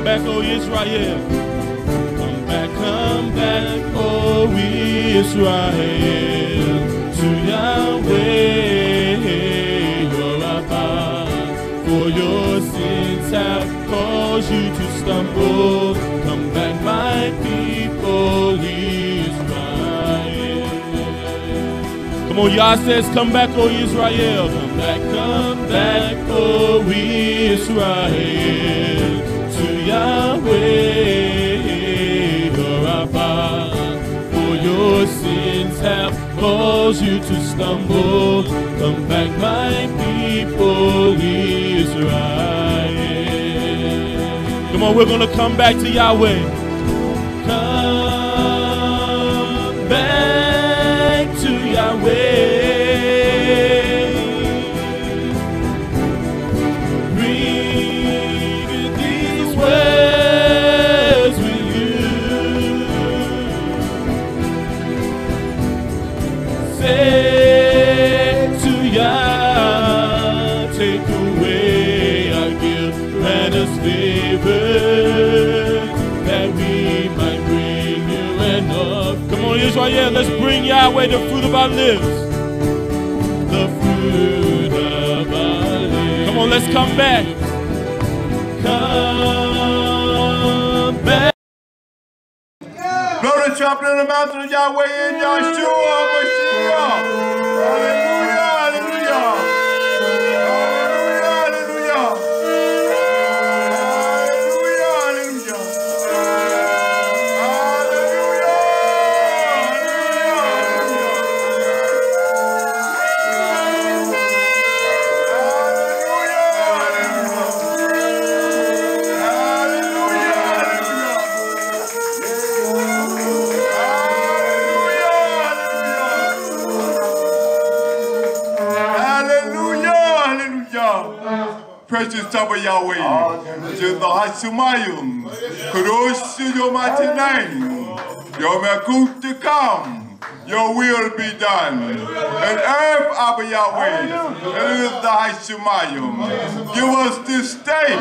Come back, O Israel. Come back, O Israel, to Yahweh, your Rabbi. For your sins have caused you to stumble. Come back, my people, Israel. Come on, Yah says, come back, O Israel. Come back, O Israel, to Yahweh, your Rabbi. For your sins have caused you to stumble. Come back, my people, Israel. Come on, we're going to come back to Yahweh. Come back to Yahweh. Read these words with you. Say to Yah, take away our guilt, grant us favor, that we might bring you enough. Come on, Israel, let's bring Yahweh the fruit of our lips. The fruit of our lips. Come on, let's come back. Come back. Blow the trumpet in the mountain of Yahweh and YHWH. Hallelujah, hallelujah. Hallelujah, hallelujah. Precious Tabba Yahweh, Hashemayim, Kadosh your mighty name, your Makut to come, your will be done. And earth, Abba Yahweh, and it is the Hashemayim. Give us this day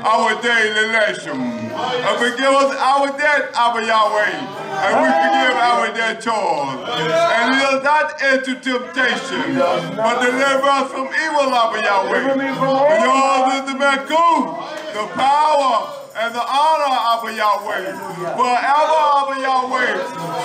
our daily lesson, and forgive us our debt, Abba Yahweh, and we forgive our debtors. And lead us not into temptation, but deliver us from evil, Abba Yahweh. For yours is the Makut, the power, and the honor, Abba Yahweh. Forever, Abba Yahweh.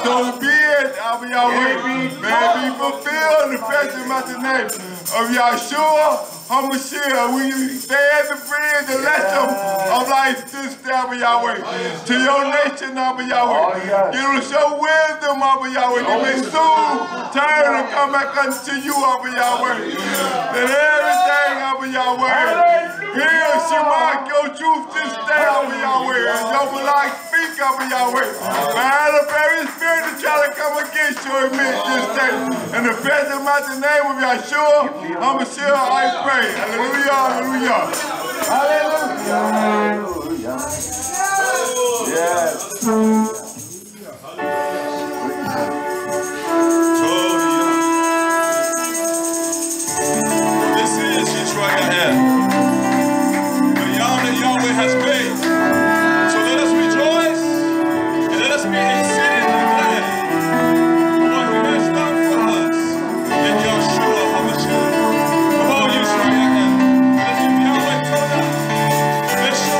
So be it, Abba Yahweh. May it be fulfilled in the precious mighty name of Yahshua. HaMashiach, we stand to bring the lesson of life this day, Abba Yahweh, to your nation, Abba Yahweh. Give us your wisdom, Abba Yahweh. They may soon turn and come back unto you, Abba Yahweh. That everything, Abba Yahweh, hear Shema, your truth this day, Abba Yahweh, and your life speak, Abba Yahweh. Man, the very spirit to try to come against your image this day. In the present mighty name of Yahshua, HaMashiach, I pray. Hallelujah, hallelujah. Hallelujah. Yes. This is YisraYah'ale. The Yahweh has made. So let us rejoice and let us be exceedingly glad for what He has done for us in Yahshua HaMashiach. Come on, YisraYah'ale. Let's give Yahweh Torah. Let's show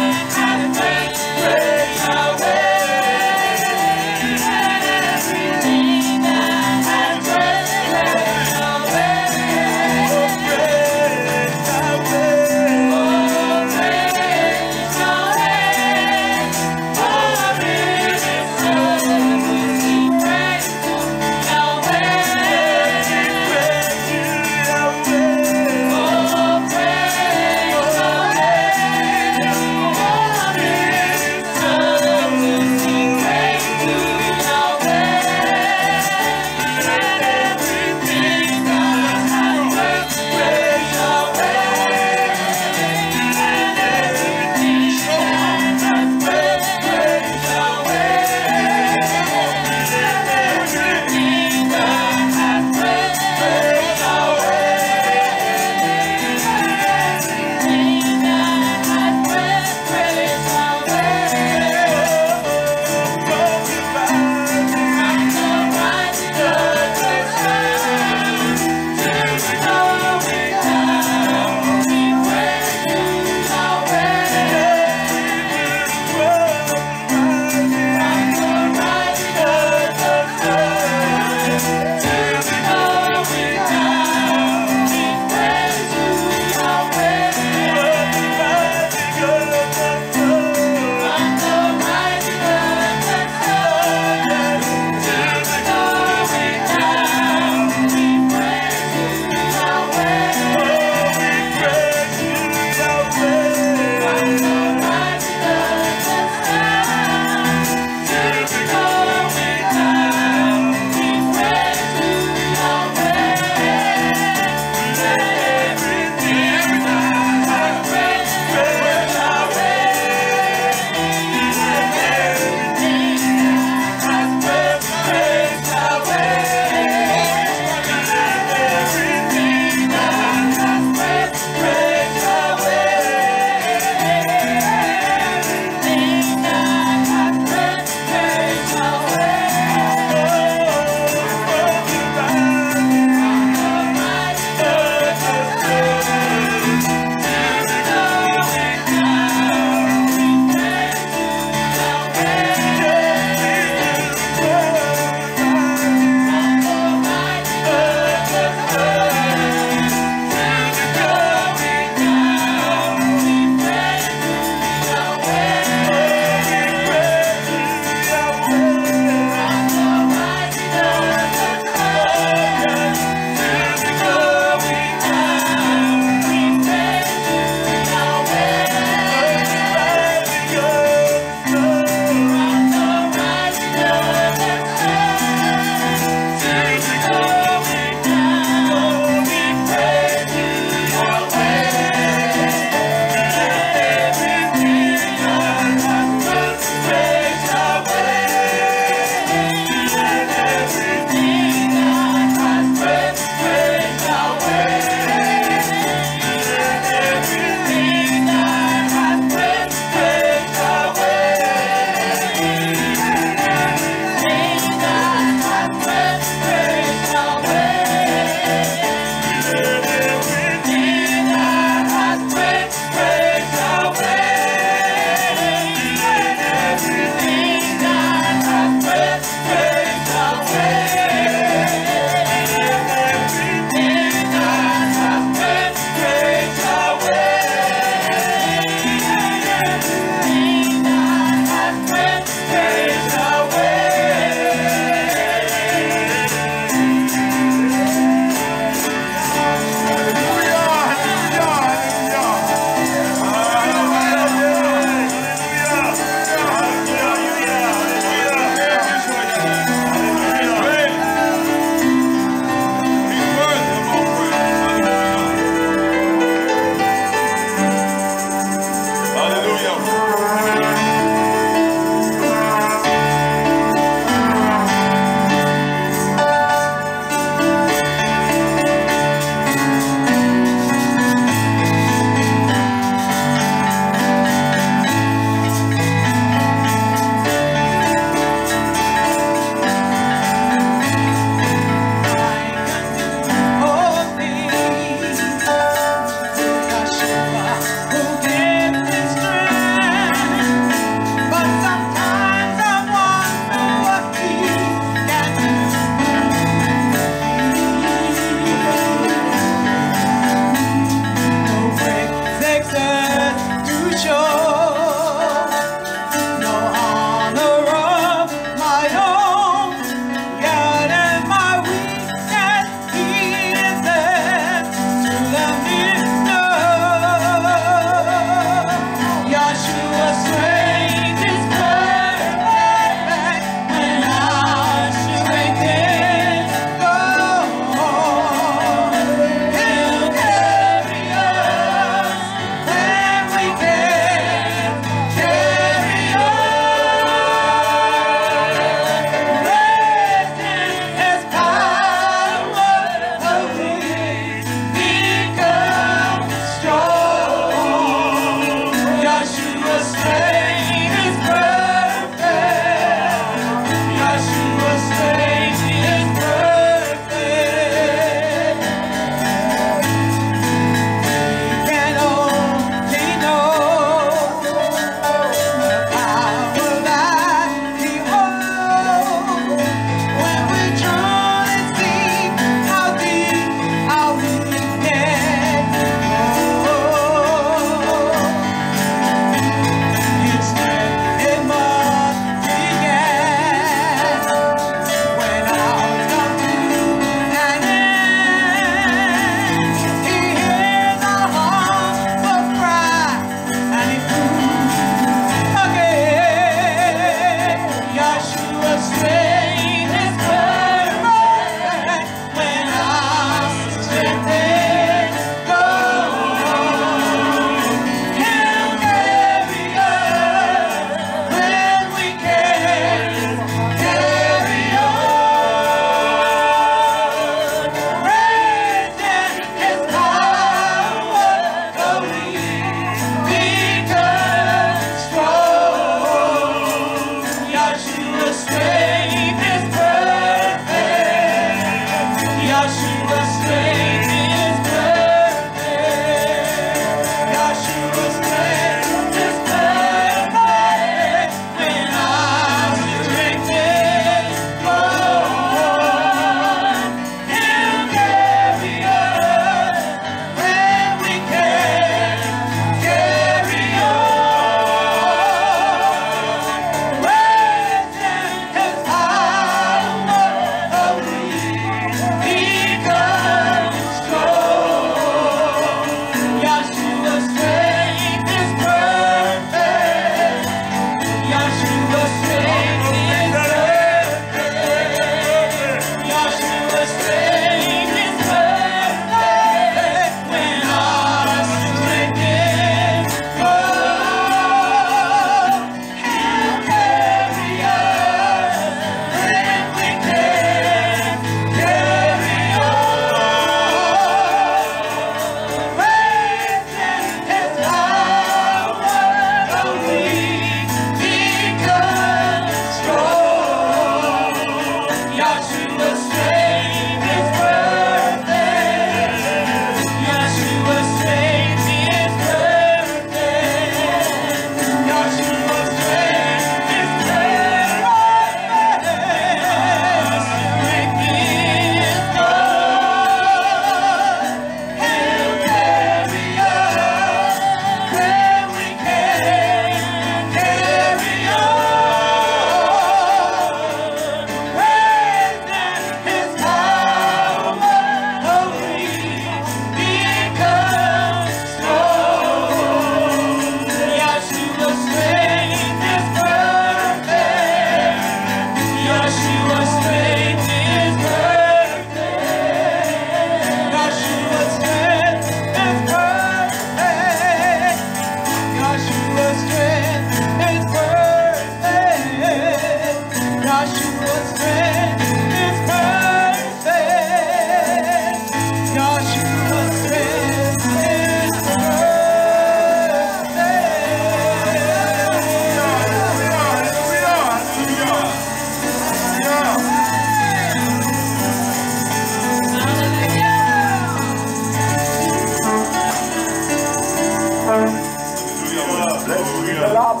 Torah,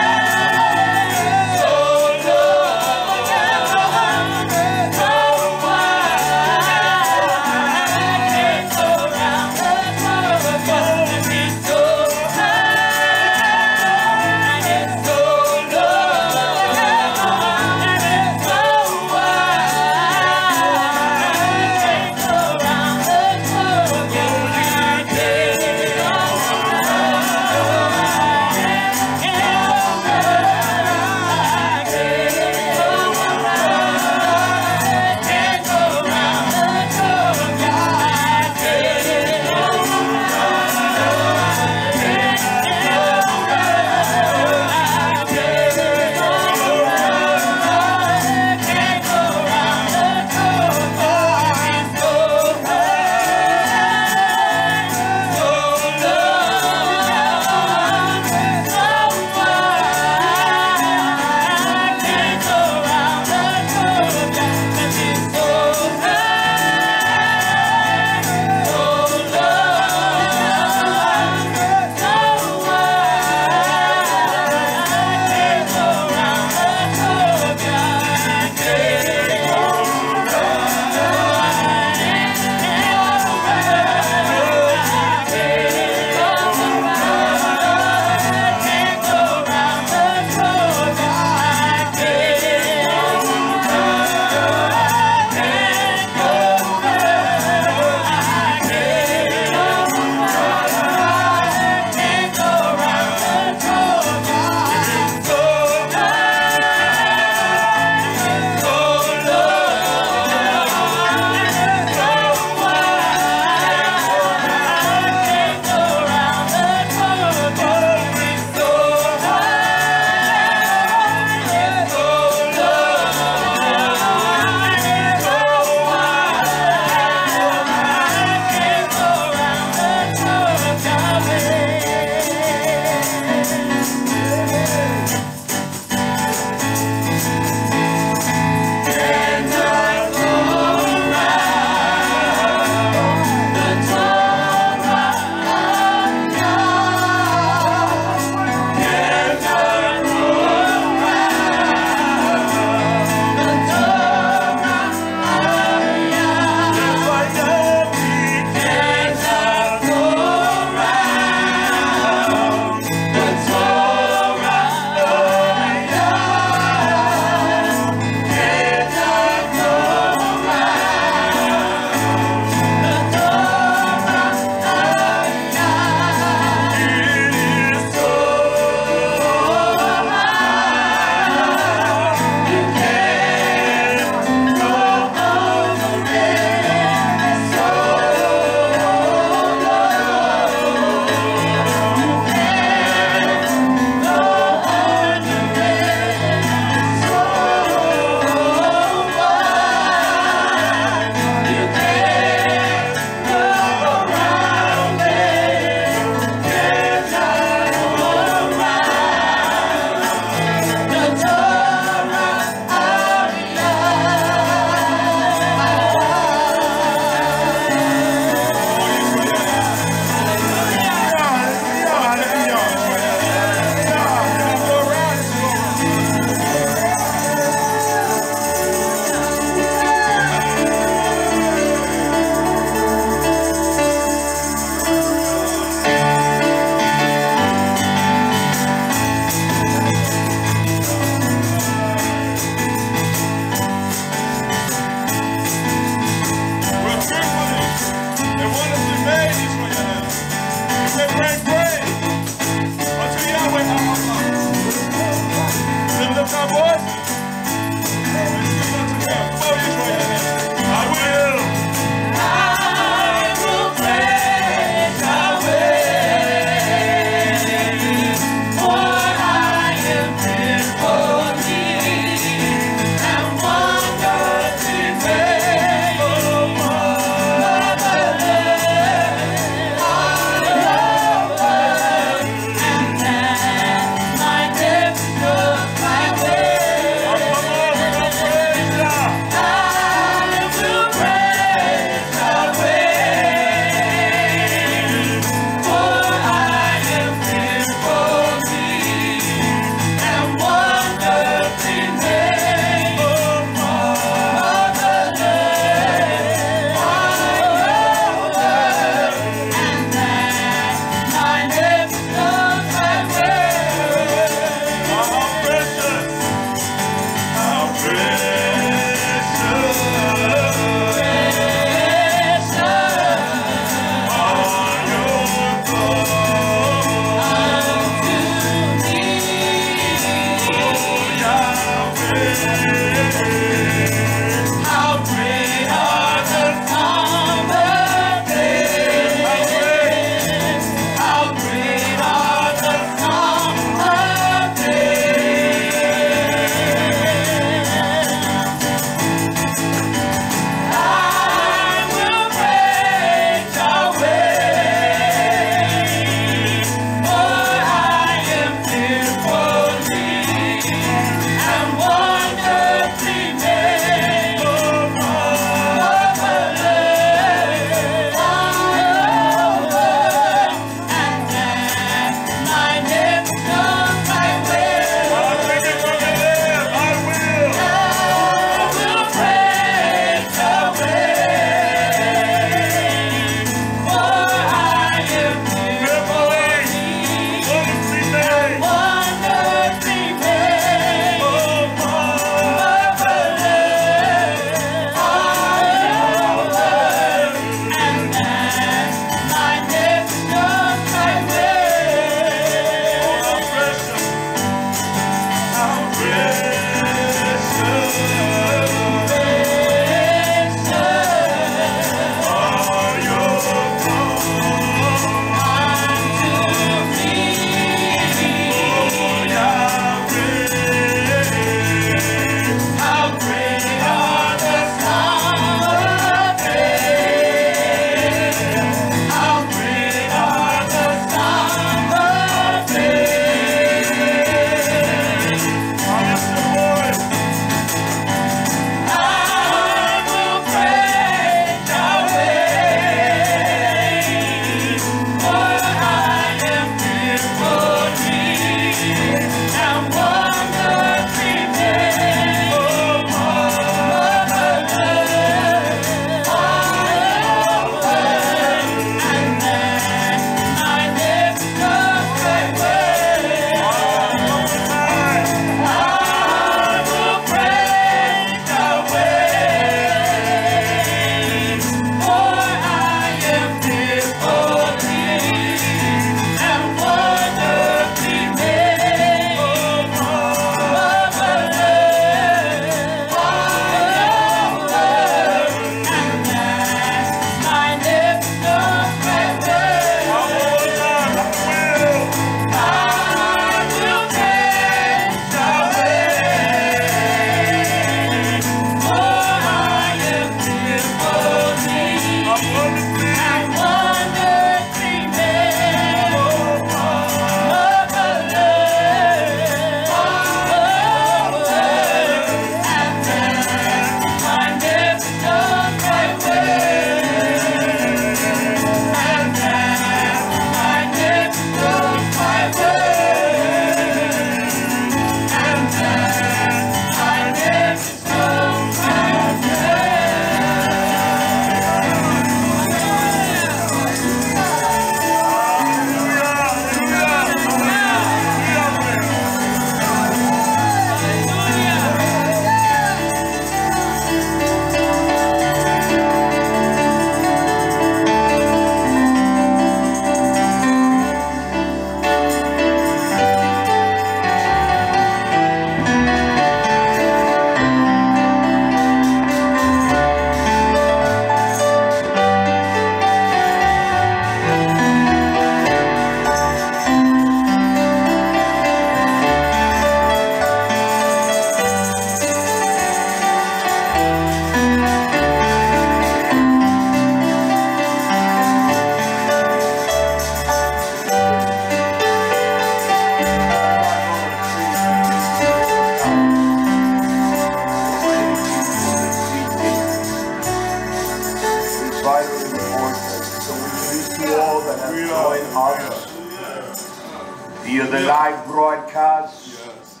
via the live broadcast. Yes.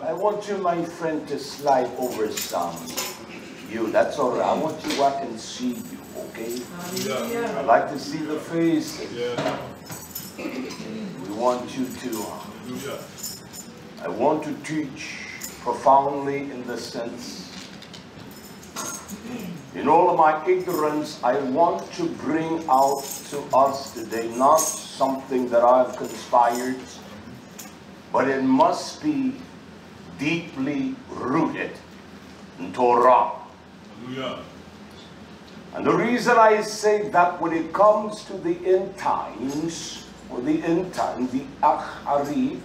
I want you, my friend, to slide over some. You, that's all right. I want you, I can see you, okay? I like to see the faces. We want you to. I want to teach profoundly in the sense. In all of my ignorance, I want to bring out to us today not something that I've conspired, but it must be deeply rooted in Torah. Hallelujah. And the reason I say that when it comes to the end times, or the end time, the XXXIV,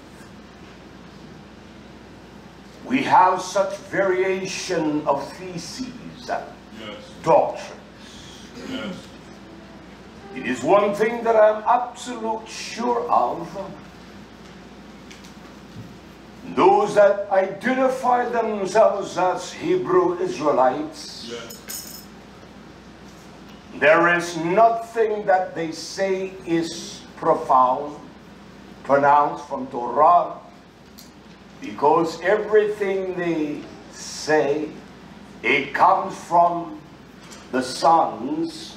we have such variation of theses and doctrines. Yes. It is one thing that I'm absolute sure of. Those that identify themselves as Hebrew Israelites, there is nothing that they say is profound, pronounced from Torah, because everything they say, it comes from the sons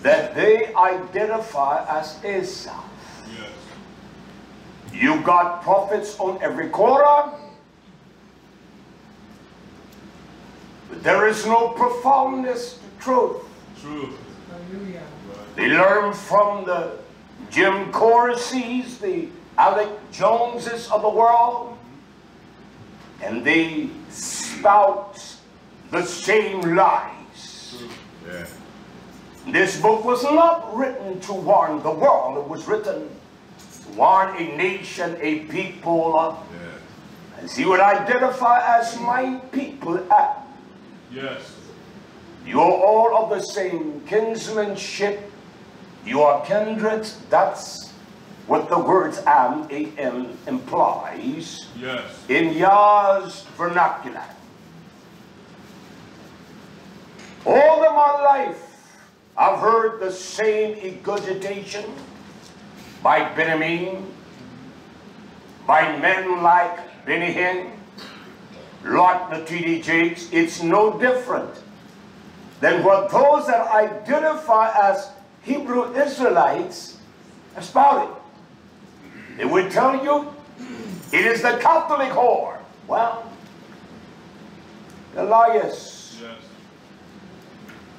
that they identify as Esau. Yes. You got prophets on every corner, but there is no profoundness to truth. True. Hallelujah. They learn from the Jim Corsies, the Alec Joneses of the world, and they spout the same lies. Yeah. This book was not written to warn the world. It was written to warn a nation, a people, as he would identify as my people. Yes. You are all of the same kinsmanship. You are kindred. That's what the words am implies. Yes. In Yah's vernacular. All of my life, I've heard the same regurgitation by Benjamin, by men like Benny Hinn, like the T.D. Jakes. It's no different than what those that identify as Hebrew Israelites have spouted. They would tell you it is the Catholic whore. Well, Elias, Yes.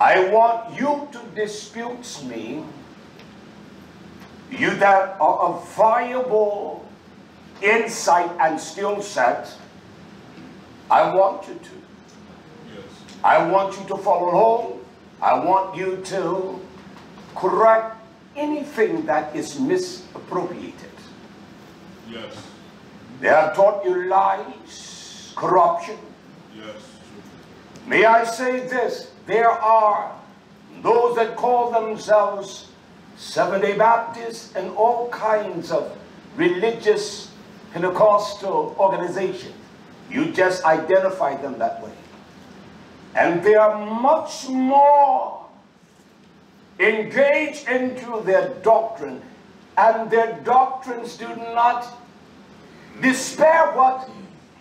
I want you to dispute me, you that are of viable insight and skill set. I want you to. Yes. I want you to follow along. I want you to correct anything that is misappropriated. Yes. They have taught you lies, corruption. Yes. May I say this? There are those that call themselves Seventh-day Baptists and all kinds of religious Pentecostal organizations. You just identify them that way. And they are much more engaged into their doctrine, and their doctrines do not despair what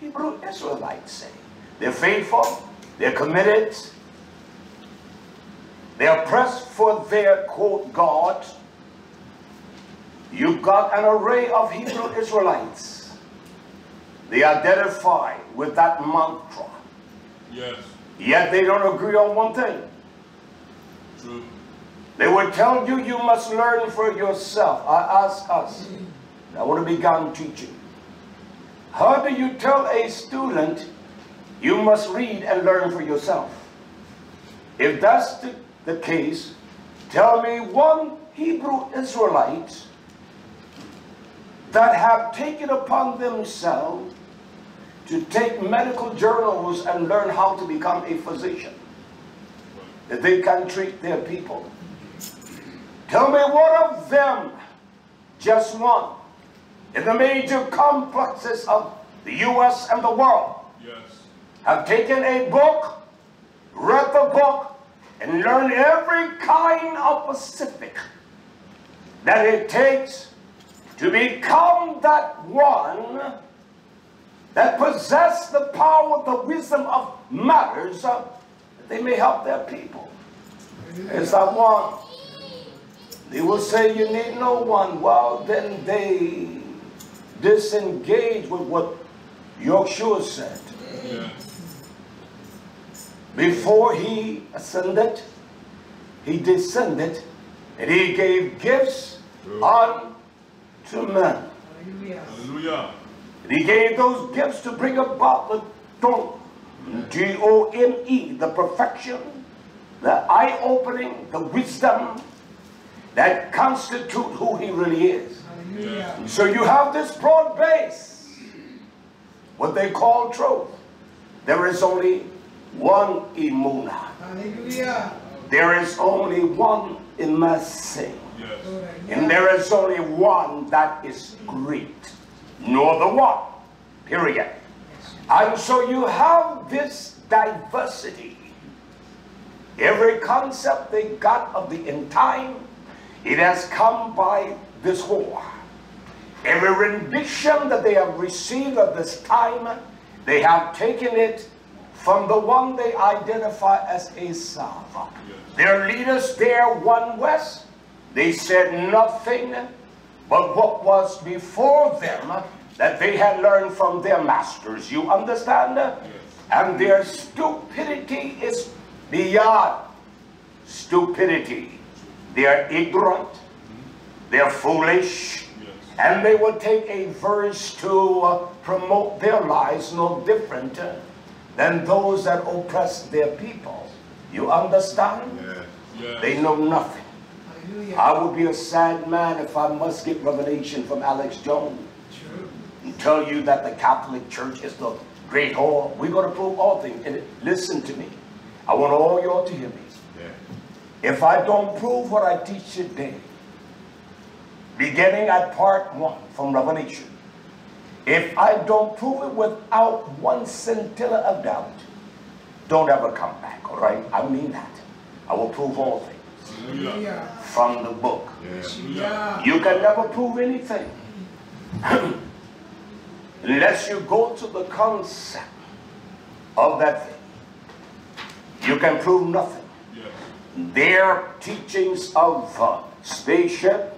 Hebrew Israelites say. They're faithful, they're committed, they're pressed for their, quote, God. You've got an array of Hebrew Israelites. They identify with that mantra. Yes. Yet they don't agree on one thing. True. They would tell you, you must learn for yourself. I ask us, I want to begin teaching. How do you tell a student, you must read and learn for yourself? If that's the case, tell me one Hebrew Israelite that have taken upon themselves to take medical journals and learn how to become a physician, that they can treat their people. Tell me one of them, just one, in the major complexes of the U.S. and the world, Yes. have taken a book, read the book, and learned every kind of specific that it takes to become that one that possess the power, the wisdom of matters, that they may help their people. It's that one. They will say you need no one. Well, then they disengage with what YHWH said. Yeah. Before he ascended, he descended, and he gave gifts unto men. Hallelujah. And he gave those gifts to bring about the dome, D-O-M-E, the perfection, the eye-opening, the wisdom that constitute who he really is. Yeah. So you have this broad base, what they call truth. There is only one Emunah. Hallelujah. There is only one Imasi. Yes. And there is only one that is great. No other one. Period. And so you have this diversity. Every concept they got of the end time, it has come by this war. Every rendition that they have received of this time, they have taken it from the one they identify as Esav. Their leaders there, one West, they said nothing but what was before them that they had learned from their masters. You understand? Yes. And their stupidity is beyond stupidity. They are ignorant, they are foolish, Yes. and they will take a verse to promote their lives no different than those that oppress their people. You understand? Yes. Yes. They know nothing. Hallelujah. I would be a sad man if I must get revelation from Alex Jones True. and tell you that the Catholic Church is the great whore. We're going to prove all things. And listen to me. I want all y'all to hear me. Yeah. If I don't prove what I teach today, beginning at part 1 from Revelation, if I don't prove it without one scintilla of doubt, don't ever come back, all right? I mean that. I will prove all things Hallelujah. from the book. Hallelujah. You can never prove anything unless you go to the concept of that thing. You can prove nothing. Yes. Their teachings of spaceship,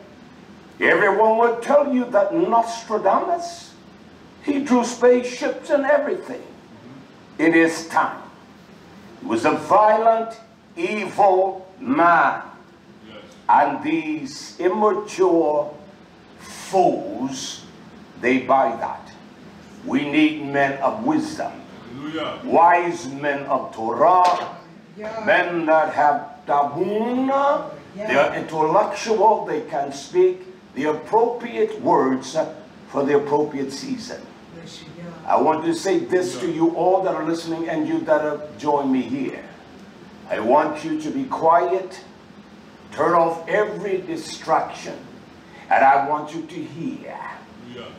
everyone would tell you that Nostradamus, he drew spaceships and everything in his time. He was a violent, evil man. Yes. And these immature fools, they buy that. We need men of wisdom, Hallelujah. wise men of Torah, Yeah. men that have tabuna, they are intellectual, they can speak the appropriate words for the appropriate season. I want to say this to you all that are listening and you that have joined me here. I want you to be quiet, turn off every distraction, and I want you to hear. Hallelujah.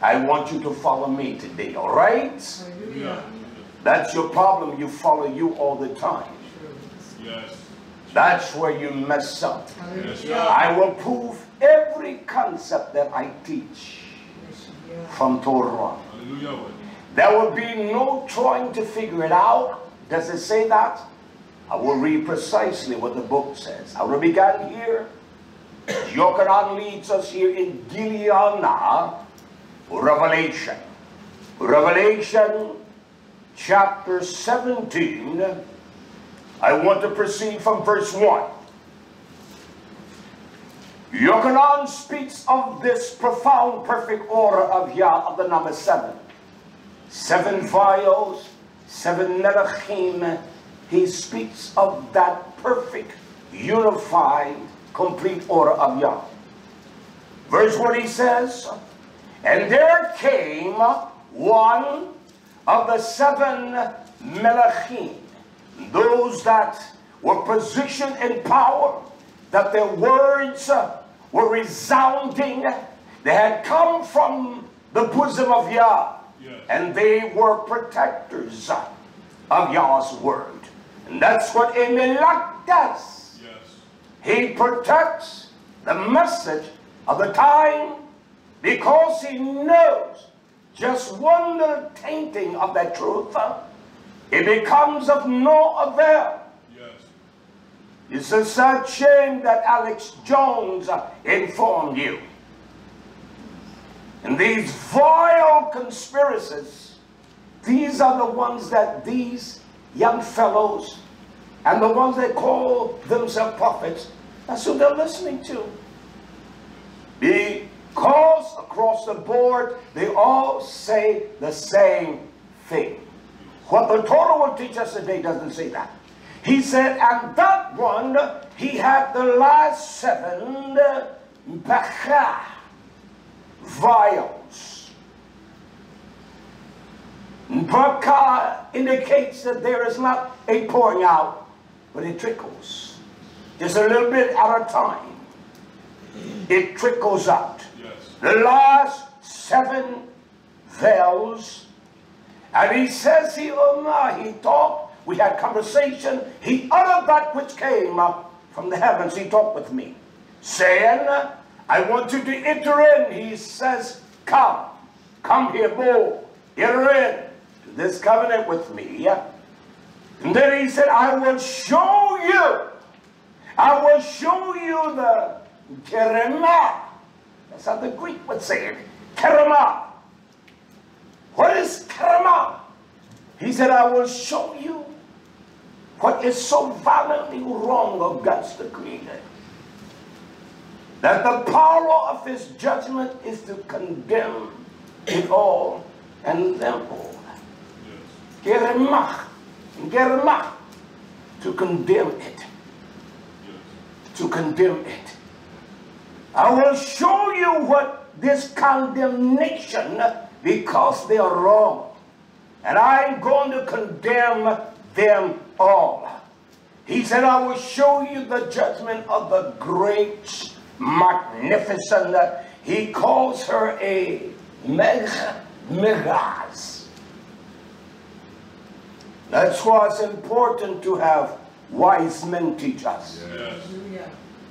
I want you to follow me today, all right? Hallelujah. That's your problem, you follow you all the time. Yes. That's where you mess up. Yes. I will prove every concept that I teach from Torah. Hallelujah. There will be no trying to figure it out. Does it say that? I will read precisely what the book says. I will begin here. Yochanan leads us here in Gileana, Revelation. Revelation chapter 17. I want to proceed from verse 1. Yochanan speaks of this profound, perfect order of Yah of the number 7. 7 vials, 7 melachim. He speaks of that perfect, unified, complete order of Yah. Verse 1 he says, and there came one of the 7 melachim, those that were positioned in power, that their words were resounding. They had come from the bosom of Yah. Yes. And they were protectors of Yah's word. And that's what a melach does. Yes. He protects the message of the time, because he knows just one little tainting of that truth, it becomes of no avail. Yes. It's a sad shame that Alex Jones informed you. And these vile conspiracies, these are the ones that these young fellows and the ones that call themselves prophets, that's who they're listening to. Because across the board, they all say the same thing. What the Torah will teach us today doesn't say that. He said, and that one, he had the last 7 vials. Baka indicates that there is not a pouring out, but it trickles. Just a little bit at a time. It trickles out. Yes. The last 7 vials. And he says, he talked, we had conversation, he uttered that which came from the heavens. He talked with me, saying, I want you to enter in. He says, come here, more, enter in to this covenant with me. And then he said, I will show you the kerema. That's how the Greek would say it, kerema. What is kerema? He said, I will show you what is so violently wrong against the Creator, that the power of his judgment is to condemn it all and them all. Kerema, to condemn it. To condemn it. I will show you what this condemnation, because they are wrong. And I'm going to condemn them all. He said, I will show you the judgment of the great, magnificent. He calls her a megaz. That's why it's important to have wise men teach us. Yes.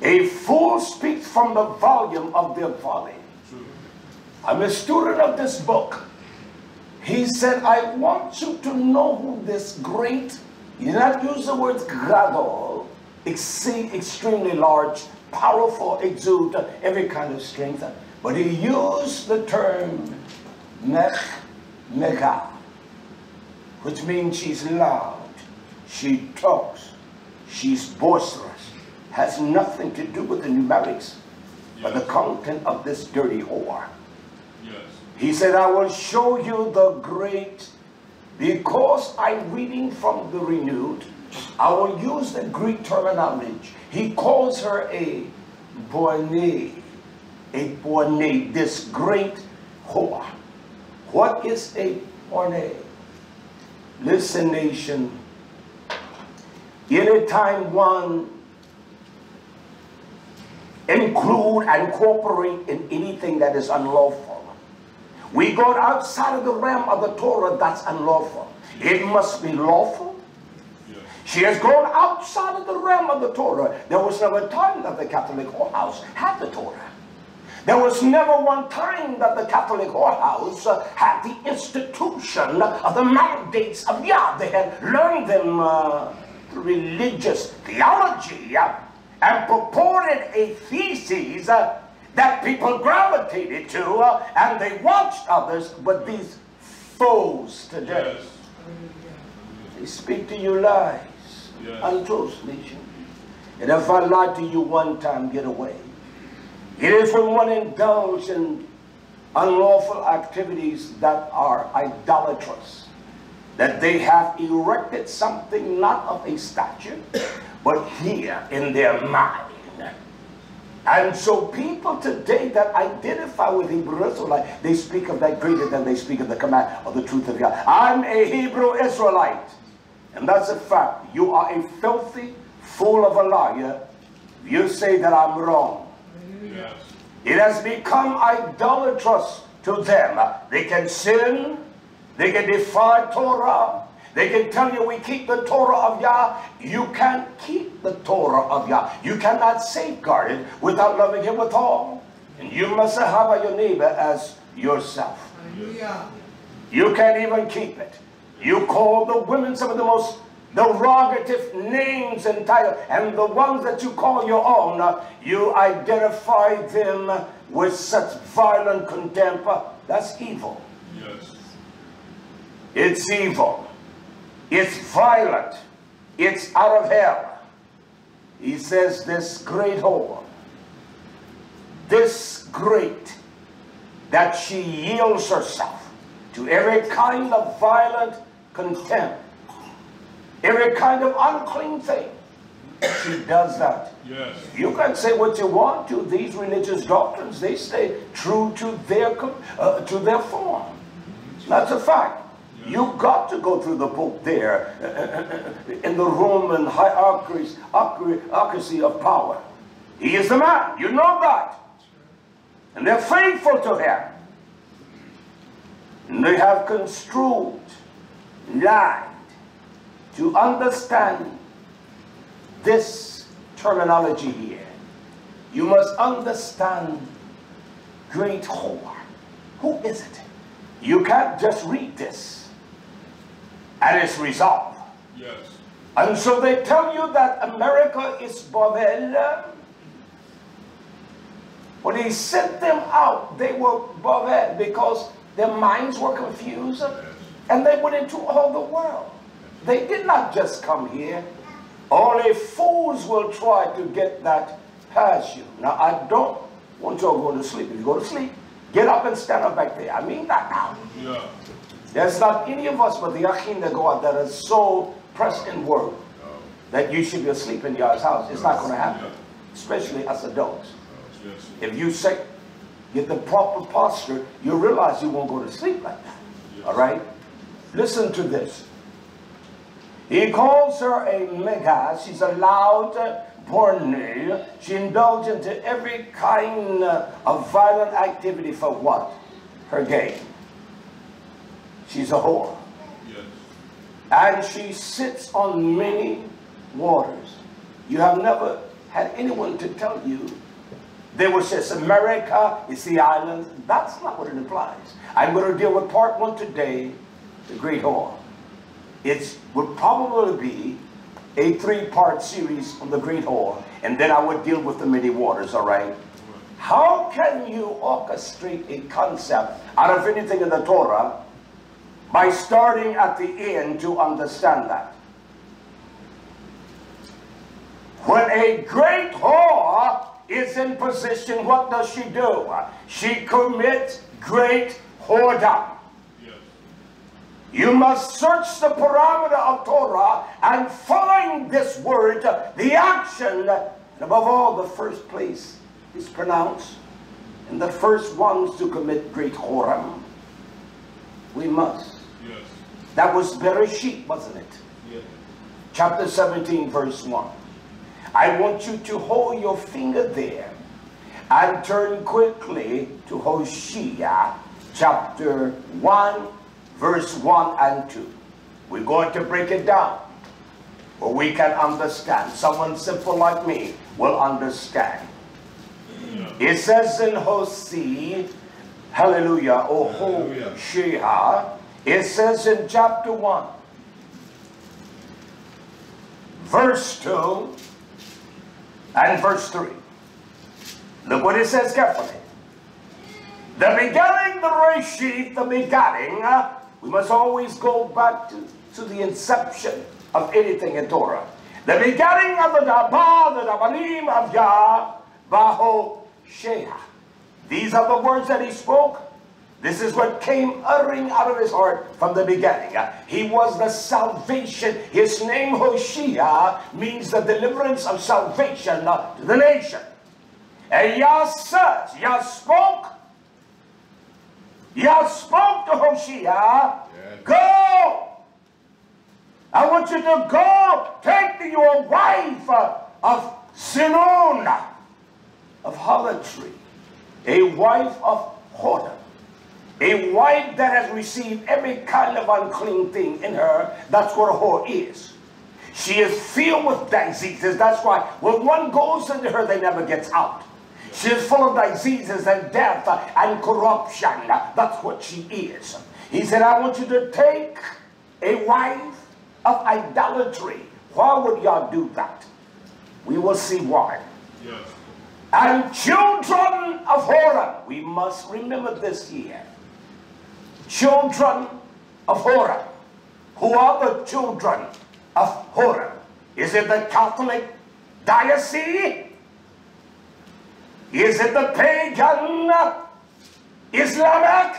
A fool speaks from the volume of their folly. I'm a student of this book. He said, I want you to know who this great, he did not use the word gadol, extremely large, powerful, exude every kind of strength, but he used the term mega, which means she's loud, she talks, she's boisterous, has nothing to do with the numerics, but the content of this dirty whore. Yes. He said, I will show you the great, because I'm reading from the renewed, I will use the Greek terminology. He calls her a borne, this great whore. What is a borne? Listen, nation, anytime one include and cooperate in anything that is unlawful, we go outside of the realm of the Torah, that's unlawful. It must be lawful. Yes. She has gone outside of the realm of the Torah. There was never a time that the Catholic whorehouse had the Torah. There was never one time that the Catholic whorehouse had the institution of the mandates of Yah. They had learned them through religious theology and purported a thesis that people gravitated to, and they watched others. But these foes today, Yes. they speak to you lies, Yes. untruths, nation. And if I lie to you one time, get away. It is when one indulges in unlawful activities that are idolatrous, that they have erected something not of a statue, but here in their mind. And so people today that identify with Hebrew Israelite, they speak of that greater than they speak of the command of the truth of God. I'm a Hebrew Israelite. And that's a fact. You are a filthy fool of a liar. You say that I'm wrong. Yes. It has become idolatrous to them. They can sin. They can defy Torah. They can tell you we keep the Torah of Yah. You can't keep the Torah of Yah. You cannot safeguard it without loving Him with all And you must have your neighbor as yourself. Hallelujah. You can't even keep it. You call the women some of the most derogative names and titles, and the ones that you call your own, you identify them with such violent contempt. That's evil. Yes. It's evil. It's violent. It's out of hell. He says this great whore, this great, that she yields herself to every kind of violent contempt, every kind of unclean thing. She does that. Yes. You can say what you want to these religious doctrines. They stay true to their form. That's a fact. Yes. You've got to go through the book there in the Roman hierarchy of power. He is the man. You know that. And they're faithful to him. And they have construed, lied, to understand this terminology here. You must understand great whore. Who is it? You can't just read this and it's resolved. Yes. And so they tell you that America is Babel. When he sent them out, they were Babel because their minds were confused, and they went into all the world. They did not just come here. Only fools will try to get that past you. Now, I don't want you to go to sleep. If you go to sleep, get up and stand up back there. I mean that now. Yeah. There's not any of us but the Achim that go out that are so pressed in work that you should be asleep in your house. It's not going to happen, especially as adults. If you say, get the proper posture, you realize you won't go to sleep like that. All right? Listen to this. He calls her a mega. She's a loud born. She indulged into every kind of violent activity for what? Her gain. She's a whore. Yes. And she sits on many waters. You have never had anyone to tell you. They will say, America is the island. That's not what it implies. I'm going to deal with part one today, the great whore. It would probably be a 3-part series on the great whore, and then I would deal with the many waters, all right? How can you orchestrate a concept out of anything in the Torah by starting at the end to understand that? When a great whore is in position, what does she do? She commits great whoredom. Yes. You must search the parameter of Torah and find this word, the action, and above all, the first place is pronounced, and the first ones to commit great whoredom. We must. Yes. That was Bereshit, wasn't it? Yes. Chapter 17, verse 1. I want you to hold your finger there and turn quickly to Hosea chapter 1, verse 1 and 2. We're going to break it down where we can understand. Someone simple like me will understand. It says in Hosea, hallelujah, or Hosea, it says in chapter 1, verse 2, and verse 3. Look what it says carefully. The beginning, the Reshit, the beginning, we must always go back to the inception of anything in Torah. The beginning of the Dabah, the Dabanim of Yah, YHWH. These are the words that he spoke. This is what came uttering out of his heart from the beginning. He was the salvation. His name, Hosea, means the deliverance of salvation to the nation. And Yah said, Yah spoke to Hosea, yes. Go! I want you to go take your wife of Sinon, of harlotry, a wife of whoredom. A wife that has received every kind of unclean thing in her. That's what a whore is. She is filled with diseases. That's why when one goes into her, they never gets out. She is full of diseases and death and corruption. That's what she is. He said, I want you to take a wife of idolatry. Why would y'all do that? We will see why. Yes. And children of Horeb. We must remember this here. Children of Horeb. Who are the children of Horeb? Is it the Catholic diocese? Is it the pagan Islamic?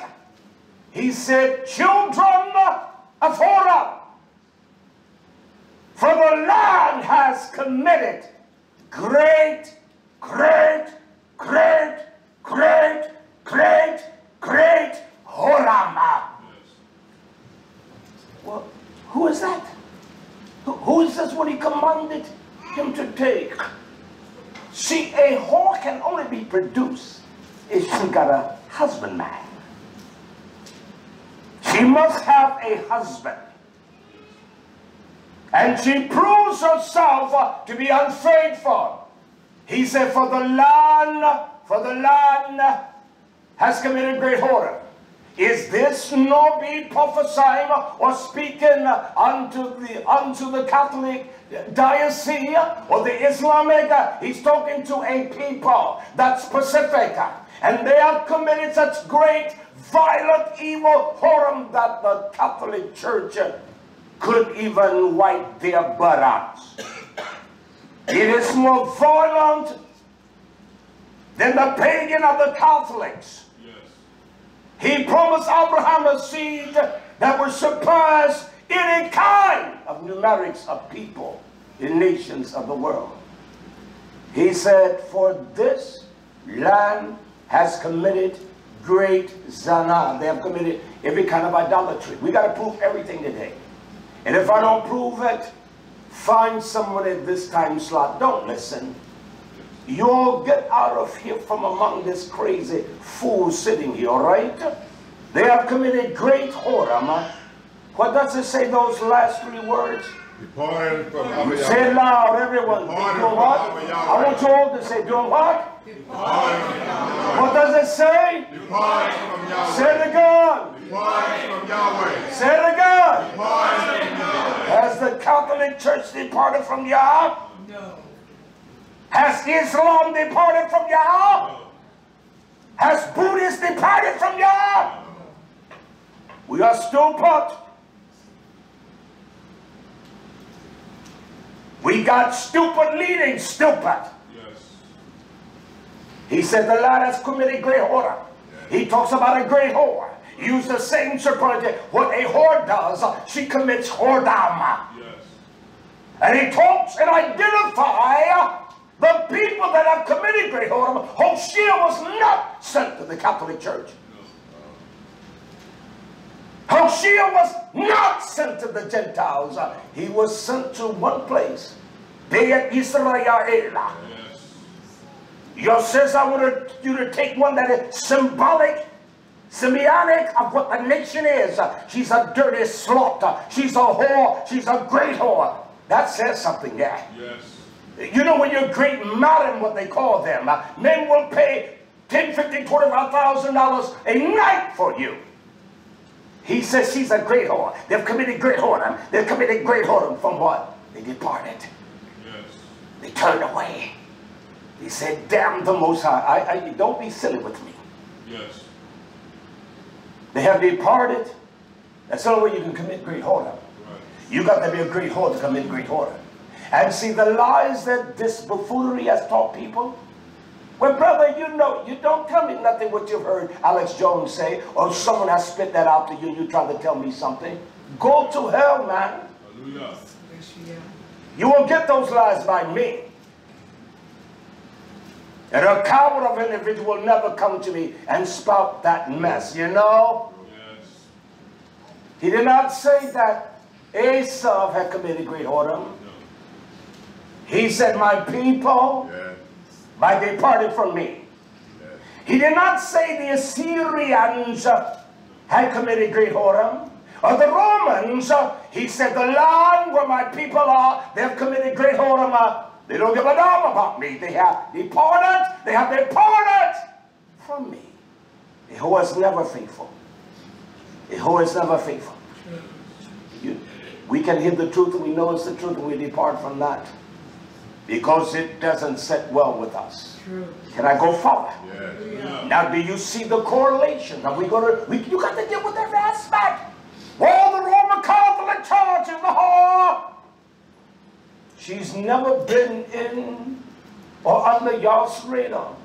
He said, children of Horeb. For the land has committed great, great, great, great, great, great Horeb. Well, who is that? Who is this when he commanded him to take? See, a whore can only be produced if she got a husbandman. She must have a husband. And she proves herself to be unfaithful. He said, for the land has committed great whoredom. Is this not be prophesying or speaking unto the Catholic diocese or the Islamic? He's talking to a people that's specific. And they have committed such great, violent, evil whoredom that the Catholic Church could even wipe their butt out. It is more violent than the pagan of the Catholics. He promised Abraham a seed that would surpass any kind of numerics of people in nations of the world. He said, for this land has committed great zana. They have committed every kind of idolatry. We got to prove everything today. And if I don't prove it, find someone at this time slot. Don't listen. You'll get out of here from among this crazy fool sitting here, all right? They have committed great whoredom. What does it say, those last three words? Departed from Yahweh. Say it loud, everyone. Doing what? I want you all to say, doing what? What does it say? Departed from Yahweh. Say it again. Departed from Yahweh. Say it again. Departed from Yahweh. Has the Catholic Church departed from Yah? No. Has Islam departed from Yah? Has Buddhists departed from Yah? We are stupid. We got stupid leading stupid. Yes. He said the Lord has committed great whoredom. He talks about a great whore. Use the same superlative. What a whore does, she commits whoredom. Yes. And he talks and identifies the people that have committed great whoredom. Hosea was not sent to the Catholic Church. Hosea was not sent to the Gentiles. He was sent to one place. Be it YisraYah'ale. Yes. Your says I want you to take one that is symbolic, symbiotic of what the nation is. She's a dirty slut. She's a whore. She's a great whore. That says something there. Yes. You know when you're great madam, what they call them, men will pay $10, $15, $25,000 a night for you. He says she's a great whore. They've committed great whoredom. They've committed great whoredom from what? They departed. Yes. They turned away. He said, damn the Most High. Don't be silly with me. Yes. They have departed. That's the only way you can commit great whoredom. Right. You got to be a great whore to commit great whoredom. And see the lies that this buffoonery has taught people. Well, brother, you know, you don't tell me nothing what you've heard Alex Jones say, or someone has spit that out to you and you try to tell me something. Go to hell, man. Hallelujah. You won't get those lies by me. And a coward of an individual will never come to me and spout that mess, you know? Yes. He did not say that Esau had committed great whoredom. No. He said, my people, by departed from me. Yes. He did not say the Assyrians had committed great whoredom. Or the Romans, he said the land where my people are, they have committed great whoredom. They don't give a damn about me. They have departed. They have departed from me. Yehovah is never faithful. Yehovah is never faithful. We can hear the truth and we know it's the truth and we depart from that because it doesn't sit well with us. True. Can I go further? Yeah. Now, do you see the correlation? Are we going to? You got to deal with every aspect. Well, the Roman Catholic Church is the whore. She's never been in or under y'all's radar.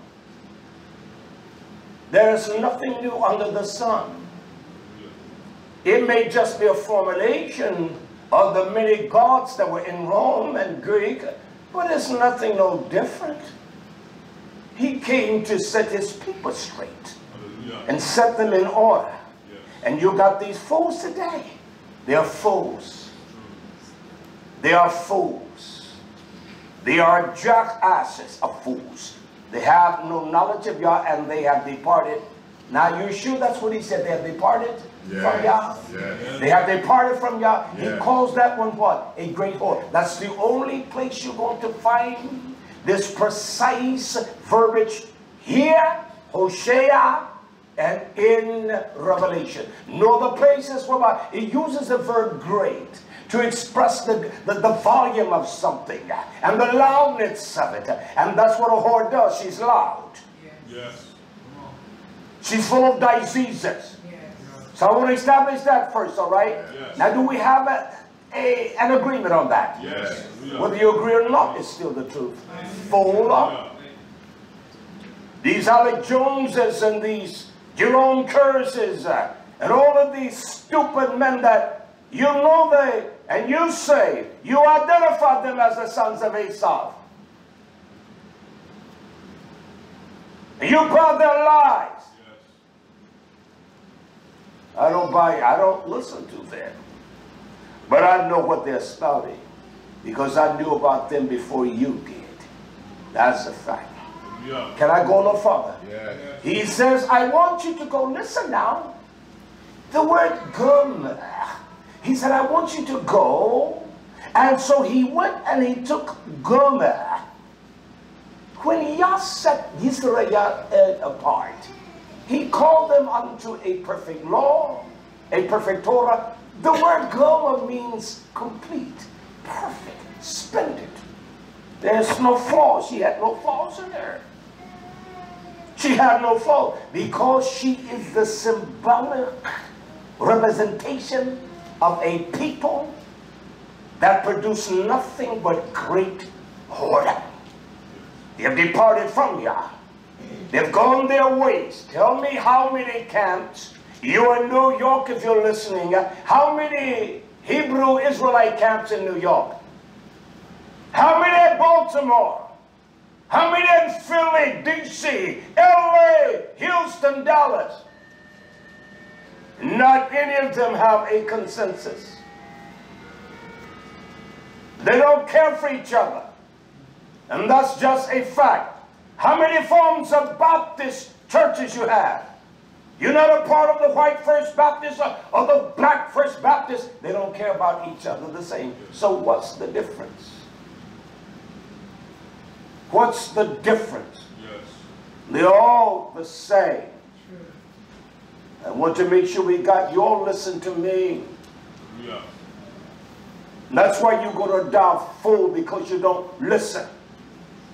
There is nothing new under the sun. It may just be a formulation of the many gods that were in Rome and Greek, but it's nothing no different. He came to set his people straight and set them in order. And you got these fools today. They are fools. They are fools. They are jackasses of fools. They have no knowledge of Yah and they have departed. Now you sure that's what he said? They have departed from Yah? Yes. They have departed from Yah. Yes. He calls that one what? A great whore. That's the only place you're going to find this precise verbiage here, Hosea, and in Revelation. No other places whereby it uses the verb great to express the volume of something and the loudness of it. And that's what a whore does. She's loud. Yes. She's full of diseases. Yes. So I want to establish that first, all right? Yes. Now, do we have an agreement on that? Yes. Whether you agree or not, it's still the truth. Full of these Alec Joneses and these Jerome Curses and all of these stupid men that you know and you say, you identify them as the sons of Esau. And you brought their lies. I don't listen to them. But I know what they're spouting because I knew about them before you did. That's a fact. Yeah. Can I go no further? Yes. He says, I want you to go, listen now. The word Gomer. He said, I want you to go. And so he went and he took Gomer. When Yah set YisraYah'ale apart, he called them unto a perfect law, a perfect Torah. The word Gomer means complete, perfect, splendid. There's no flaws. She had no flaws in her. She had no flaw because she is the symbolic representation of a people that produce nothing but great order. They have departed from Yah. They've gone their ways. Tell me how many camps, you in New York if you're listening, how many Hebrew Israelite camps in New York? How many in Baltimore? How many in Philly, D.C., L.A., Houston, Dallas? Not any of them have a consensus. They don't care for each other. And that's just a fact. How many forms of Baptist churches you have? You're not a part of the white First Baptist or the black First Baptist. They don't care about each other the same. So what's the difference? What's the difference? Yes. They're all the same. I want to make sure we got you all listen to me. Yeah. That's why you go to die full because you don't listen.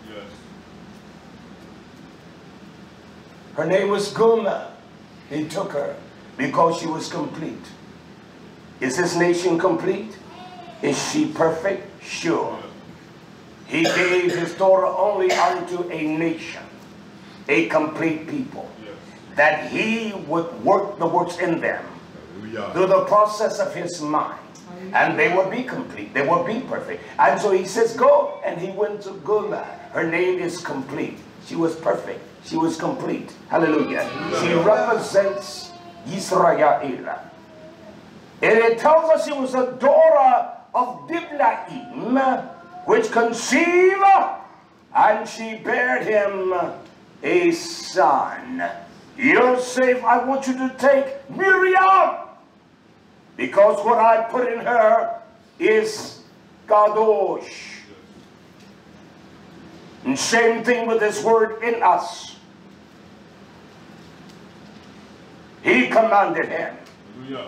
Yes. Her name was Gomer. He took her because she was complete. Is this nation complete? Is she perfect? Sure. He gave his Torah only unto a nation, a complete people, that he would work the works in them through the process of his mind. And they would be complete. They would be perfect. And so he says, go. And he went to Gomer. Her name is complete. She was perfect. She was complete. Hallelujah. She represents YisraYah'ale. And it tells us she was a daughter of Diblaim, which conceived, and she bare him a son. Yosef, I want you to take Miriam, because what I put in her is Kadosh. And same thing with this word in us. He commanded him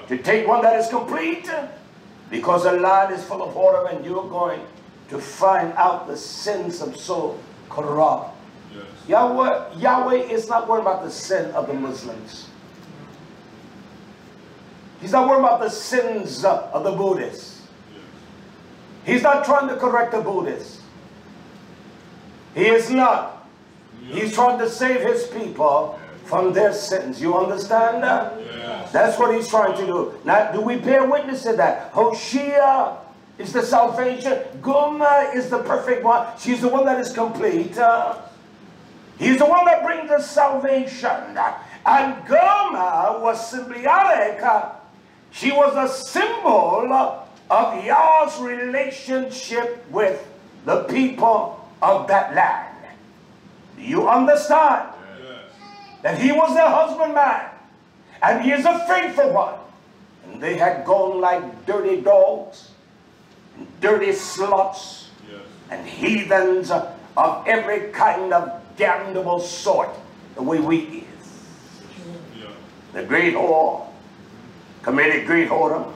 to take one that is complete, because the land is full of water, and you're going to find out the sins of so corrupt. Yes. Yahweh is not worried about the sin of the Muslims. He's not worried about the sins of the Buddhists. Yes. He's not trying to correct the Buddhists. He is not. Yes. He's trying to save his people from their sins. You understand that? Yes. That's what he's trying to do. Now, do we bear witness to that? Hoshea is the salvation. Guma is the perfect one. She's the one that is complete. He's the one that brings the salvation. And Goma was symbolic. She was a symbol of Yah's relationship with the people of that land. Do you understand? That he was their husbandman, and he is a faithful one. And they had gone like dirty dogs, and dirty sluts, and heathens of every kind of damnable sort, the way we is. The great whore committed great whoredom.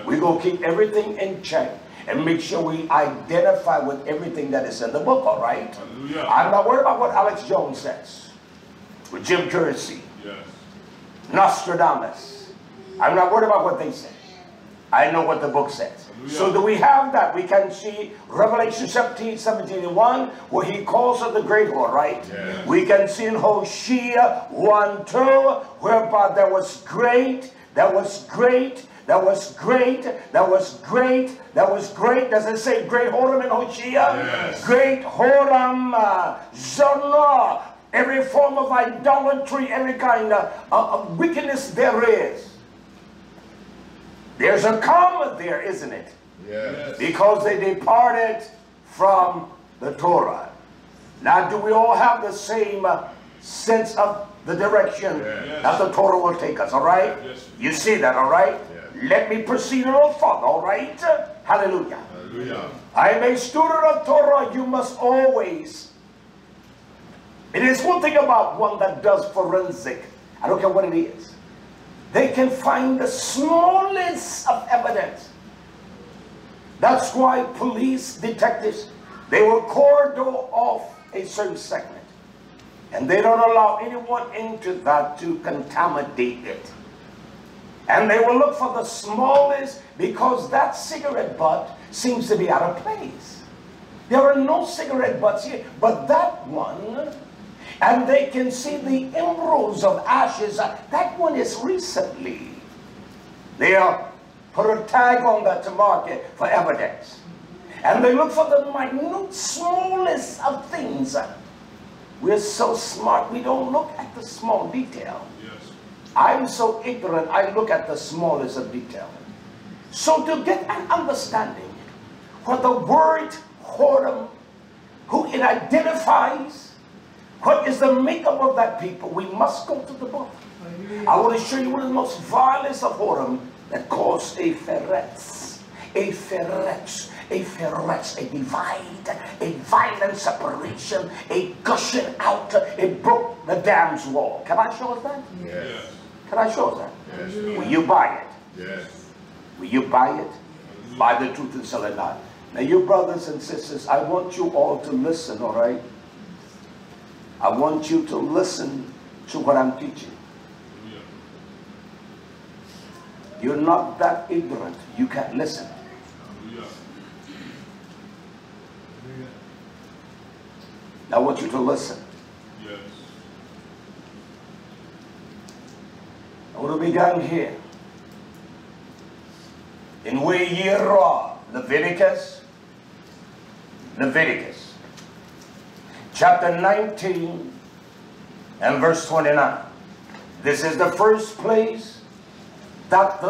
We're going to keep everything in check and make sure we identify with everything that is in the book, all right? I'm not worried about what Alex Jones says. With Jim Kersey, Nostradamus. I'm not worried about what they say. I know what the book says. So do we have that? We can see Revelation 17:1, where he calls her the great whore, right? Yes. We can see in Hosea 1:2, whereby there was great, that was great, that was great, that was great, that was great. Does it say great whoredom in Hosea? Yes. Great whoredom, Zonah. Every form of idolatry, every kind of wickedness there is. There's a comma there, isn't it? Yes. Because they departed from the Torah. Now, do we all have the same sense of the direction that the Torah will take us, all right? Yes. You see that, all right? Yes. Let me proceed a little further, all right? Hallelujah. Hallelujah. I am a student of Torah. You must always... It is one thing about one that does forensic. I don't care what it is. They can find the smallest of evidence. That's why police, detectives, they will cordon off a certain segment. And they don't allow anyone into that to contaminate it. And they will look for the smallest, because that cigarette butt seems to be out of place. There are no cigarette butts here, but that one... And they can see the emeralds of ashes. That one is recently. They'll put a tag on that to market for evidence. And they look for the minute, smallest of things. We're so smart, we don't look at the small detail. Yes. I'm so ignorant, I look at the smallest of detail. So to get an understanding for the word whoredom, who it identifies, what is the makeup of that people, we must go to the book. I want to show you one of the most vilest of whoredom that caused a ferretz, a divide, a violent separation, a gushing out. It broke the dam's wall. Can I show us that? Yes. Can I show us that? Yes. Will you buy it? Yes. Will you buy it? Buy the truth and sell it not. Now, you brothers and sisters, I want you all to listen, all right? I want you to listen to what I'm teaching. You're not that ignorant. You can listen. I want you to listen. Yes. I want to begin here. In YHWH, Leviticus. Chapter 19 and verse 29. This is the first place that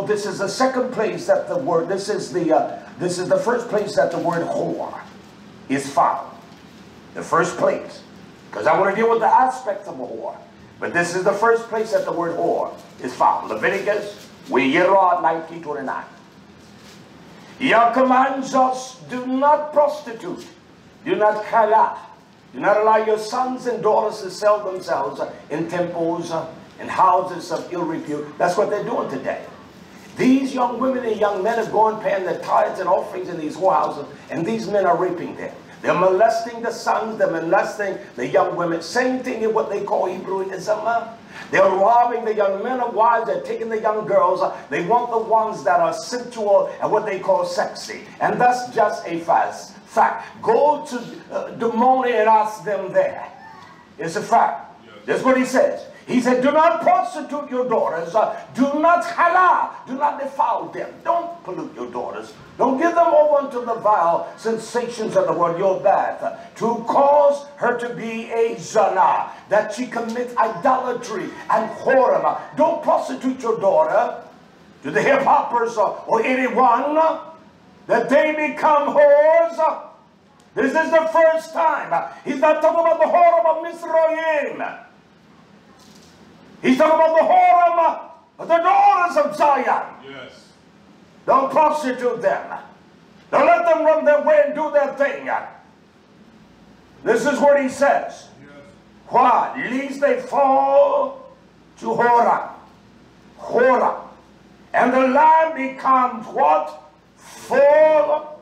this is the second place that the word, this is the first place that the word whore is found. The first place. Because I want to deal with the aspects of a whore. But this is the first place that the word whore is found. Leviticus, YHWH 19:29. Yah commands us, do not prostitute. Do not kala. Do not allow your sons and daughters to sell themselves in temples and houses of ill repute. That's what they're doing today. These young women and young men are going paying their tithes and offerings in these whorehouses, and these men are raping them. They're molesting the sons, they're molesting the young women. Same thing in what they call Hebrewism. They're robbing the young men of wives, they're taking the young girls. They want the ones that are sensual and what they call sexy. And that's just a fact. Go to Demoni and ask them there. It's a fact. That's what he says. He said, do not prostitute your daughters. Do not halal. Do not defile them. Don't pollute your daughters. Don't give them over unto the vile sensations of the world, your bath, to cause her to be a zana, that she commits idolatry and whoredom. Don't prostitute your daughter to the hip-hoppers or anyone, that they become whores. This is the first time. He's not talking about the whoredom of Mizraim. He's talking about the whoredom of the daughters of Zion. Yes. Don't prostitute them. Don't let them run their way and do their thing. This is what he says. Yes. Why? Lest they fall to whoredom. Whoredom. And the land becomes what? Full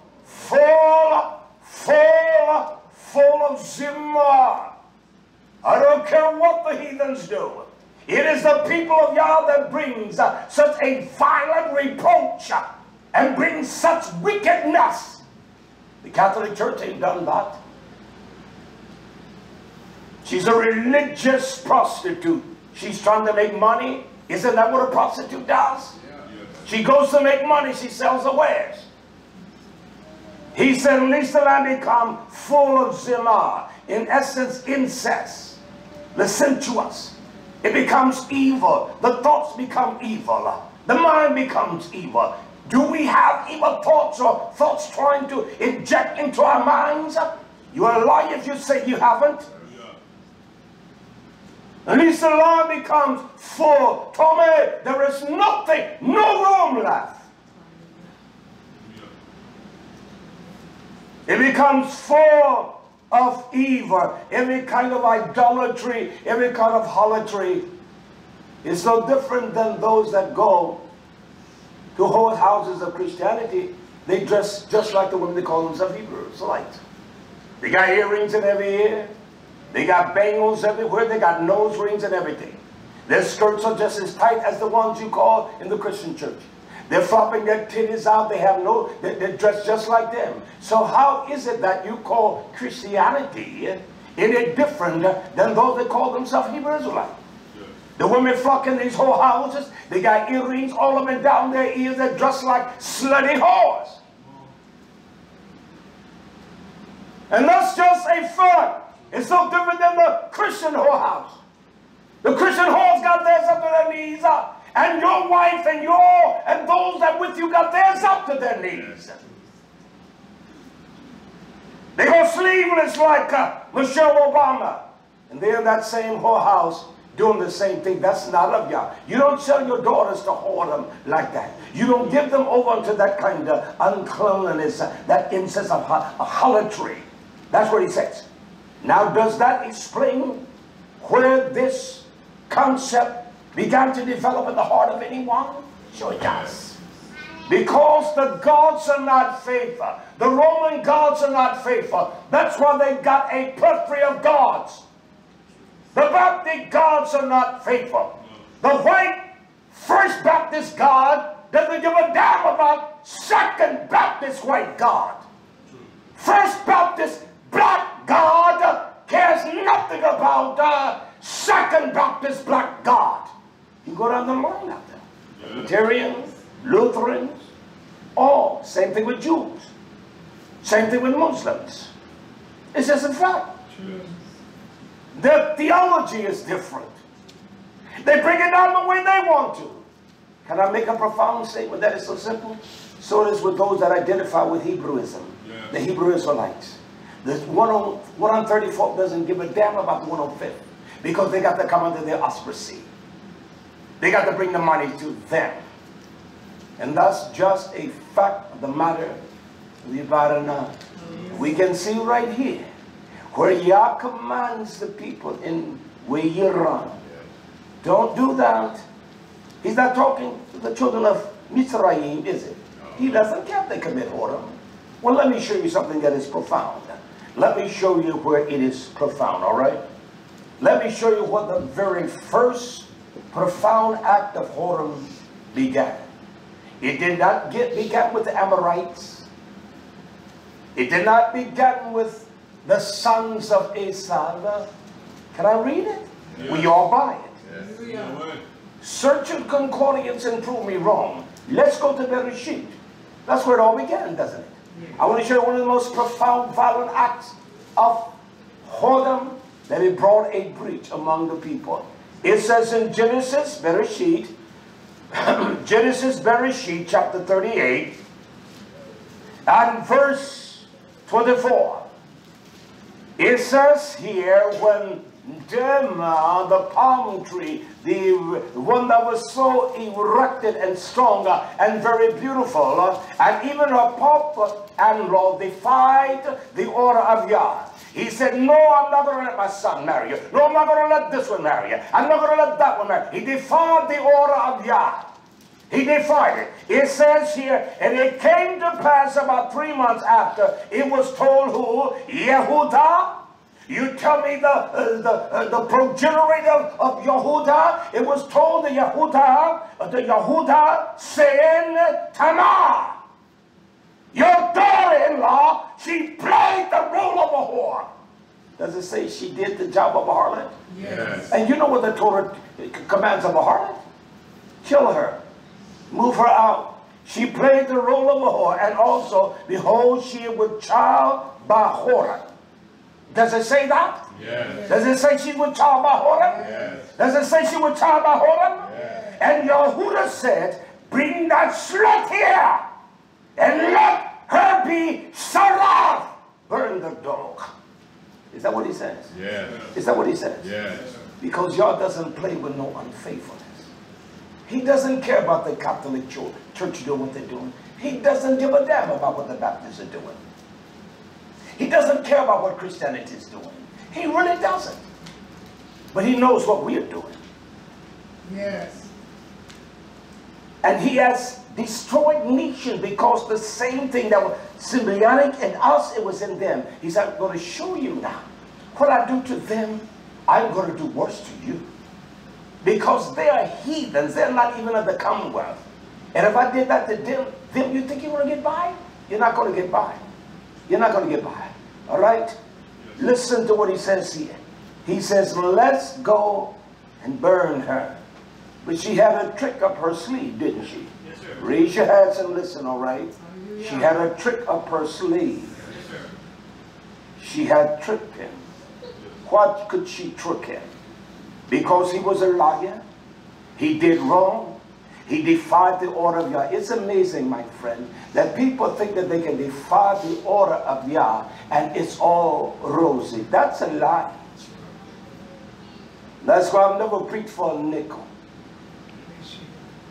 of zimmer. I don't care what the heathens do. It is the people of Yah that brings such a violent reproach and brings such wickedness. The Catholic Church ain't done that. She's a religious prostitute. She's trying to make money. Isn't that what a prostitute does? She goes to make money. She sells her wares. He said, lest the land become full of zimah. In essence, incest. Licentious. It becomes evil. The thoughts become evil. The mind becomes evil. Do we have evil thoughts or thoughts trying to inject into our minds? You are a liar if you say you haven't. At least the land becomes full. Tommy, there is nothing, no room left. It becomes full of evil, every kind of idolatry, every kind of harlotry. Is no different than those that go to whole houses of Christianity. They dress just like the women they call themselves Hebrews. They got earrings in every ear. They got bangles everywhere. They got nose rings and everything. Their skirts are just as tight as the ones you call in the Christian church. They're flopping their titties out. They're dressed just like them. So how is it that you call Christianity any different than those that call themselves Hebrew Israelites? The women flock in these whole houses. They got earrings all up and down their ears. They're dressed like slutty whores. And that's just a fact. It's no different than the Christian whorehouse. The Christian whores got theirs up to their knees up. And your wife and those that with you got theirs up to their knees. They go sleeveless like Michelle Obama. And they're in that same whorehouse doing the same thing. That's not of Yah. You don't sell your daughters to whoredom like that. You don't give them over to that kind of uncleanliness, that incest of harlotry. That's what he says. Now, does that explain where this concept began to develop in the heart of anyone? Sure it does. Because the gods are not faithful. The Roman gods are not faithful. That's why they got a plethora of gods. The Baptist gods are not faithful. The white First Baptist God doesn't give a damn about Second Baptist white God. First Baptist black God cares nothing about Second Baptist black God. You go down the line out there. Unitarians, Lutherans, all. Same thing with Jews. Same thing with Muslims. It's just a fact. Their theology is different. They bring it down the way they want to. Can I make a profound statement that is so simple? So it is with those that identify with Hebrewism. The Hebrew Israelites. The 134th doesn't give a damn about the 105th. Because they got to come under their auspices. They got to bring the money to them. And that's just a fact of the matter We better not. We can see right here where Yah commands the people in YHWH. Don't do that. He's not talking to the children of Mizraim, is it? He doesn't care if they commit whoredom. Well, let me show you something that is profound. Let me show you where it is profound, all right? Let me show you what the very first profound act of whoredom began. It did not began with the Amorites. It did not begin with the sons of Esau. Can I read it? Yes. We all buy it. Yes. Search your concordance and prove me wrong. Let's go to Bereshit. That's where it all began, doesn't it? Yes. I want to show you one of the most profound, violent acts of whoredom that it brought a breach among the people. It says in Genesis, Bereshit, Genesis, Bereshit, chapter 38, and verse 24. It says here, when Dema, the palm tree, the one that was so erected and strong and very beautiful, and even her papa-in-law defied the order of Yah. He said, no, I'm not going to let my son marry you. No, I'm not going to let this one marry you. I'm not going to let that one marry you. He defied the order of Yah. He defied it. It says here, and it came to pass about 3 months after, it was told who? Yehudah. You tell me the progenitor of Yehudah. It was told the Yehudah saying, Tamar, your daughter-in-law, she played the role of a whore. Does it say she did the job of a harlot? Yes. And you know what the Torah commands of a harlot? Kill her. Move her out. She played the role of a whore. And also, behold, she with child Bahora. Does it say that? Yes. Does it say she with child Bahora? Yes. Does it say she with child Bahora? Yes. And Yehudah said, bring that slut here. And let her be saraf. Burn the dog. Is that what he says? Yes. Is that what he says? Yes. Because Yah doesn't play with no unfaithfulness. He doesn't care about the Catholic Church doing what they're doing. He doesn't give a damn about what the Baptists are doing. He doesn't care about what Christianity is doing. He really doesn't. But he knows what we are doing. Yes. And he has destroyed nations because the same thing that was symbiotic in us, it was in them. He said, I'm going to show you now. What I do to them, I'm going to do worse to you. Because they are heathens. They're not even of the Commonwealth. And if I did that to them, you think you're going to get by? You're not going to get by. You're not going to get by. All right? Listen to what he says here. He says, let's go and burn her. But she had a trick up her sleeve, didn't she? Yes, sir. Raise your hands and listen, all right? She had a trick up her sleeve. Yes, sir. She had tricked him. What could she trick him? Because he was a liar. He did wrong. He defied the order of Yah. It's amazing, my friend, that people think that they can defy the order of Yah and it's all rosy. That's a lie. That's why I've never preached for a nickel.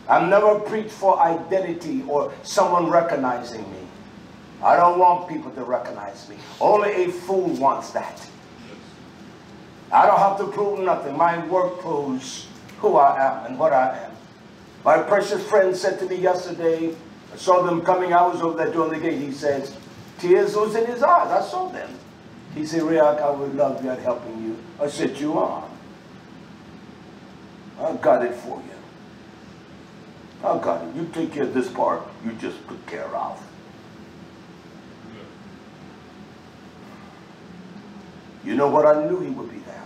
I've never preached for identity or someone recognizing me. I don't want people to recognize me. Only a fool wants that. I don't have to prove nothing. My work proves who I am and what I am. My precious friend said to me yesterday, I saw them coming, I was over there doing the gate. He says, tears was in his eyes. I saw them. He said, Riak, I would love you at helping you. I said, you are. I got it for you. I got it. You take care of this part, you just took care of. You know what? I knew he would be there.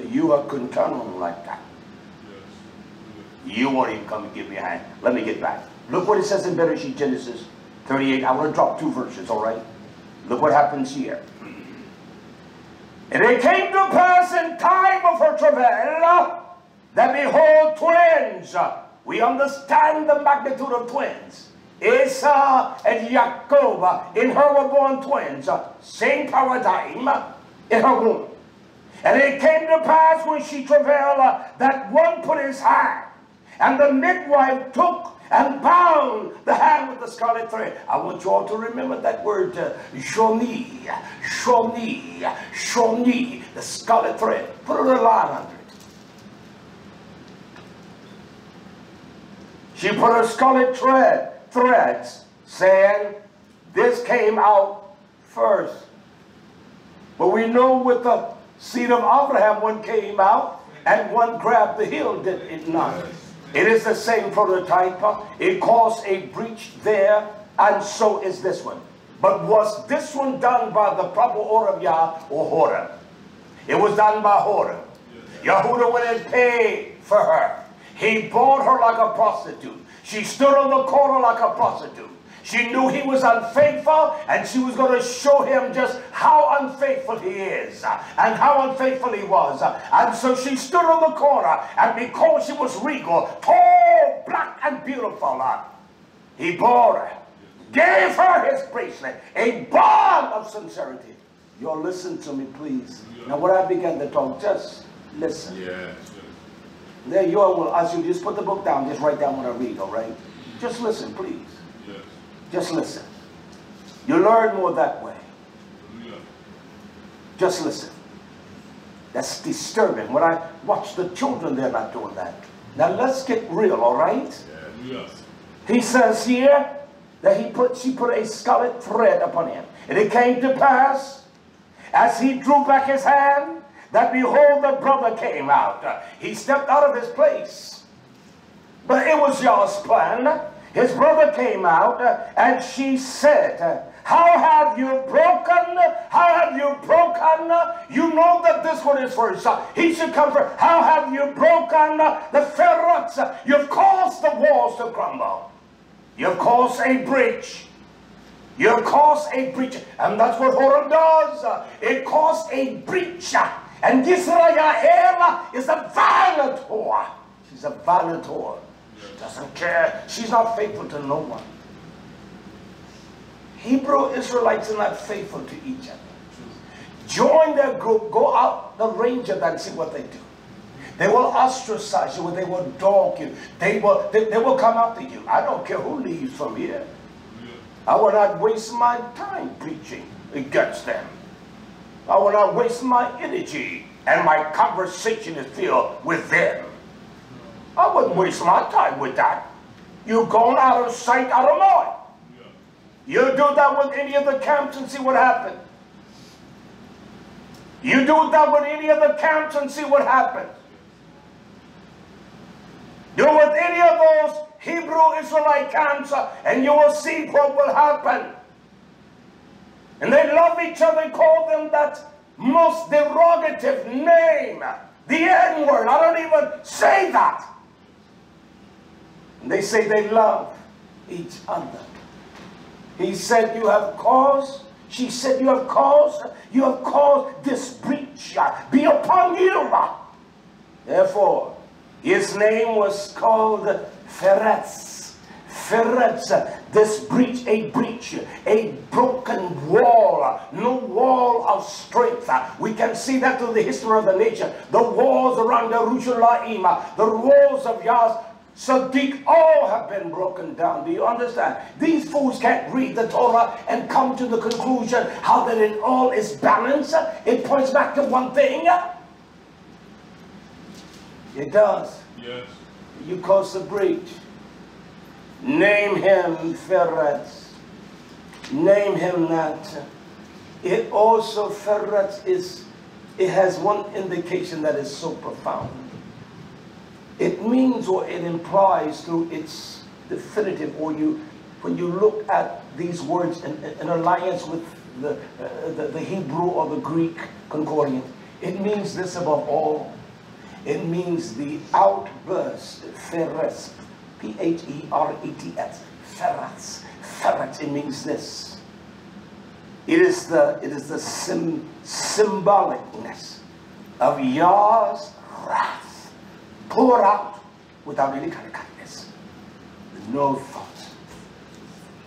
You couldn't count on him like that. You won't even come and give me a hand. Let me get back. Look what it says in Bereshit, Genesis 38. I want to drop 2 verses, all right? Look what happens here. And it came to pass in time of her travail that behold, twins. We understand the magnitude of twins. Esau and Jacob, in her were born twins. Same paradigm in her womb. And it came to pass when she travailed that one put his hand, and the midwife took and bound the hand with the scarlet thread. I want you all to remember that word, shoni, shoni, shoni, the scarlet thread. Put a little line under it. She put her scarlet threads, saying, this came out first. But we know with the seed of Abraham, one came out and one grabbed the heel, did it not? It is the same prototype. It caused a breach there, and so is this one. But was this one done by the proper order of Yah or Horeb? It was done by Horeb. Yahudah went and paid for her. He bought her like a prostitute. She stood on the corner like a prostitute. She knew he was unfaithful, and she was going to show him just how unfaithful he is and how unfaithful he was. And so she stood on the corner, and because she was regal, tall, black, and beautiful, he bought her, gave her his bracelet, a bond of sincerity. Y'all listen to me, please. Now, when I began to talk, just listen. Yes. There you all will ask you, just put the book down, just write down what I read, all right? Just listen, please. Yes. Just listen. You learn more that way. Yeah. Just listen. That's disturbing. When I watch the children, they're not doing that. Now let's get real, all right? Yes. He says here that she put a scarlet thread upon him. And it came to pass, as he drew back his hand, that behold, the brother came out. He stepped out of his place. But it was Yah's plan. His brother came out, and she said, how have you broken? How have you broken? You know that this one is first. He should come first. How have you broken the ferrets? You've caused the walls to crumble. You've caused a breach. You've caused a breach. And that's what Horeb does. It caused a breach. And YisraYah'ale is a violent whore. She's a violent whore. She doesn't care. She's not faithful to no one. Hebrew Israelites are not faithful to each other. Join their group, go out the range of that and see what they do. They will ostracize you, they will dog you. They will come after you. I don't care who leaves from here. I will not waste my time preaching against them. I will not waste my energy, and my conversation is filled with them. I wouldn't waste my time with that. You're gone out of sight, out of mind. You do that with any of the camps and see what happens. You do that with any of the camps and see what happens. Do it with any of those Hebrew Israelite camps and you will see what will happen. And they love each other, call them that most derogative name, the N-word. I don't even say that. And they say they love each other. He said, you have caused, she said, you have caused this breach be upon you. Therefore, his name was called Ferretz. Ferretz, this breach, a broken wall, no wall of strength. We can see that through the history of the nation. The walls around Jerusalem, the walls of Yah's Sadiq, all have been broken down. Do you understand? These fools can't read the Torah and come to the conclusion how that it all is balanced. It points back to one thing. It does. Yes. You cause the breach. Name him Ferretz. Name him that. It also, Ferretz it has one indication that is so profound. It means, or it implies through its definitive, or when you look at these words in alliance with the Hebrew or the Greek concordance, it means this above all. It means the outburst, Ferretz, P-H-E-R-E-T-S, Ferretz, Ferretz. It means this. It is the symbolicness of Yah's wrath. Pour out without any kind of kindness. With no thought.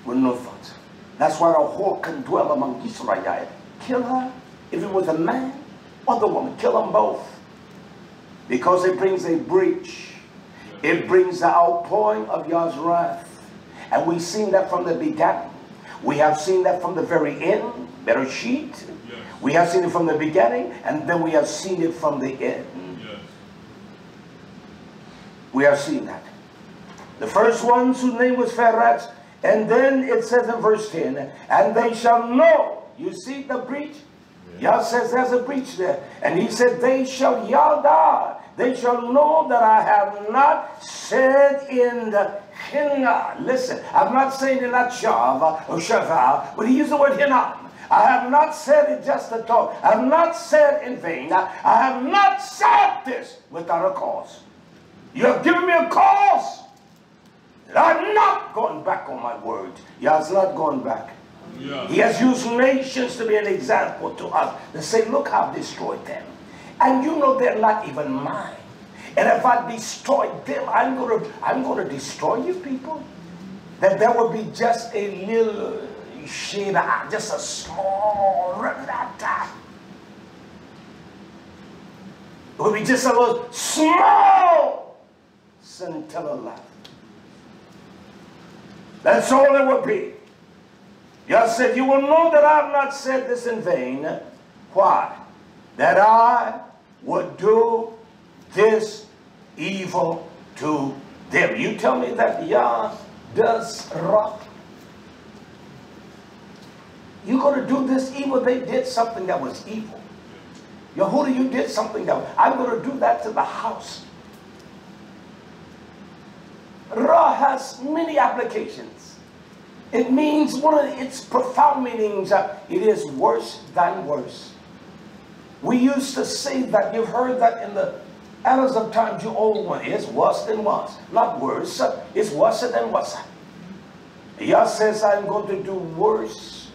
With no thought. That's why a whore can dwell among YisraYah'ale. Kill her, if it was a man or the woman. Kill them both. Because it brings a breach. It brings the outpouring of Yah's wrath. And we've seen that from the beginning. We have seen that from the very end, Bereshit. Yes. We have seen it from the beginning, and then we have seen it from the end. Yes. We have seen that. The first ones whose name was Pharez, and then it says in verse 10, and they shall know. You see the breach? Yah says there's a breach there. And he said, they shall yada. They shall know that I have not said in the hinna. Listen, I'm not saying in that shav or shava, but he used the word hinna. I have not said it just to talk. I have not said in vain. I have not said this without a cause. You have given me a cause. I'm not going back on my word. Yah's not going back. Yeah. He has used nations to be an example to us. To say, look how I've destroyed them. And you know they're not even mine. And if I destroy them, I'm going to destroy you people. That there will be just a little shida, just a small renata. It will be just a little small scintilla left. That's all it will be. Yah said, you will know that I have not said this in vain. Why? That I would do this evil to them. You tell me that Yah does wrong. You're going to do this evil. They did something that was evil. Yehuda, you did something that was, I'm going to do that to the house. Ra has many applications. It means, one of its profound meanings, it is worse than worse. We used to say that, you've heard that in the annals of times, you old one, it's worse than worse. Not worse, it's worse than worse. Yah says, I'm going to do worse.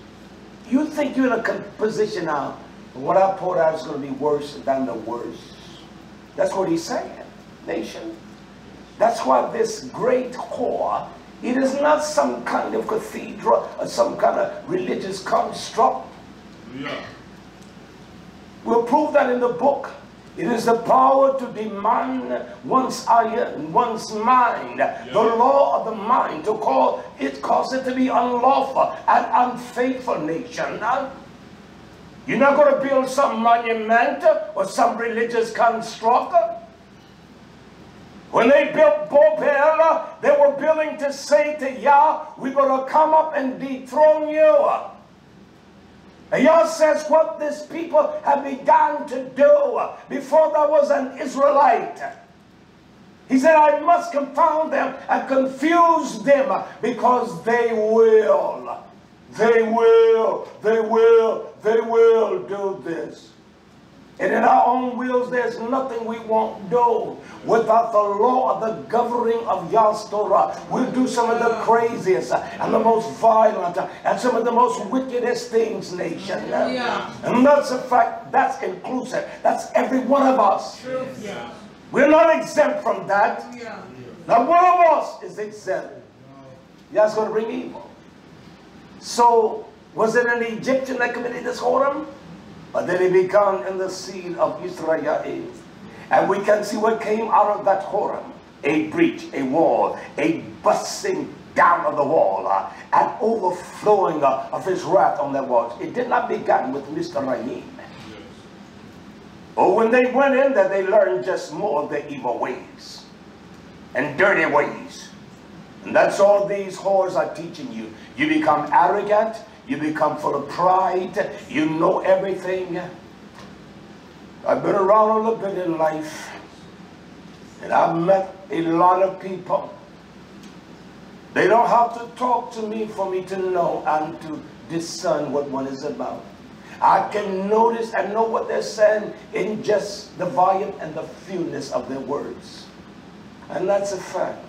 You think you're in a position now, what I poured out is going to be worse than the worst. That's what he's saying, nation. That's why this great whore, it is not some kind of cathedral or some kind of religious construct. Yeah. We'll prove that in the book. It is the power to demand one's mind, yeah. The law of the mind, to call it, cause it to be unlawful and unfaithful nation. You're not going to build some monument or some religious construct. When they built Bobel, they were building to say to Yah, we're going to come up and dethrone you. And Yah says what this people have begun to do before there was an Israelite. He said, I must confound them and confuse them because they will do this. And in our own wills, there's nothing we won't do without the law of the governing of Yah's Torah. We'll do some of the craziest and the most violent and some of the most wickedest things, nation. Yeah. And that's a fact, that's inclusive. That's every one of us. Yeah. We're not exempt from that. Yeah. Not one of us is exempt. Yah's going to bring evil. So, was it an Egyptian that committed this whoredom? But then it began in the seed of YisraYah'ale. And we can see what came out of that whoredom. A breach, a wall, a busting down of the wall, an overflowing of his wrath on that wall. It did not begin with Mr. Rahim. Yes. But when they went in there, they learned just more of their evil ways and dirty ways. And that's all these whores are teaching you. You become arrogant. You become full of pride. You know everything. I've been around a little bit in life. And I've met a lot of people. They don't have to talk to me for me to know and to discern what one is about. I can notice and know what they're saying in just the volume and the fewness of their words. And that's a fact.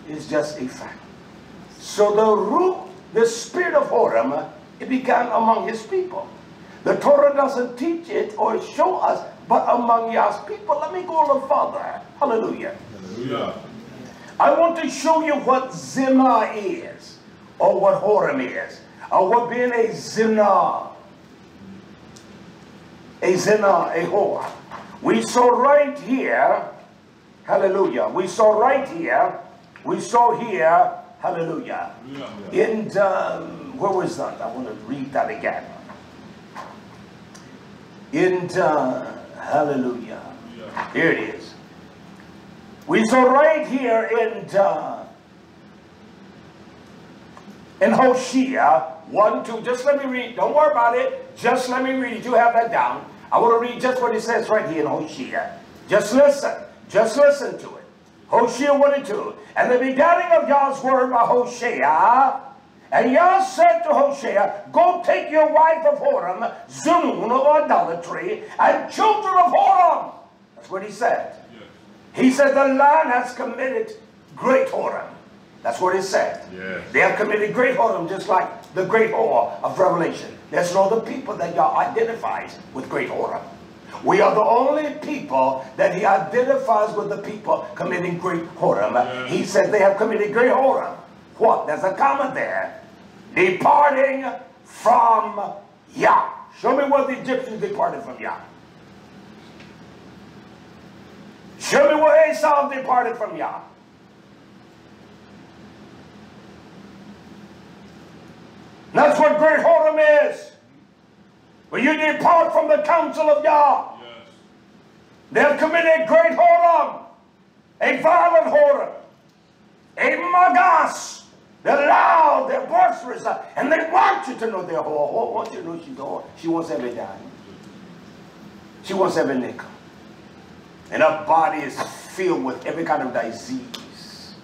It's just a fact. So the root, the spirit of whoredom, it began among his people. The Torah doesn't teach it or show us, but among Yah's people. Let me go a little further. Hallelujah. Hallelujah. I want to show you what zina is, or what whoredom is, or what being a zina, a whore. We saw right here Hallelujah. We saw right here. We saw here. Hallelujah. In where was that? I want to read that again. In hallelujah. Here it is. We saw right here in Hosea 1, 2. Just let me read. Don't worry about it. Just let me read it. You have that down. I want to read just what it says right here in Hosea. Just listen. Just listen to it. Hosea 1 and 2. And the beginning of Yah's word by Hosea. And Yah said to Hosea, go take your wife of whoredom, Zun, or idolatry, and children of whoredom. That's what he said. Yes. He said the land has committed great whoredom. That's what it said. Yes. They have committed great whoredom, just like the great whore of Revelation. There's no other people that Yah identifies with great whoredom. We are the only people that he identifies with the people committing great whoredom. Yes. He said they have committed great whoredom. What? There's a comma there. Departing from Yah. Show me where the Egyptians departed from Yah. Show me where Esau departed from Yah. That's what great whoredom is. When you depart from the counsel of Yah. Yes. They have committed great whoredom. A violent whoredom. A magas. They're loud, they're boisterous, and they want you to know they're whore. Whore wants you to know she's a whore. She wants every dime. She wants every nickel. And her body is filled with every kind of disease.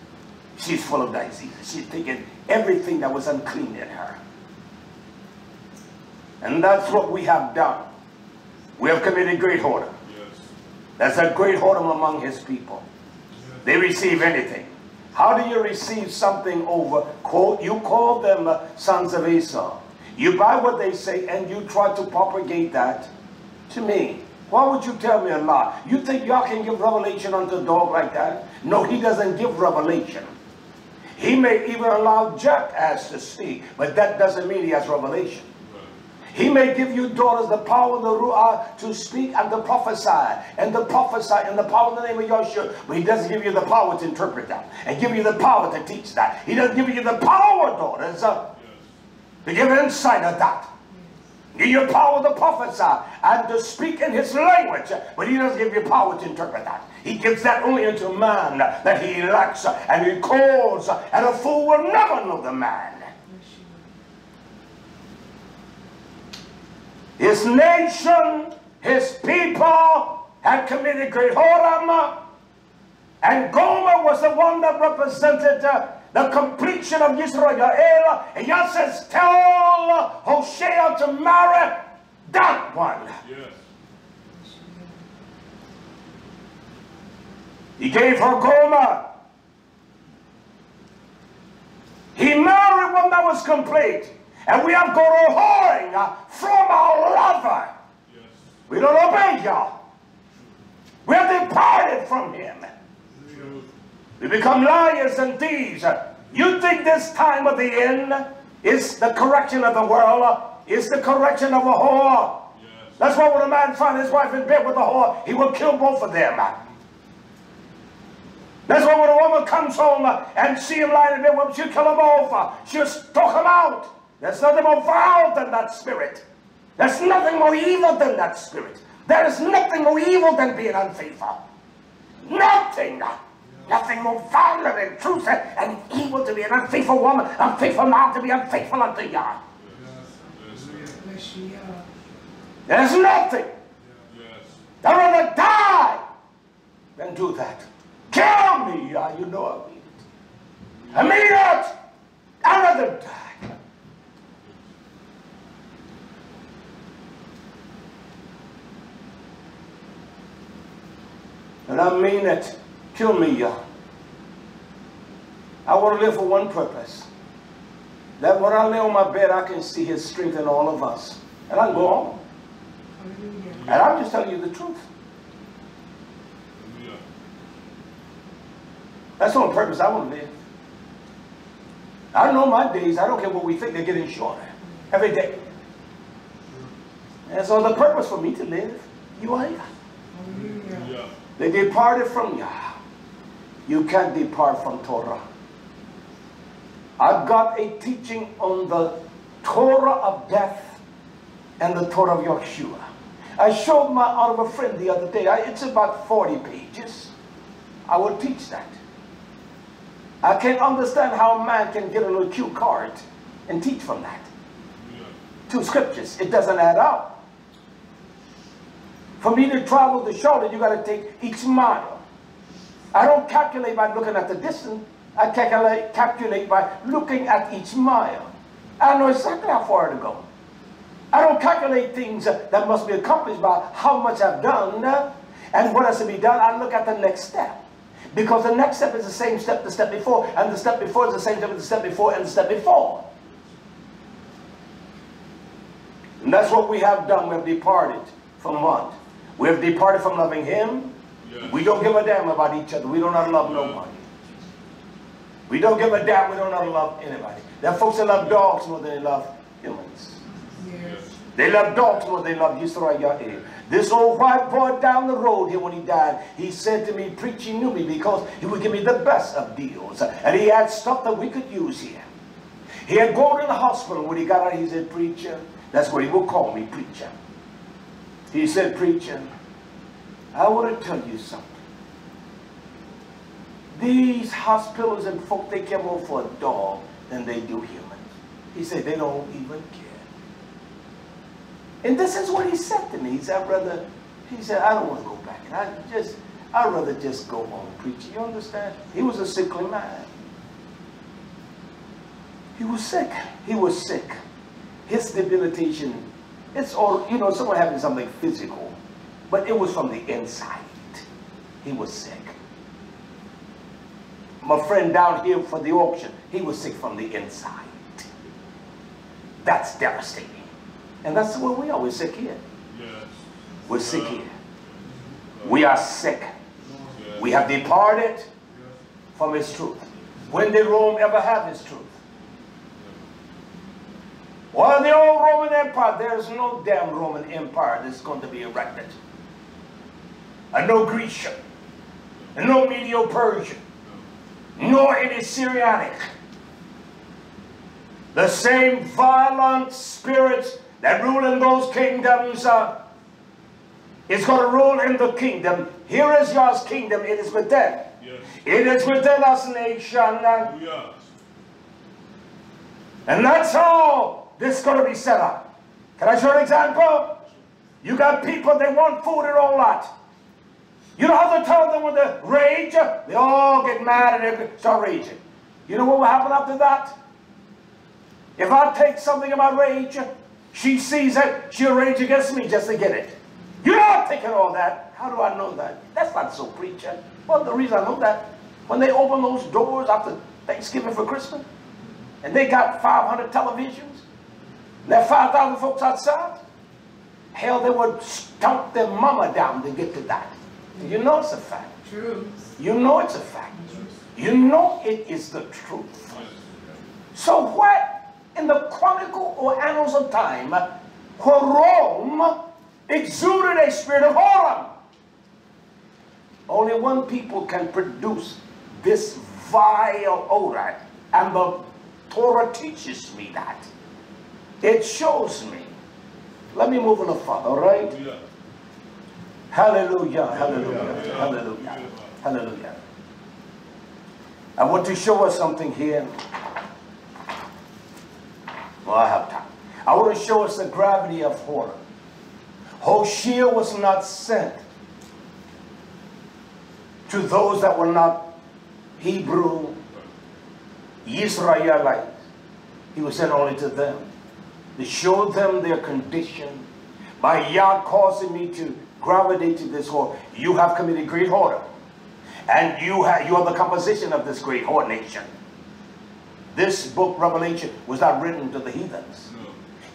She's full of disease. She's taken everything that was unclean in her. And that's what we have done. We have committed great whoredom. Yes. That's a great whoredom among his people. Yes. They receive anything. How do you receive something over? Quote, you call them sons of Esau. You buy what they say and you try to propagate that to me. Why would you tell me a lie? You think y'all can give revelation unto a dog like that? No, he doesn't give revelation. He may even allow jackass to speak, but that doesn't mean he has revelation. He may give you daughters the power of the Ruah to speak and to prophesy in the power of the name of Yahshua. But he doesn't give you the power to interpret that and give you the power to teach that. He doesn't give you the power, daughters, to give insight of that. Give you power to prophesy and to speak in his language. But he doesn't give you power to interpret that. He gives that only unto man that he elects and he calls. And a fool will never know the man. His nation, his people had committed great whoredom, and Gomer was the one that represented the completion of YisraYah'ale. And Yah says, tell Hosea to marry that one. Yes. He gave her Gomer. He married one that was complete. And we have gone whoring from our lover. Yes. We don't obey Yah. We have departed from him. True. We become liars and thieves. You think this time of the end is the correction of the world? Is the correction of a whore? Yes. That's why when a man finds his wife in bed with a whore, he will kill both of them. That's why when a woman comes home and see him lying in bed with him, she'll kill them both. She'll stalk him out. There's nothing more vile than that spirit. There's nothing more evil than that spirit. There is nothing more evil than being unfaithful. Nothing. Nothing more violent and truth and evil to be an unfaithful woman, unfaithful man to be unfaithful unto Yah. There's nothing. I'd rather die than do that. Kill me, Yah, you know I mean it. I mean it. I'd rather die. And I mean it. Kill me, Yah. I want to live for one purpose. That when I lay on my bed, I can see his strength in all of us. And I can go home. And I'm just telling you the truth. That's the only purpose I want to live. I know my days, I don't care what we think, they're getting shorter. Every day. And so the ppurpose for me to live, you are here. They departed from Yah. You can't depart from Torah. I've got a teaching on the Torah of death and the Torah of YHWH. I showed my out of a friend the other day. It's about 40 pages. I will teach that. I can't understand how a man can get a little cue card and teach from that. 2 scriptures. It doesn't add up. For me to travel the shoulder, you got to take each mile. I don't calculate by looking at the distance. I calculate by looking at each mile. I know exactly how far to go. I don't calculate things that must be accomplished by how much I've done and what has to be done. I look at the next step. Because the next step is the same step the step before, and the step before is the same step as the step before and the step before. And that's what we have done. We have departed from what? We have departed from loving Him. Yes. We don't give a damn about each other. We don't know how to love nobody. We don't give a damn. We don't know how to love anybody. There are folks that love dogs more than they love humans. Yes. They love dogs more than they love YisraYah'ale. This old white boy down the road here, when he died, he said to me, preach, he knew me because he would give me the best of deals. And he had stuff that we could use here. He had gone to the hospital. When he got out, he said, preacher. That's what he would call me, preacher. He said, preacher, I want to tell you something. These hospitals and folk, they care more for a dog than they do humans. He said, they don't even care. And this is what he said to me. He said, I don't want to go back. I'd rather just go home preaching. You understand? He was a sickly man. He was sick. He was sick. His debilitation, it's all, you know, someone having something physical, but it was from the inside. He was sick. My friend down here for the auction, he was sick from the inside. That's devastating. And that's where we are. We're sick here. Yes. We're sick here. We are sick. Yes. We have departed from His truth. When did Rome ever have His truth? Well, the old Roman Empire, there's no damn Roman Empire that's going to be erected. And no Grecian. And no Medo-Persian. Nor any Syrianic. The same violent spirits that rule in those kingdoms is going to rule in the kingdom. Here is God's kingdom. It is within. Yes. It is within us, nation. Yes. And that's how this is going to be set up. Can I show an example? You got people, they want food and all that. You know how to tell them when they rage? They all get mad and they start raging. You know what will happen after that? If I take something in my rage, she sees it, she'll rage against me just to get it. You're not taking all that. How do I know that? That's not so, preacher. Well, the reason I know that, when they open those doors after Thanksgiving for Christmas, and they got 500 televisions, and there are 5,000 folks outside, hell, they would stomp their mama down to get to that. You know it's a fact. True. You know it's a fact. You know it is the truth. So what? In the chronicle or annals of time, where Rome exuded a spirit of horror. Only one people can produce this vile odor, and the Torah teaches me that. It shows me. Let me move a little further, all right? Yeah. Hallelujah, hallelujah, hallelujah, hallelujah. I want to show us something here. Well, I have time. I want to show us the gravity of horror. Hosea was not sent to those that were not Hebrew, YisraYah'ale. He was sent only to them. To show them their condition. By Yah causing me to gravitate to this horror. You have committed great horror. And you are the composition of this great horror nation. This book, Revelation, was not written to the heathens. No.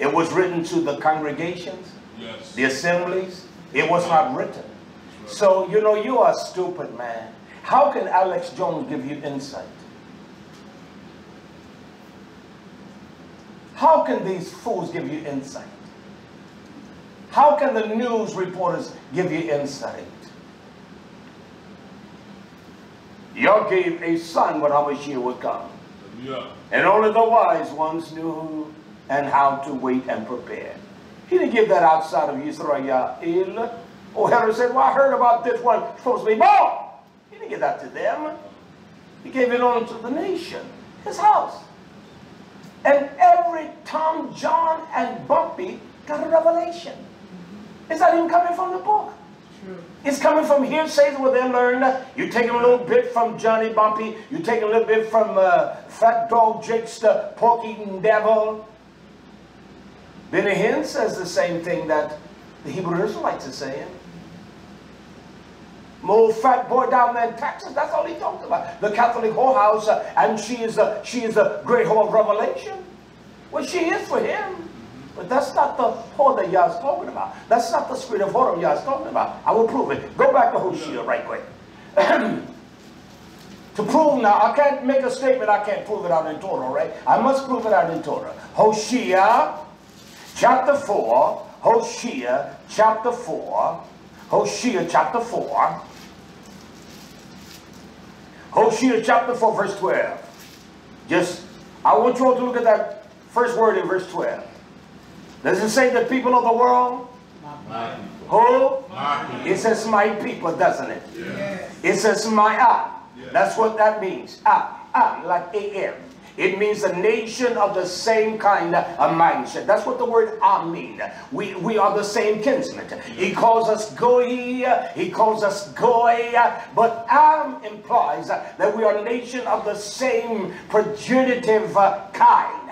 It was written to the congregations, yes, the assemblies. It was not written. Right. So, you know, you are stupid, man. How can Alex Jones give you insight? How can these fools give you insight? How can the news reporters give you insight? Yah gave a sign when Hamashiach would come. Yeah. And only the wise ones knew and how to wait and prepare. He didn't give that outside of YisraYah'ale. Oh, Herod said, well, I heard about this one supposed to be born. He didn't give that to them. He gave it on to the nation, his house. And every Tom, John, and Bumpy got a revelation. It's not even coming from the book. True. It's coming from hearsays where they learned. You take a little bit from Johnny Bumpy. You take a little bit from Fat Dog Jakes, the pork-eating devil. Benny Hinn says the same thing that the Hebrew Israelites are saying. Old fat boy down there in Texas, that's all he talked about. The Catholic whorehouse, and she is a great whore of revelation. Well, she is for him. But that's not the whore that Yah's talking about. That's not the spirit of whoredom Yah's talking about. I will prove it. Go back to Hosea right quick. To prove now, I can't make a statement, I can't prove it out in Torah, right? I must prove it out in Torah. Hosea chapter 4. Hosea chapter 4. Hosea chapter 4. Hosea chapter 4 verse 12. I want you all to look at that first word in verse 12. Does it say the people of the world? My Who? people. It says my people, doesn't it? Yes. It says my Yeah. That's what that means. Like A-M. It means a nation of the same kind of mindset. That's what the word Am means. We are the same kinsmen. He calls us Goy, he calls us Goy, but Am implies that we are a nation of the same progenitive kind.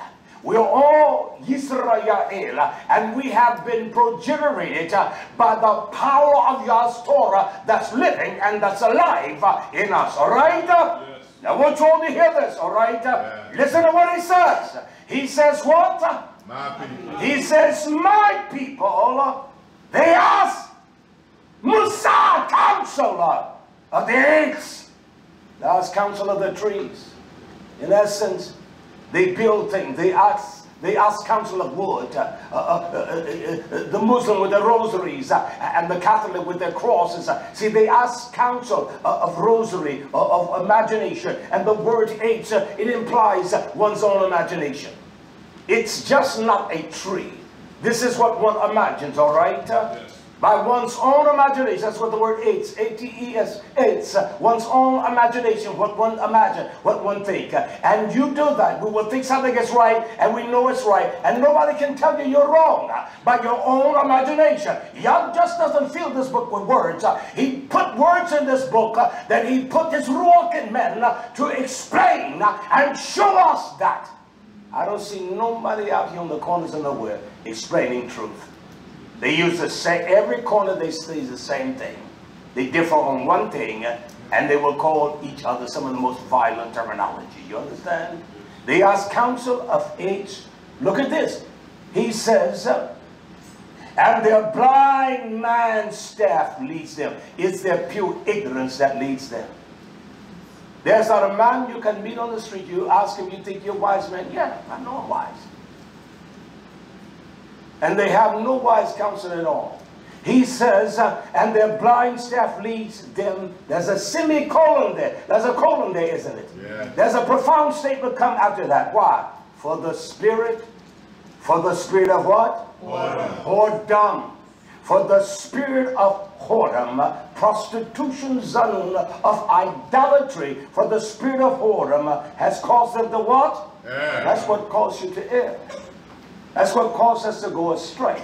We are all YisraYah'ale, and we have been progenerated by the power of Yah's Torah that's living and that's alive in us. All right? Yes. Now, I want you all to hear this, all right? Listen to what he says. He says what? My people. He says, my people, they ask Musa, counselor of the apes. They ask counsel of the trees. In essence, they build things. They ask counsel of wood. The Muslim with their rosaries and the Catholic with their crosses. See, they ask counsel of rosary, of imagination. And the word apes, it implies one's own imagination. It's just not a tree. This is what one imagines, all right? Yes. By one's own imagination. That's what the word apes, A-T-E-S, apes. One's own imagination, what one imagine, what one think. And you do that. We will think something is right, and we know it's right. And nobody can tell you you're wrong by your own imagination. Yah just doesn't fill this book with words. He put words in this book that he put his ruach in men to explain and show us that. I don't see nobody out here on the corners of nowhere explaining truth. They use the same, every corner they say the same thing. They differ on one thing, and they will call each other some of the most violent terminology. You understand? They ask counsel of age. Look at this. He says, and their blind man's staff leads them. It's their pure ignorance that leads them. There's not a man you can meet on the street. You ask him, you think you're wise man? Yeah, I know I'm wise. And they have no wise counsel at all. He says, and their blind staff leads them. There's a semicolon there. There's a colon there, isn't it? Yeah. There's a profound statement come after that. Why? For the spirit of what? Whoredom. For the spirit of whoredom, prostitution, zone of idolatry, for the spirit of whoredom has caused them to what? Yeah. That's what caused you to err. That's what caused us to go astray.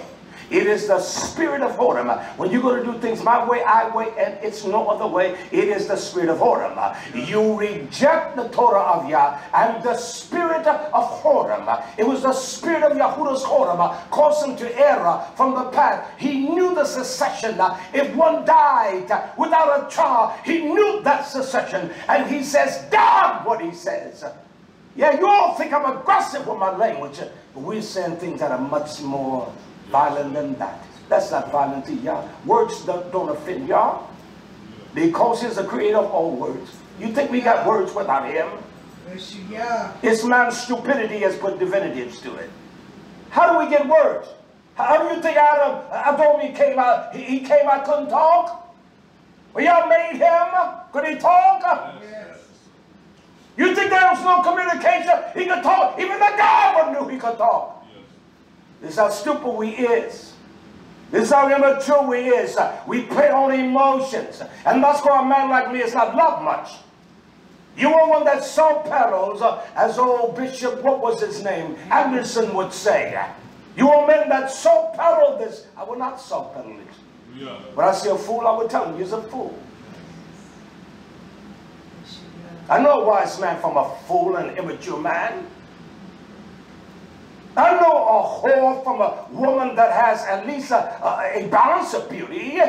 It is the spirit of whoredom. When you go to do things my way, I way, and it's no other way, it is the spirit of whoredom. You reject the Torah of Yah and the spirit of whoredom. It was the spirit of Yahuda's whoredom caused him to err from the path. He knew the secession. If one died without a child, he knew that secession. And he says, damn what he says. Yeah, you all think I'm aggressive with my language, but we're saying things that are much more violent than that. That's not violent to Yah. Words don't offend Yah, because he's the creator of all words. You think we got words without him? Yeah. It's man's stupidity has put divinitives to it. How do we get words? How do you think Adam came out, he came out, couldn't talk? Well, y'all made him. Could he talk? Yes. You think there was no communication? He could talk. Even the devil knew he could talk. Yes. This is how stupid we is. This is how immature we is. We play on emotions. And that's why a man like me is not loved much. You are one that soft pedals, as old Bishop, what was his name, Anderson would say. You are men that soft pedal this. I will not soft pedal it. Yeah. But I see a fool, I would tell him, you're a fool. I know a wise man from a fool and immature man. I know a whore from a woman that has at least a balance of beauty.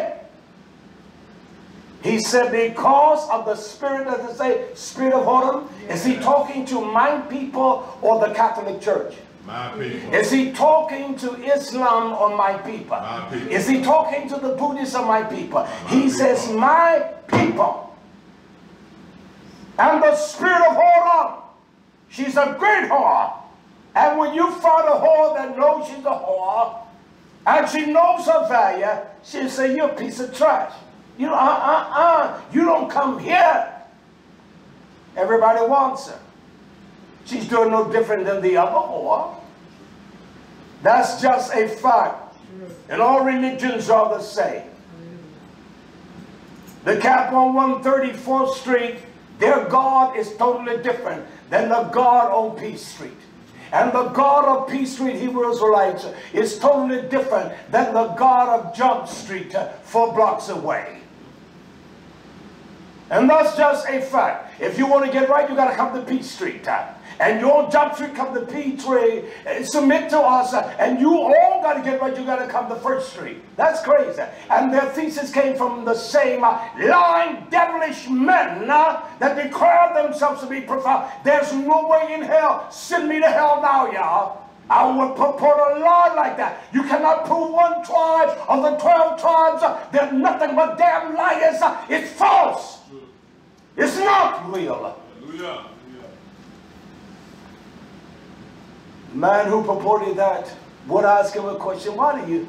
He said because of the spirit, as they say, spirit of whoredom. Is he talking to my people or the Catholic Church? My people. Is he talking to Islam or my people? My people. Is he talking to the Buddhists or my people? He says, my people. And the spirit of whoredom. She's a great whore. And when you find a whore that knows she's a whore, and she knows her value, she'll say, you're a piece of trash. You know, you don't come here. Everybody wants her. She's doing no different than the other whore. That's just a fact. And all religions are the same. The Cap on 134th Street, their God is totally different than the God on Peace Street. And the God of Peace Street, Hebrew Israelites, is totally different than the God of Jump Street, 4 blocks away. And that's just a fact. If you want to get right, you got to come to Peace Street. And your Jump Street, come to P3, submit to us. And you all got to get right, you got to come to First Street. That's crazy. And their thesis came from the same lying, devilish men that declare themselves to be profound. There's no way in hell. Send me to hell now, y'all. I would purport a lie like that. You cannot prove one tribe of the 12 tribes. They're nothing but damn liars. It's false. It's not real. Hallelujah. The man who purported that would ask him a question. Why do you,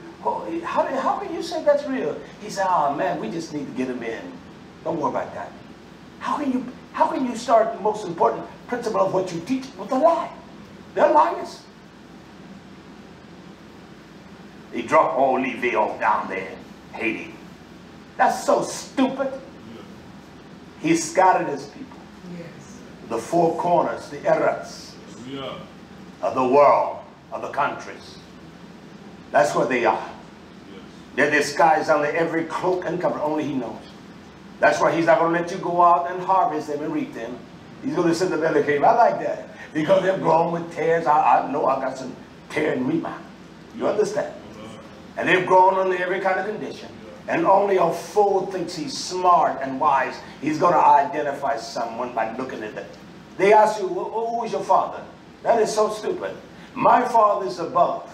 how can you say that's real? He said, oh man, we just need to get him in. Don't worry about that. How can you start the most important principle of what you teach with a lie? They're liars. He dropped Olivier off down there in Haiti. That's so stupid. He scattered his people. Yes. The 4 corners, the eras Yeah. of the world, of the countries. That's what they are. Yes. They're disguised under every cloak and cover. Only he knows. That's why he's not going to let you go out and harvest them and reap them. He's going to sit in the belly cave. I like that. Because they're grown with tares. I know I got some tear and reap. You understand? And they've grown under every kind of condition. And only a fool thinks he's smart and wise. He's going to identify someone by looking at them. They ask you, who is your father? That is so stupid. My father is above.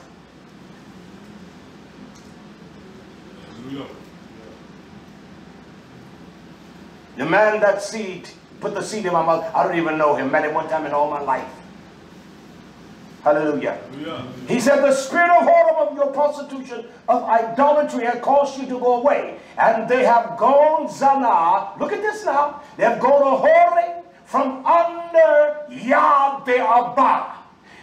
The man that seed, put the seed in my mouth, I don't even know him. Met him one time in all my life. Hallelujah. He said, the spirit of whoredom of your prostitution, of idolatry, has caused you to go away. And they have gone zana. Look at this now. They have gone a whoring from under Yahweh Abba.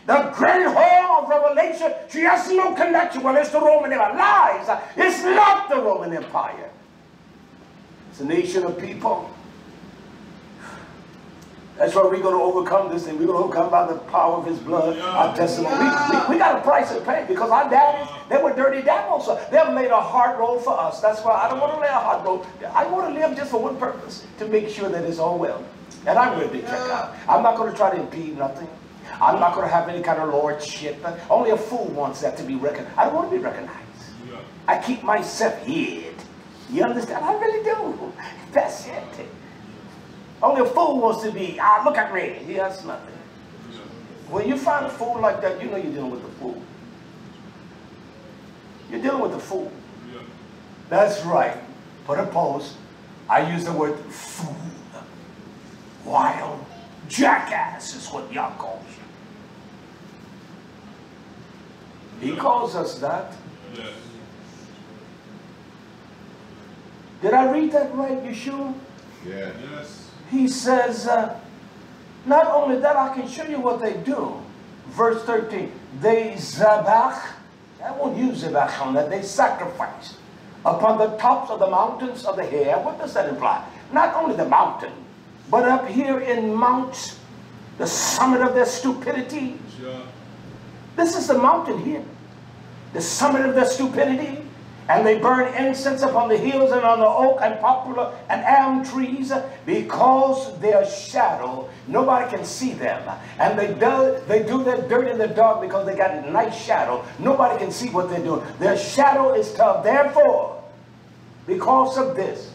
The great whore of Revelation, she has no connection. Well, it's the Roman Empire. Lies. It's not the Roman Empire. It's a nation of people. That's why we're going to overcome this thing. We're going to overcome by the power of his blood, our testimony. We got a price to pay because our daddies, they were dirty devils. So they've laid a hard road for us. That's why I don't want to lay a hard road. I want to live just for one purpose, to make sure that it's all well. And I'm ready to check out. I'm not going to try to impede nothing. I'm not going to have any kind of lordship. Only a fool wants that to be recognized. I don't want to be recognized. I keep myself hid. You understand? I really do. That's it. Only a fool wants to be, look at me. He has nothing. When you find a fool like that, you know you're dealing with a fool. You're dealing with a fool. That's right. Put a pause. I use the word fool. Wild jackass is what Yah calls you. He calls us that. Did I read that right, Yeshua? Yeah. Yes. He says, not only that, I can show you what they do. Verse 13, they zabach, I won't use zabach on that, they sacrifice upon the tops of the mountains of the hair. What does that imply? Not only the mountain, but up here in Mount, the summit of their stupidity. Sure. This is the mountain here, the summit of their stupidity. And they burn incense upon the hills and on the oak and poplar and elm trees, because their shadow, nobody can see them. And they do that dirt in the dark because they got a nice shadow. Nobody can see what they're doing. Their shadow is tough. Therefore, because of this,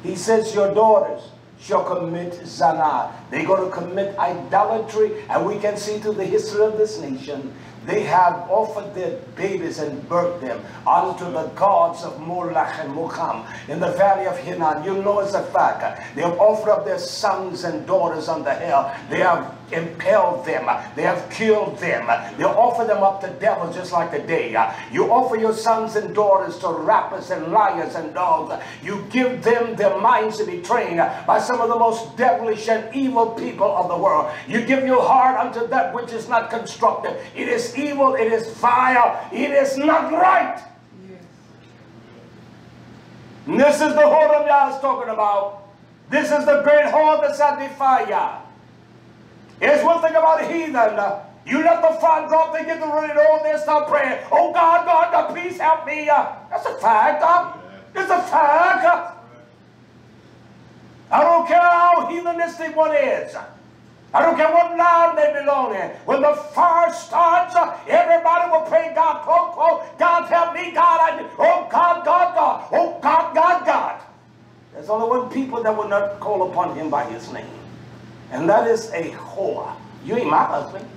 he says, your daughters shall commit zana. They're going to commit idolatry. And we can see through the history of this nation, they have offered their babies and birthed them unto the gods of Moloch and Mukham in the valley of Hinnom. You know it's a fact. They have offered up their sons and daughters unto hell. They have impaled them. They have killed them. They offer them up to devils just like the day. You offer your sons and daughters to rappers and liars and dogs. You give them their minds to be trained by some of the most devilish and evil people of the world. You give your heart unto that which is not constructive. It is evil. It is vile. It is not right. Yes. And this is the whore Yah is talking about. This is the great whore that shall defy Yah. Here's one thing about a heathen. You let the fire drop, they get the really old, they start praying. Oh God, God, please help me. That's a fact. It's a fact. I don't care how heathenistic one is. I don't care what line they belong in. When the fire starts, everybody will pray, God, quote, quote, God help me, God, oh God, God, God, oh God, God, God. There's only one people that will not call upon him by his name. And that is a whore. You ain't my husband.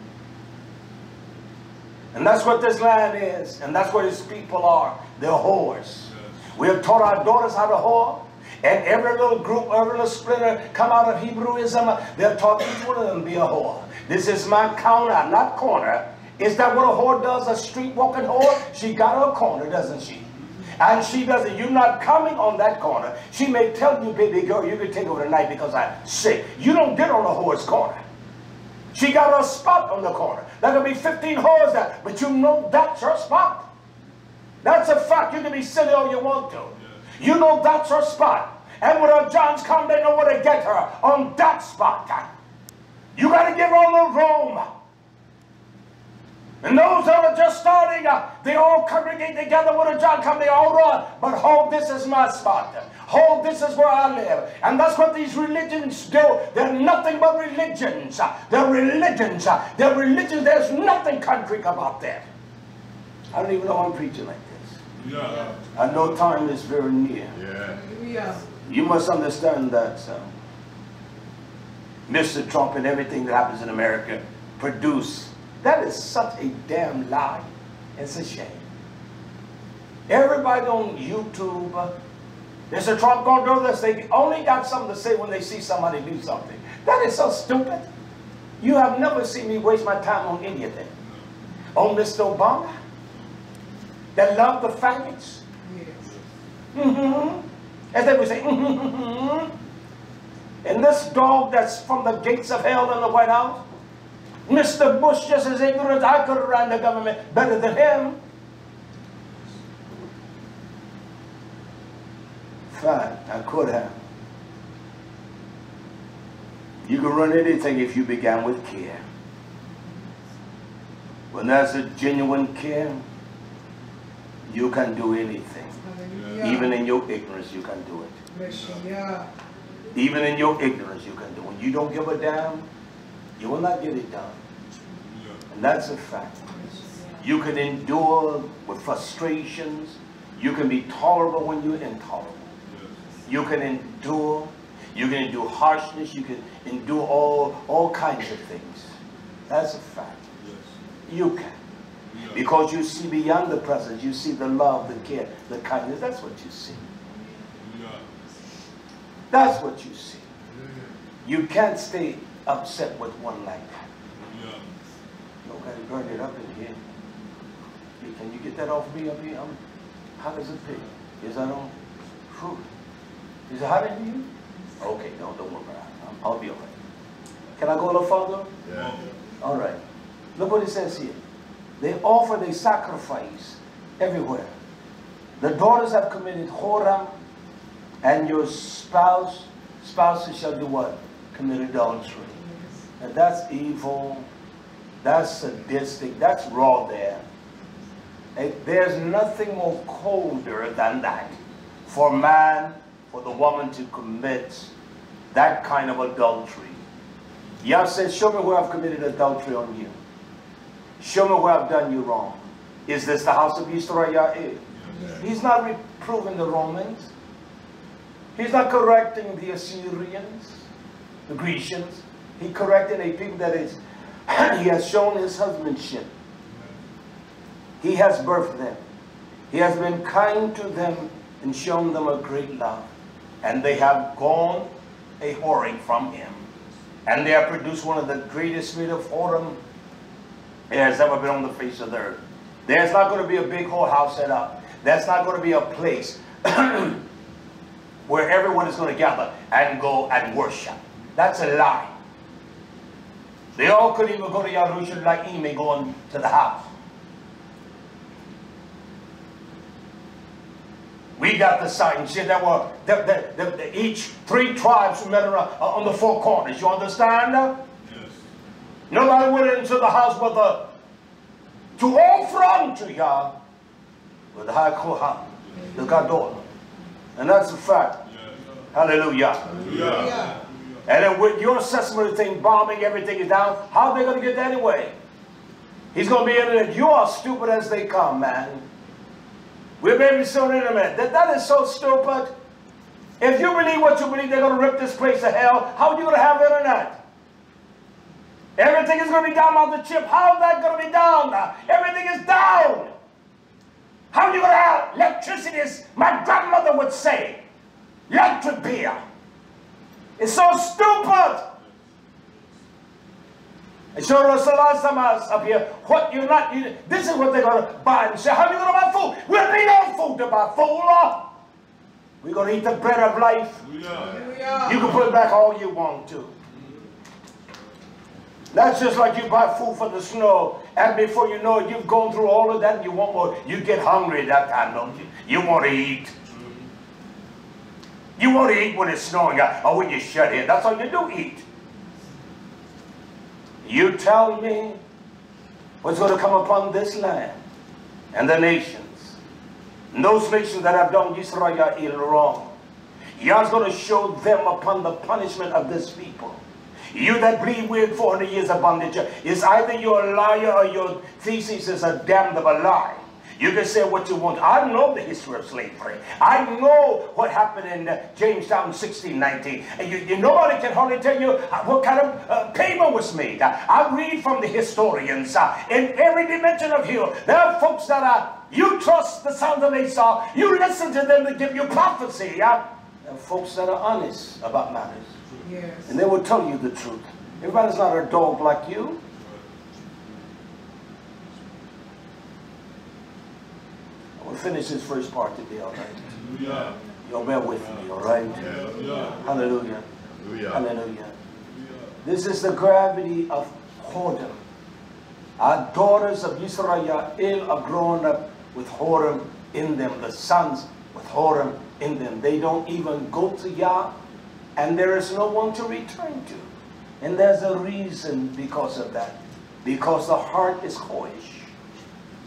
And that's what this land is. And that's what his people are. They're whores. We have taught our daughters how to whore. And every little group, every little splinter come out of Hebrewism, they're taught each one of them to be a whore. This is my counter, not corner. Is that what a whore does, a street walking whore? She got her corner, doesn't she? And she doesn't. You're not coming on that corner. She may tell you, baby girl, you can take over tonight because I'm sick. You don't get on a whore's corner. She got a spot on the corner. There could be 15 whores there, but you know that's her spot. That's a fact. You can be silly all you want to. You know that's her spot. And when her Johns come, they know where to get her on that spot. You got to give her a little room. And those that are just starting, they all congregate together. When a John come, they all run. But hold, this is my spot. Hold, this is where I live. And that's what these religions do. They're nothing but religions. They're religions. They're religions. There's nothing concrete about that. I don't even know I'm preaching like this. Yeah. I know time is very near. Yeah. You must understand that Mr. Trump and everything that happens in America produce. That is such a damn lie. It's a shame. Everybody on YouTube, Mr. Trump going to do this. They only got something to say when they see somebody do something. That is so stupid. You have never seen me waste my time on anything. On Mr. Obama, that love the faggots. Yes. As they would say, And this dog that's from the gates of hell in the White House, Mr. Bush, just as ignorant, I could have ran the government better than him. Fine, I could have. You can run anything if you began with care. When there's a genuine care, you can do anything. Hallelujah. Even in your ignorance, you can do it. Yeah. Even in your ignorance, you can do it. When you don't give a damn, you will not get it done. And that's a fact. You can endure with frustrations. You can be tolerable when you're intolerable. You can endure. You can endure harshness. You can endure all kinds of things. That's a fact. You can. Because you see beyond the presence. You see the love, the care, the kindness. That's what you see. That's what you see. You can't stay upset with one like that. Nobody burned it up in here. Hey, can you get that off me up here? How does it feel? Is that on? Whew. Is it hot in you? Okay, no, don't worry about it. I'll be all right. Can I go a little further? Yeah. All right. Look what it says here. They offer a sacrifice everywhere. The daughters have committed whoredom, and your spouses shall do what? Commit adultery. And that's evil. That's sadistic. That's raw there. There's nothing more colder than that. For man, for the woman to commit that kind of adultery. Yah says, show me where I've committed adultery on you. Show me where I've done you wrong. Is this the house of YisraYah'ale? He's not reproving the Romans. He's not correcting the Assyrians, the Grecians. He's correcting a people that is, he has shown his husbandship. He has birthed them. He has been kind to them and shown them a great love. And they have gone a whoring from him. And they have produced one of the greatest spirit of whoredom there has ever been on the face of the earth. There's not going to be a big whorehouse set up. That's not going to be a place where everyone is going to gather and go and worship. That's a lie. They all could even go to YHWH going to the house. We got the sign. See, there were each 3 tribes met on the 4 corners. You understand? Yes. Nobody went into the house but to offer unto Yah with the high koha, the gadol. And that's a fact. Yeah. Hallelujah. Hallelujah. And then with your assessment of thing, bombing, everything is down, how are they going to get that anyway? He's going to be able to, you are stupid as they come, man. We're very so intimate. That is so stupid. If you believe what you believe, they're going to rip this place to hell. How are you going to have internet? Everything is going to be down on the chip. How is that going to be down now? Everything is down. How are you going to have electricity? As my grandmother would say, electric beer. It's so stupid. And so Rasulullah up here, what you're not, this is what they're going to buy and say, how are you going to buy food? We'll be no food to buy, fool. We're going to eat the bread of life. Hallelujah. You can put it back all you want to. That's just like you buy food for the snow, and before you know it, you've gone through all of that and you want more. You get hungry that time, don't you? You want to eat. You want to eat when it's snowing out, or when you shut in. That's all you do, eat. You tell me what's going to come upon this land and the nations. And those nations that have done YisraYah'ale wrong. Yah's going to show them upon the punishment of this people. You that believe we're 400 years of bondage is either you're a liar or your thesis is a damnable lie. You can say what you want. I know the history of slavery. I know what happened in Jamestown 1619. And nobody can hardly tell you what kind of payment was made. I read from the historians. In every dimension of here, there are folks that are, you trust the sound of Esau. You listen to them to give you prophecy. There are folks that are honest about matters. Yes. And they will tell you the truth. Everybody's not a dog like you. We'll finish this first part today, all right? Hallelujah. You'll bear with me, all right? Hallelujah. Hallelujah. Hallelujah. Hallelujah. This is the gravity of whoredom. Our daughters of YisraYah'ale are growing up with whoredom in them. The sons with whoredom in them. They don't even go to Yah, and there is no one to return to. And there's a reason because of that. Because the heart is whorish.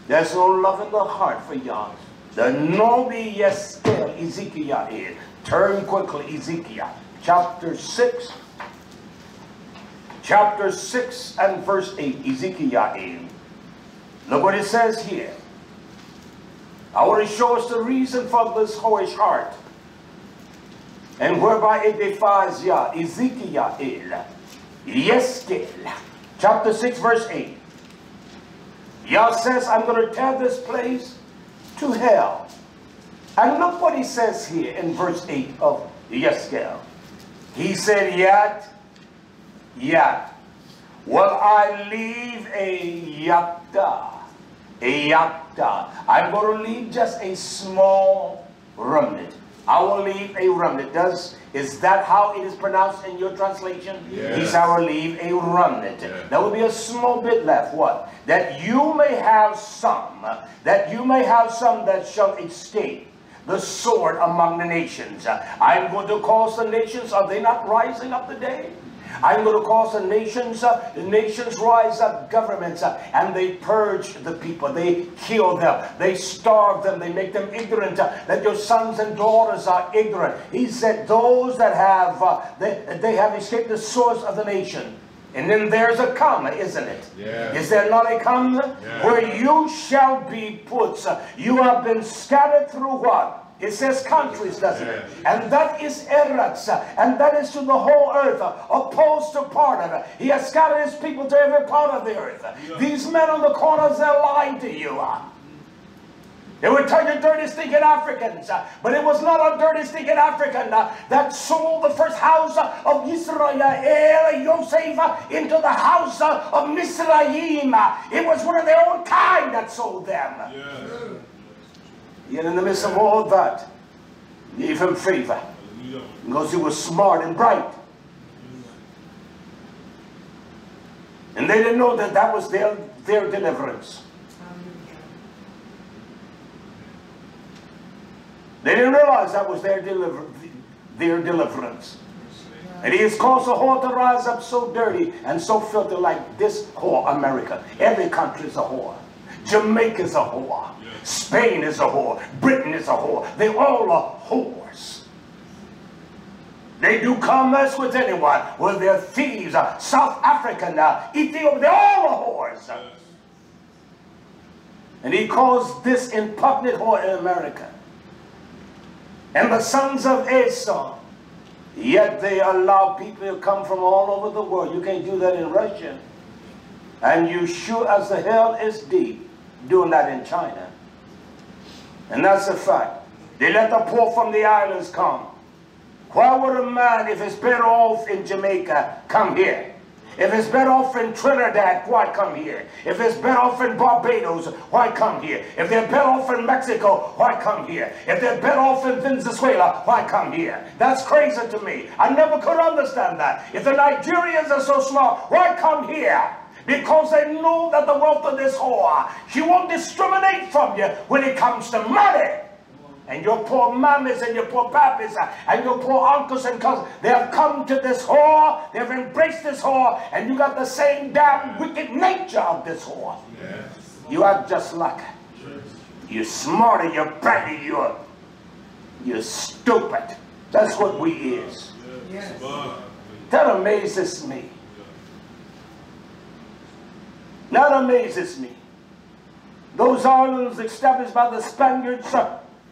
There's no love in the heart for Yah. The Nobi Yeskel YisraYah'ale. Turn quickly, Ezekiel. Chapter 6. Chapter 6 and verse 8. YisraYah'ale. Look what it says here. I want to show us the reason for this whorish heart. And whereby it defies Yah. YisraYah'ale. Yeskel. Chapter 6 verse 8. Yah says, I'm going to tear this place to hell. And look what he says here in verse 8 of Yeskel. He said, yet will I leave a yakta. A yakta. I'm going to leave just a small remnant. I will leave a remnant. Is that how it is pronounced in your translation? Yes. He said, I will leave a remnant. Yes. There will be a small bit left. What? That you may have some. That you may have some that shall escape the sword among the nations. I'm going to cause the nations. Are they not rising up today? I'm going to cause the nations rise up, governments, and they purge the people. They kill them. They starve them. They make them ignorant. That your sons and daughters are ignorant. He said, those that have, they have escaped the source of the nation. And then there's a comma, isn't it? Yeah. Is there not a comma? Yeah. Where you shall be put. You have been scattered through what? It says countries, doesn't it? And that is Eretz, and that is to the whole earth, opposed to part of it. He has scattered his people to every part of the earth. These men on the corners, they're lying to you. They would tell you dirty, stinking Africans, but it was not a dirty, stinking African that sold the first house of YisraYah'ale, Yosef, into the house of Mizraim. It was one of their own kind that sold them. Yes. Yet in the midst of all that, gave him favor. Because he was smart and bright. And they didn't know that that was their deliverance. They didn't realize that was their deliverance. And he has caused the whore to rise up so dirty and so filthy, like this whore, America. Every country is a whore. Jamaica's a whore. Spain is a whore. Britain is a whore. They all are whores. They do commerce with anyone. Well, they're thieves. South African, Ethiopia, they're all whores. And he calls this impotent whore in America. And the sons of Esau, yet they allow people to come from all over the world. You can't do that in Russia. And you sure as the hell is deep doing that in China. And that's a fact. They let the poor from the islands come. Why would a man, if it's better off in Jamaica, come here? If it's better off in Trinidad, why come here? If it's better off in Barbados, why come here? If they're better off in Mexico, why come here? If they're better off in Venezuela, why come here? That's crazy to me. I never could understand that. If the Nigerians are so smart, why come here? Because they know that the wealth of this whore, she won't discriminate from you when it comes to money. And your poor mammies and your poor pappies and your poor uncles and cousins, they have come to this whore, they have embraced this whore, and you got the same damn wicked nature of this whore. Yes. You act just like her. You're smarter, you're brighter, you're stupid. That's what we is. Yes. That amazes me. That amazes me. Those islands established by the Spaniards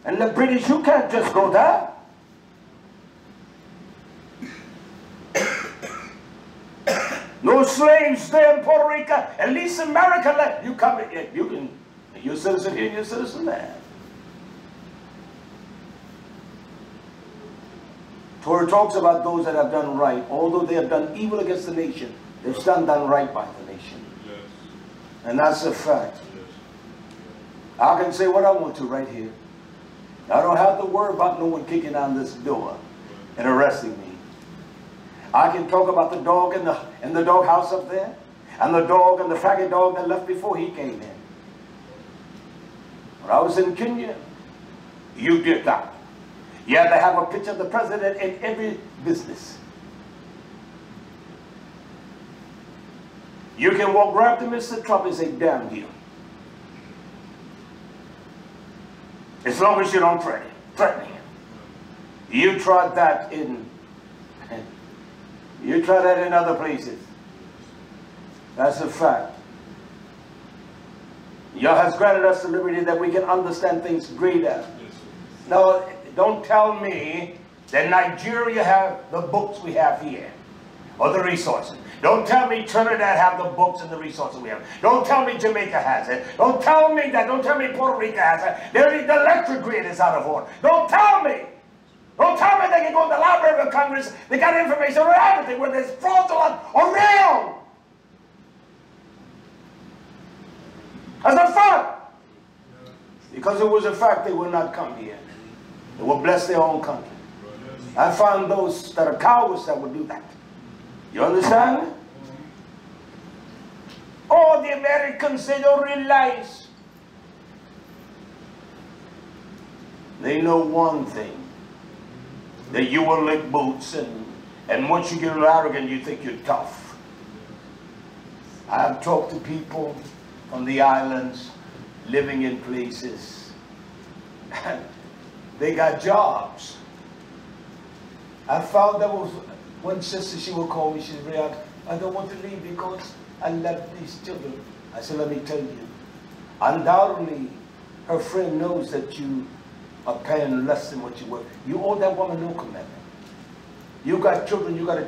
and the British, you can't just go there. No slaves there in Puerto Rico, at least America. You come in, you're a citizen here, you're a citizen there. Torah talks about those that have done right, although they have done evil against the nation, they've still done right by the nation. Yes. And that's a fact. Yes. I can say what I want to right here. I don't have to worry about no one kicking down this door and arresting me. I can talk about the dog in the dog house up there, and the dog and the faggot dog that left before he came in. When I was in Kenya, you did that. You had to have a picture of the president in every business. You can walk right up to Mr. Trump and say, damn you. As long as you don't threaten him. You tried that in other places. That's a fact. Yah has granted us the liberty that we can understand things greater. Now, don't tell me that Nigeria have the books we have here, or the resources. Don't tell me Trinidad have the books and the resources we have. Don't tell me Jamaica has it. Don't tell me that. Don't tell me Puerto Rico has it. The electric grid is out of order. Don't tell me. Don't tell me they can go to the Library of Congress. They got information on everything, whether it's fraudulent or real. As a fact. Because it was a fact, they would not come here. They will bless their own country. I found those that are cowards that would do that. You understand? Oh, the Americans, they don't realize. They know one thing. That you will lick boots, and once you get a little arrogant, you think you're tough. I've talked to people from the islands, living in places, and they got jobs. I found there was one sister, she would call me, she said, I don't want to leave because I love these children. I said, let me tell you, undoubtedly, her friend knows that you are paying less than what you were. You owe that woman no commitment. You got children you got to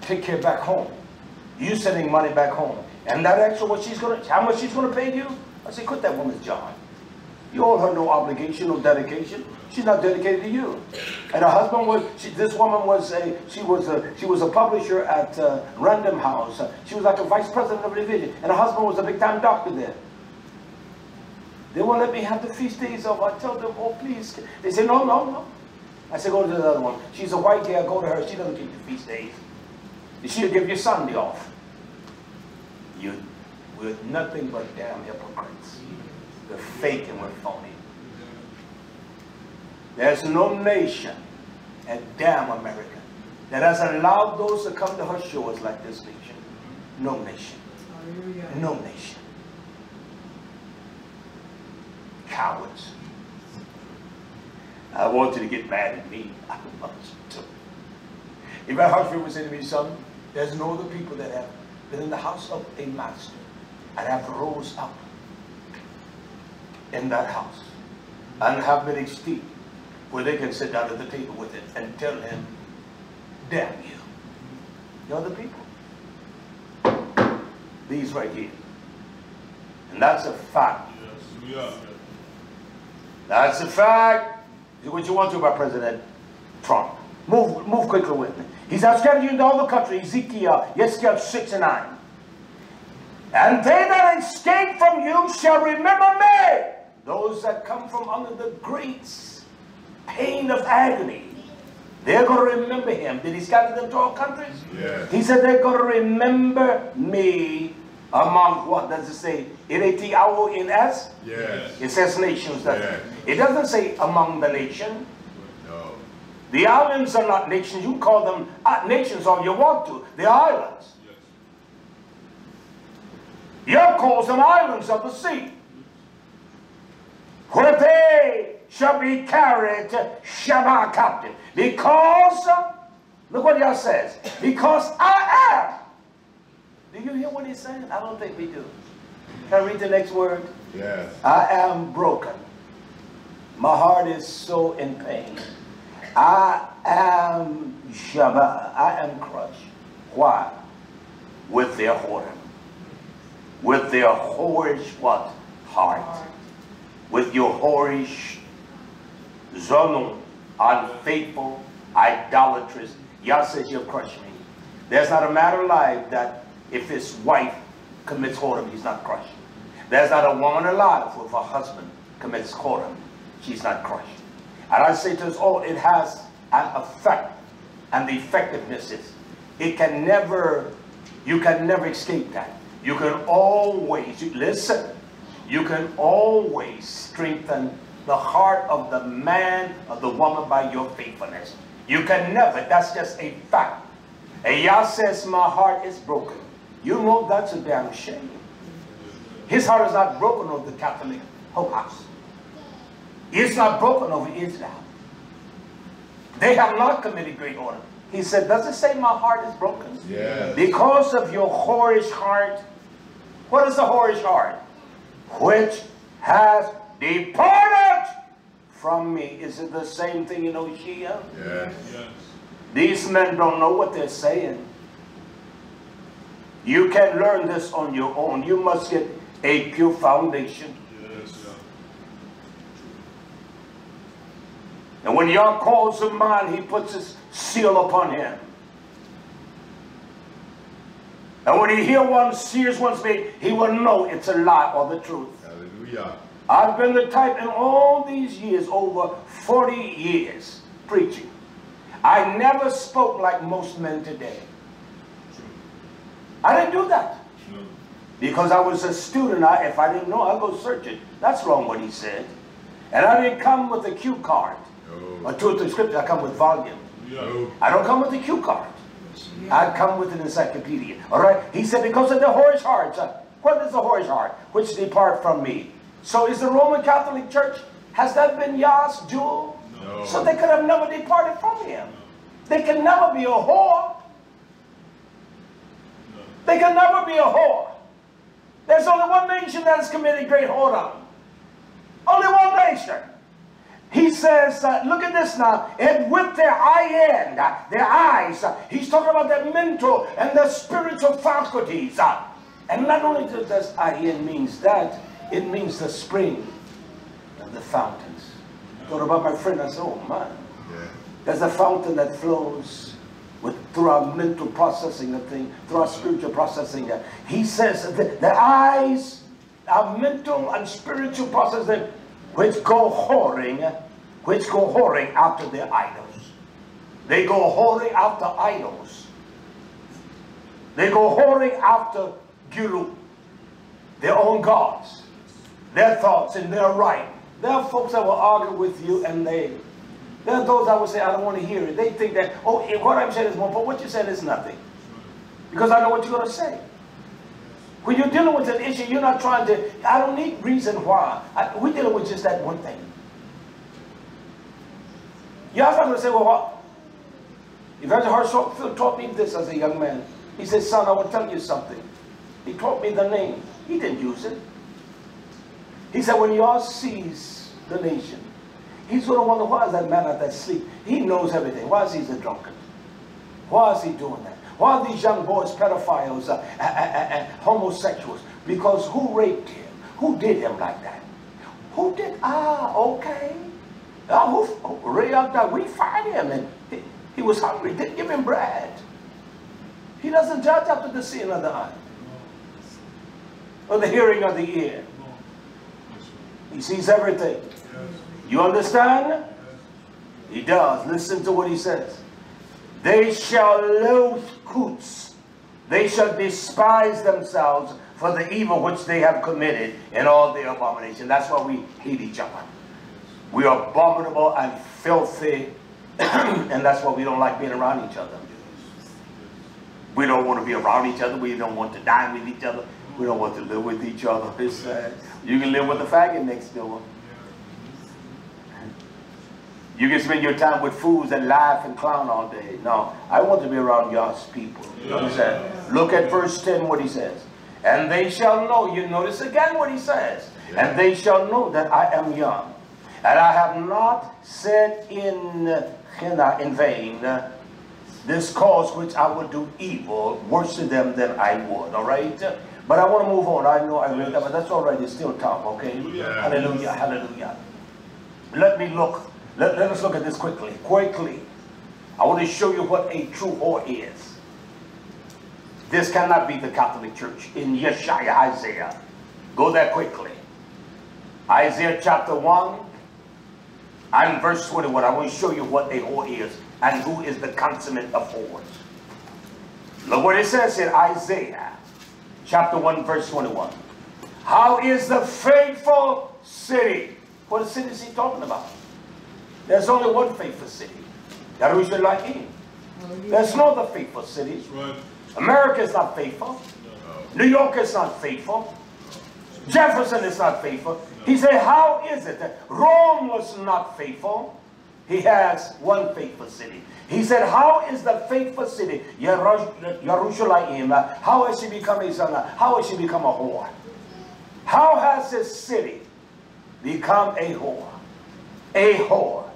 take care back home. You sending money back home. And that extra, how much she's gonna pay you? I said, quit that woman's job. You owe her no obligation, no dedication. She's not dedicated to you. And her husband was, this woman was she was a publisher at Random House. She was like a vice president of the division. And her husband was a big time doctor there. They won't let me have the feast days off. I tell them, oh please. They say, no, no, no. I said, go to the other one. She's a white girl, go to her. She doesn't keep the feast days. She'll give you Sunday off. You're nothing but damn hypocrites. They're fake and we're phony. There's no nation, and damn America, that has allowed those to come to her shores like this nation. No nation. No nation. Cowards. I want you to get mad at me. I want you to. If my husband would say to me, son, there's no other people that have been in the house of a master and have rose up in that house and have been extinct where they can sit down at the table with it and tell him, damn you. The other people. These right here. And that's a fact. Yes, yeah. That's a fact. What you want to about President Trump? Move quickly with me. He's scattered you into all the country. Ezekiel, YHWH 6 and 9. And they that escape from you shall remember me. Those that come from under the great pain of agony, they're going to remember him. Did he scatter them to all countries? Yes. He said they're going to remember me among, what does it say? N-A-T-I-O-N-S? Yes. It says nations, doesn't it? It doesn't say among the nation. No. The islands are not nations. You call them nations all you want to. They're islands. Yes. You call them islands of the sea. Where they shall be carried SHABBAT captive. Because, look what y'all says. Because I am. Do you hear what he's saying? I don't think we do. Can I read the next word? Yes. I am broken. My heart is so in pain. I am SHABBAT. I am crushed. Why? With their whoredom. With their whorish what? Heart. With your whorish, zonal, unfaithful, idolatrous. Yah says you'll crush me. There's not a matter of life that if his wife commits whoredom, he's not crushed. There's not a woman alive who if her husband commits whoredom, she's not crushed. And I say to us all, it has an effect. And the effectiveness is, it can never, you can never escape that. You can always, listen, you can always strengthen the heart of the man or the woman by your faithfulness. You can never, that's just a fact. And Yah says, my heart is broken. You know that's a damn shame. His heart is not broken over the Catholic house. It's not broken over Israel. They have not committed great order. He said, does it say my heart is broken? Yes. Because of your whorish heart. What is the whorish heart? Which has departed from me. Is it the same thing in Hosea? Yes. Yes. These men don't know what they're saying. You can't learn this on your own. You must get a pure foundation. Yes. And when Yah calls a man, he puts his seal upon him. And when he hears one's made, he will know it's a lie or the truth. Hallelujah. I've been the type in all these years, over 40 years preaching. I never spoke like most men today. I didn't do that. Because I was a student. If I didn't know, I'd go search it. That's wrong what he said. And I didn't come with a cue card. Or two or three scriptures. I come with volume. I don't come with a cue card. I come with an encyclopedia. All right? He said, because of the whorish hearts. What is the whorish heart? Which depart from me. So is the Roman Catholic Church, has that been Yah's jewel? No. So they could have never departed from him. They can never be a whore. They can never be a whore. There's only one nation that has committed great whoredom. Only one nation. He says, look at this now, and with their their eyes, he's talking about their mental and their spiritual faculties. And not only does IN means that, it means the spring and the fountains. Thought about my friend, I said, oh man, there's a fountain that flows through our mental processing of things, through our spiritual processing. He says the eyes, our mental and spiritual processing, which go whoring after their idols. They go whoring after idols. They go whoring after guru, their own gods, their thoughts and their right. There are folks that will argue with you, and there are those that will say, I don't want to hear it. They think that, oh, what I'm saying is more, but what you said is nothing. Because I know what you're going to say. When you're dealing with an issue, you're not trying to, I don't need reason why. We're dealing with just that one thing. You're not going to say, well, what? Evangelist Hartsfield taught me this as a young man. He said, son, I will tell you something. He taught me the name. He didn't use it. He said, when Yah sees the nation, he's going to wonder, why is that man at that sleep? He knows everything. Why is he a drunkard? Why is he doing that? Why are these young boys pedophiles and homosexuals? Because who raped him? Who did him like that? Who did? Okay. We find him, and he was hungry. Didn't give him bread. He doesn't judge after the seeing of the eye or the hearing of the ear. He sees everything. You understand? He does. Listen to what he says. They shall loathe coots. They shall despise themselves for the evil which they have committed in all their abomination. That's why we hate each other. We are abominable and filthy, and that's why we don't like being around each other. We don't want to be around each other. We don't want to dine with each other. We don't want to live with each other. It's sad. You can live with a faggot next door. You can spend your time with fools and laugh and clown all day. No, I want to be around God's people. You understand? Look at verse 10, what he says. And they shall know. You notice again what he says. And they shall know that I am young. And I have not said in vain this cause which I would do evil worse to them than I would. All right? But I want to move on. I know I read that, but that's all right. It's still time, okay? Hallelujah, hallelujah. Let us look at this quickly. I want to show you what a true whore is. This cannot be the Catholic Church. In Yeshaya, Isaiah. Go there quickly. Isaiah chapter 1 and verse 21. I want to show you what a whore is and who is the consummate of whores. Look what it says in Isaiah chapter 1 verse 21. How is the faithful city? What city is he talking about? There's only one faithful city. YHWH. There's no other faithful city. Right. America is not faithful. No. New York is not faithful. No. Jefferson is not faithful. No. He said, how is it that Rome was not faithful? He has one faithful city. He said, how is the faithful city, YisraYah'ale, how has she become a zana? How has she become a whore? How has this city become a whore? A whore.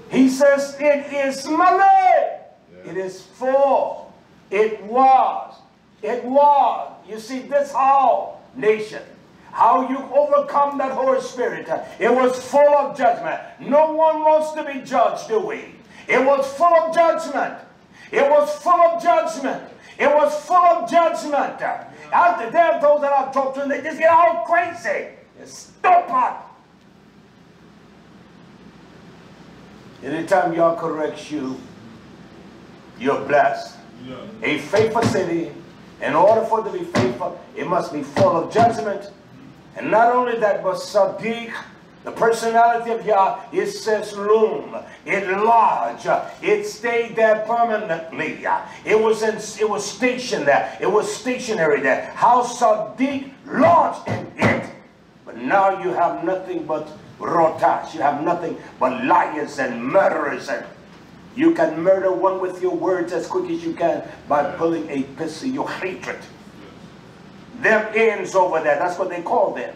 He says, it is malay. It is full. It was. It was. You see, this how, nation, how you overcome that Holy Spirit. It was full of judgment. No one wants to be judged, do we? It was full of judgment. It was full of judgment. It was full of judgment. There are those that I've talked to, and they just get all crazy. They're stupid. Anytime y'all corrects you, you're blessed. Yeah. A faithful city, in order for it to be faithful, it must be full of judgment. And not only that, but Sadiq, the personality of Yah, it says loom, it lodged, it stayed there permanently. It was stationed there. It was stationary there. How Sadiq lodged in it. But now you have nothing but rotash. You have nothing but liars and murderers. And you can murder one with your words as quick as you can by pulling a pistol, your hatred. Them ends over there, that's what they call them.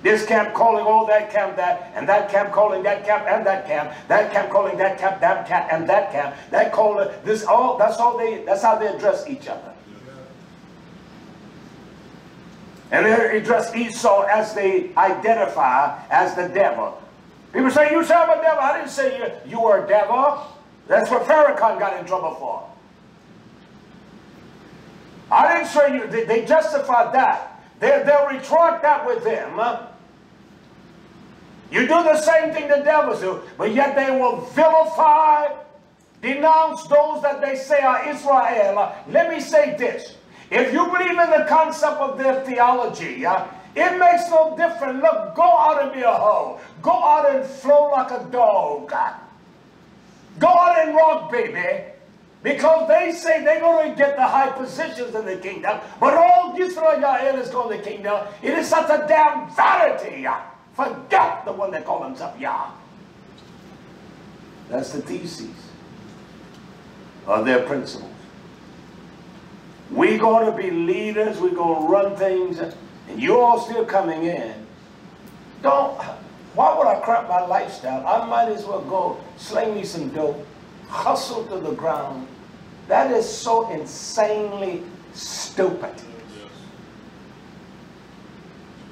This camp calling all that camp that, and that camp calling that camp and that camp calling that camp and that camp, that call this all, that's how they address each other. And they address Esau as they identify as the devil. People say, you serve a devil. I didn't say you were a devil. That's what Farrakhan got in trouble for. I didn't say you. They justified that. They'll retort that with them. You do the same thing the devils do, but yet they will vilify, denounce those that they say are Israel. Let me say this. If you believe in the concept of their theology, it makes no difference. Look, go out and be a hoe. Go out and flow like a dog. Go out and rock, baby. Because they say they're going to get the high positions in the kingdom. But all YisraYah'ale is going to the kingdom. It is such a damn vanity. Forget the one that calls himself Yah. That's the thesis of their principles. We're going to be leaders. We're going to run things. And you all still coming in. Why would I crap my lifestyle? I might as well go sling me some dope, hustle to the ground. That is so insanely stupid.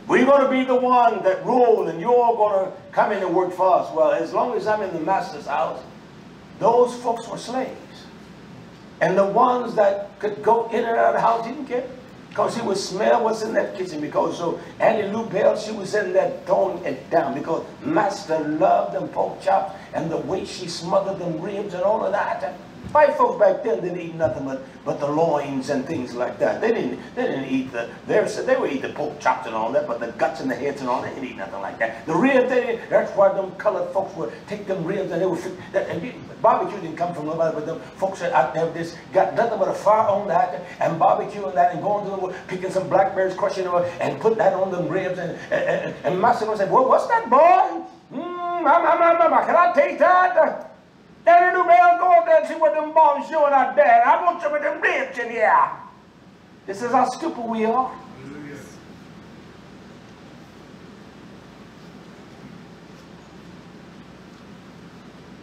We're going to be the one that rule, and you're all going to come in and work for us. Well, as long as I'm in the master's house, those folks were slaves. And the ones that could go in and out of the house didn't care. Because he would smell what's in that kitchen. Because so Annie Lou Bell, she was in there throwing it down. Because Master loved them pork chops and the way she smothered them ribs and all of that. White folks back then didn't eat nothing but the loins and things like that. They didn't eat they would eat the pork chops and all that, but the guts and the heads and all that, they didn't eat nothing like that. The ribs, that's why them colored folks would take them ribs and they would barbecue didn't come from nobody, but them folks out there got nothing but a fire on that and barbecuing that and going to them, picking some blackberries, crushing them and putting that on them ribs and Master would say, well, what's that, boy? Can I taste that? Daddy Lou Bell, go up there and see what them bones doing out there. I want some of them ribs in here. This is how stupid we are.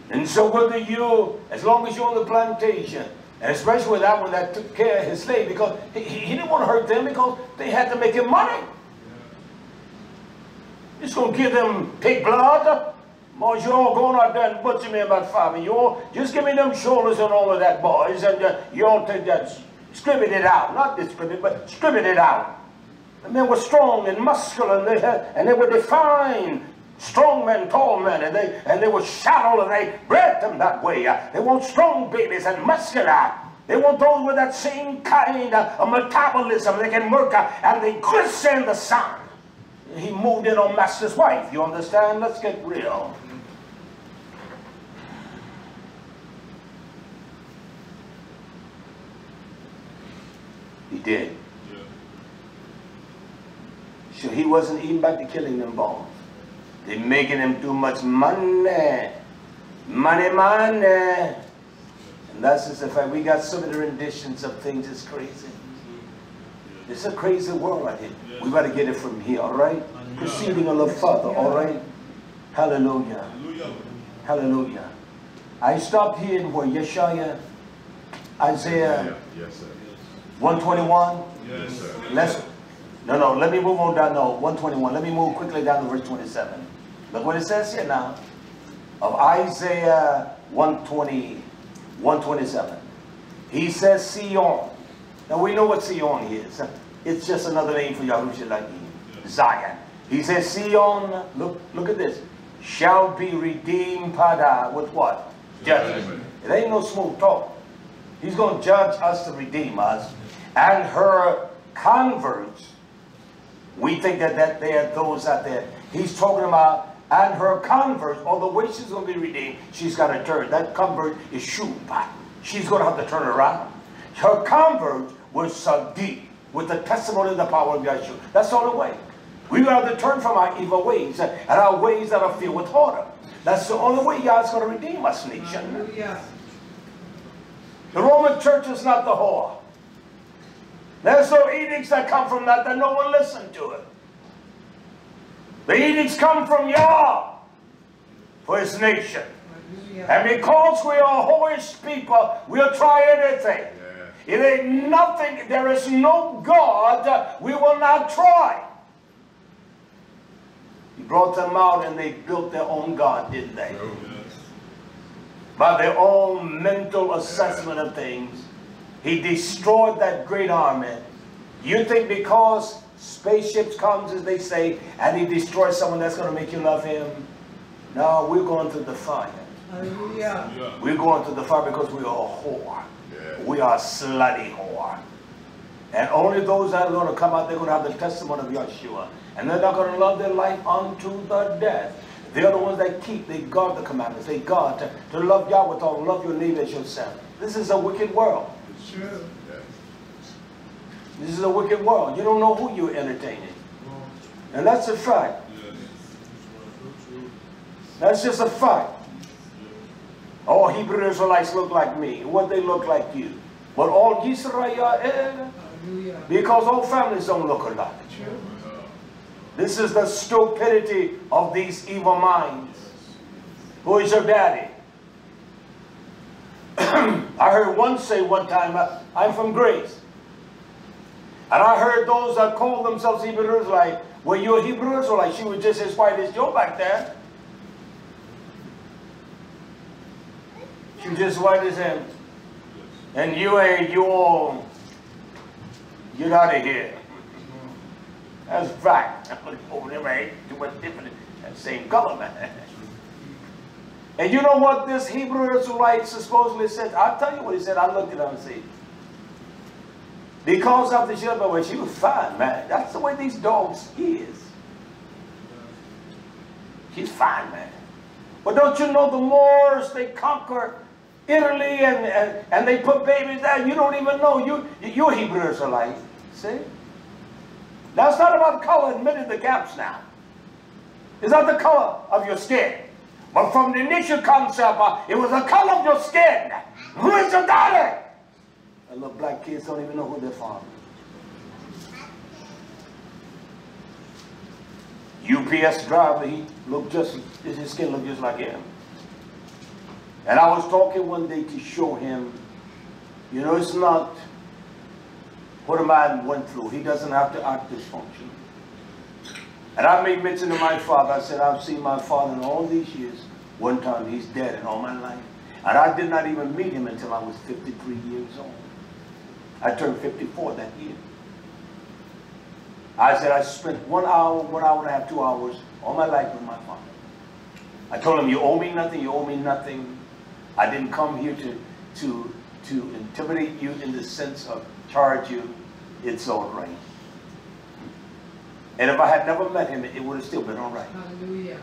And so whether you, as long as you're on the plantation, and especially with that one that took care of his slave, because he didn't want to hurt them because they had to make him money. He's going to give them pig blood. Boys, you all going out there and butcher me about 5 and you all just give me them shoulders and all of that, boys, and you all take that, scribble it out. Not distribute, but scribble it out. The men were strong and muscular, and they were defined. Strong men, tall men, and they were shallow, and they bred them that way. They want strong babies and muscular. They want those with that same kind of metabolism. They can work and they glisten in the sun. He moved in on Master's wife. You understand? Let's get real. He did. Yeah. So he wasn't even back to killing them bones. They're making him too much money. Money. And that's just the fact. We got so many renditions of things. It's crazy. It's a crazy world right here. Yes. We got to get it from here, all right? Hallelujah. Proceeding a little further, all right? Hallelujah. Hallelujah. Hallelujah. I stopped here in where Yeshaya, Isaiah 121. Yes, sir. Let me move on down. No, 121. Let me move quickly down to verse 27. Look what it says here now. Of Isaiah 127. He says Sion. Now we know what Sion is. It's just another name for YHWH, Zion. He says Sion, look at this. shall be redeemed, pada, with what? Judgment. It ain't no smooth talk. He's going to judge us to redeem us. And her converts, we think that they are those out there. He's talking about, and her converts, or the way she's going to be redeemed, she's got to turn. That convert is shubat. She's going to have to turn around. Her convert was sadi, with the testimony of the power of Yeshua. That's the only way. We're going to have to turn from our evil ways and our ways that are filled with order. That's the only way God's going to redeem us, nation. Hallelujah. The Roman church is not the whore. There's no edicts that come from that no one listened to it. The edicts come from Yah for his nation. Hallelujah. And because we are whorish people, we'll try anything. Yeah. It ain't nothing, there is no God we will not try. He brought them out and they built their own God, didn't they? Oh, yes. By their own mental assessment of things. He destroyed that great army. You think because spaceships comes, as they say, and he destroys someone, that's going to make you love him? No, we're going through the fire. Hallelujah. We're going through the fire because we are a whore. Yeah. We are a slutty whore. And only those that are going to come out, they're going to have the testimony of Yeshua. And they're not going to love their life unto the death. They're the ones that they guard the commandments. They guard to love Yahweh with all, love your neighbor as yourself. This is a wicked world. It's true. This is a wicked world. You don't know who you're entertaining. And that's a fact. That's just a fact. All Hebrew Israelites look like me. What they look like you. But all YisraYah'ale, because all families don't look alike. This is the stupidity of these evil minds. Who is your daddy? I heard one say one time, I'm from Grace. And I heard those that call themselves Hebrew Israelite, well, you're a Hebrew Israelite. She was just as white as Joe back there. She was just white as him. And you all, get out of here. That's fact. Over there ain't too much different. That same color, man. And you know what this Hebrew Israelite supposedly said? I'll tell you what he said. I looked at her and said, because of the Shabbat, she was fine, man. That's the way these dogs is. She's fine, man. But don't you know the Moors, they conquer Italy and they put babies there. You don't even know. You're Hebrew Israelite. See? Now it's not about color, admitting the gaps now. It's not the color of your skin. But from the initial concept, it was the color of your skin. Who is your daughter? And little black kids don't even know who their father is. UPS driver, he looked just, his skin looked just like him. And I was talking one day to show him, you know, it's not what a man went through. He doesn't have to act dysfunctional. And I made mention to my father. I said, I've seen my father in all these years. One time, he's dead in all my life. And I did not even meet him until I was 53 years old. I turned 54 that year. I said, I spent 1 hour, 1 1/2 hours, 2 hours, all my life with my father. I told him, you owe me nothing, you owe me nothing. I didn't come here to intimidate you in the sense of charge you. It's all right. And if I had never met him, it would have still been all right. Hallelujah.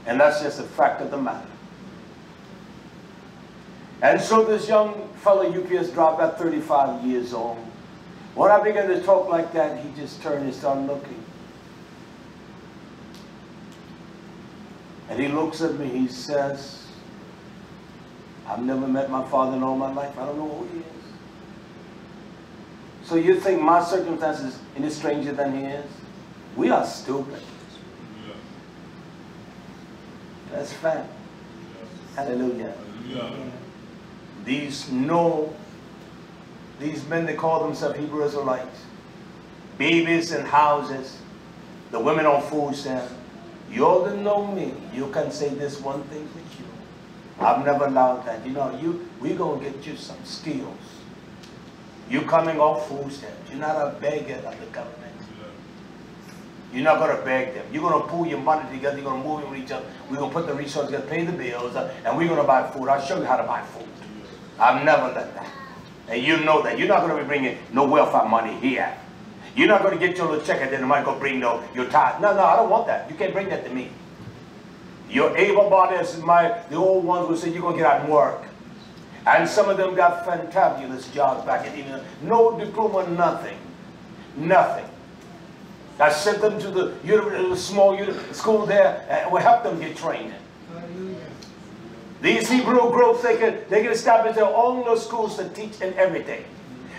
And that's just a fact of the matter. And so this young fellow UPS driver at 35 years old, when I began to talk like that, he just turned and started looking. And he looks at me, he says, I've never met my father in all my life. I don't know who he is. So you think my circumstances are any stranger than his? We are stupid. Yeah. That's fact. Yeah. Hallelujah. Yeah. These men, they call themselves Hebrew Israelites. Babies in houses. The women on food stamps. You all don't know me. You can say this one thing with you. I've never allowed that. You know, we're going to get you some skills. You coming off food stamps. You're not a beggar of the government. You're not going to beg them. You're going to pool your money together. You're going to move it with each other. We're going to put the resources together, pay the bills, and we're going to buy food. I'll show you how to buy food. I've never done that. And you know that. You're not going to be bringing no welfare money here. You're not going to get your little check and then somebody go bring your tithe. No, I don't want that. You can't bring that to me. Your able-bodied, the old ones will say you're going to get out and work. And some of them got fantabulous jobs back in England. No diploma, nothing. Nothing. I sent them to the small school there and will help them get trained. Hallelujah. These Hebrew groups, they can establish their own little schools to teach and everything.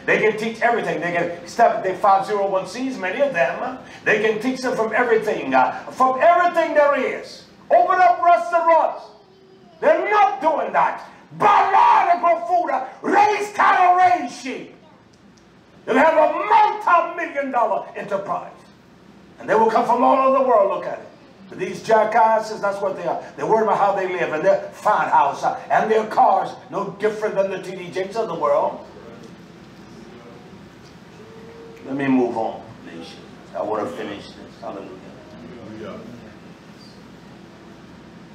They can teach everything. They can establish their 501Cs, many of them. They can teach them from everything there is. Open up restaurants. They're not doing that. Buy land and grow food, raise cattle, raise sheep. They'll have a multi-million-dollar enterprise. And they will come from all over the world, look at it. But these jackasses, that's what they are. They're worried about how they live and their fine house and their cars, no different than the T.D. Jakes of the world. Let me move on, nation. I want to finish this. Hallelujah.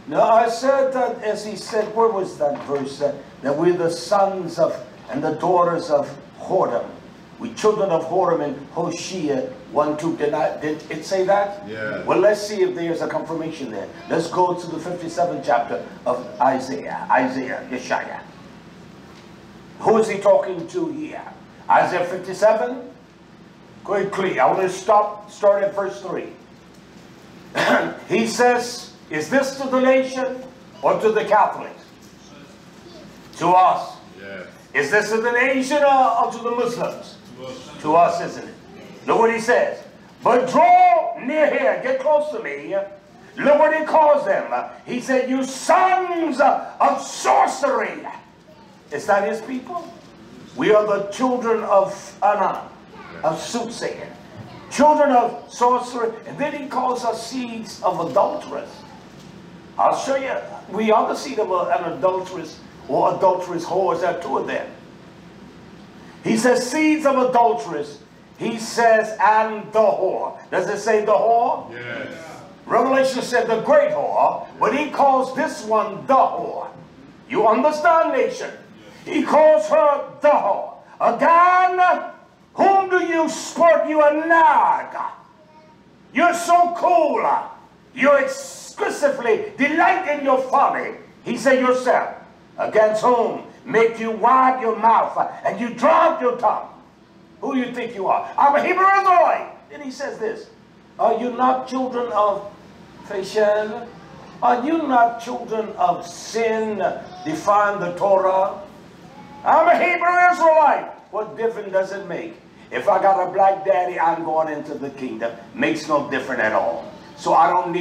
Now I said that, as he said, where was that verse? That we're the sons of and the daughters of whoredom. We children of whoredom in Hosea 1:2. Did it say that? Yeah. Well, let's see if there's a confirmation there. Let's go to the 57th chapter of Isaiah. YisraYah'ale. Who is he talking to here? Isaiah 57? Quickly, I want to start at verse 3. He says, is this to the nation or to the Catholics? To us. Yes. Is this to the nation or to the Muslims? To us, isn't it? Look what he says. But draw near here, get close to me. Look what he calls them. He said, you sons of sorcery. Is that his people? We are the children of Anan, of soothsaying, children of sorcery. And then he calls us seeds of adulterers. I'll show you. We are the seed of an adulteress or adulterous whores. There are two of them. He says seeds of adulteress. He says, and the whore. Does it say the whore? Yes. Revelation said the great whore, but he calls this one the whore. You understand, nation? He calls her the whore. Again, whom do you sport? You a nag. You're so cool. You exclusively delight in your folly. He said yourself. Against whom make you wag your mouth and you drag your tongue. Who you think you are? I'm a Hebrew Israelite. Then he says this. Are you not children of Feshel? Are you not children of sin? Define the Torah. I'm a Hebrew Israelite. What difference does it make? If I got a black daddy, I'm going into the kingdom. Makes no difference at all. So I'm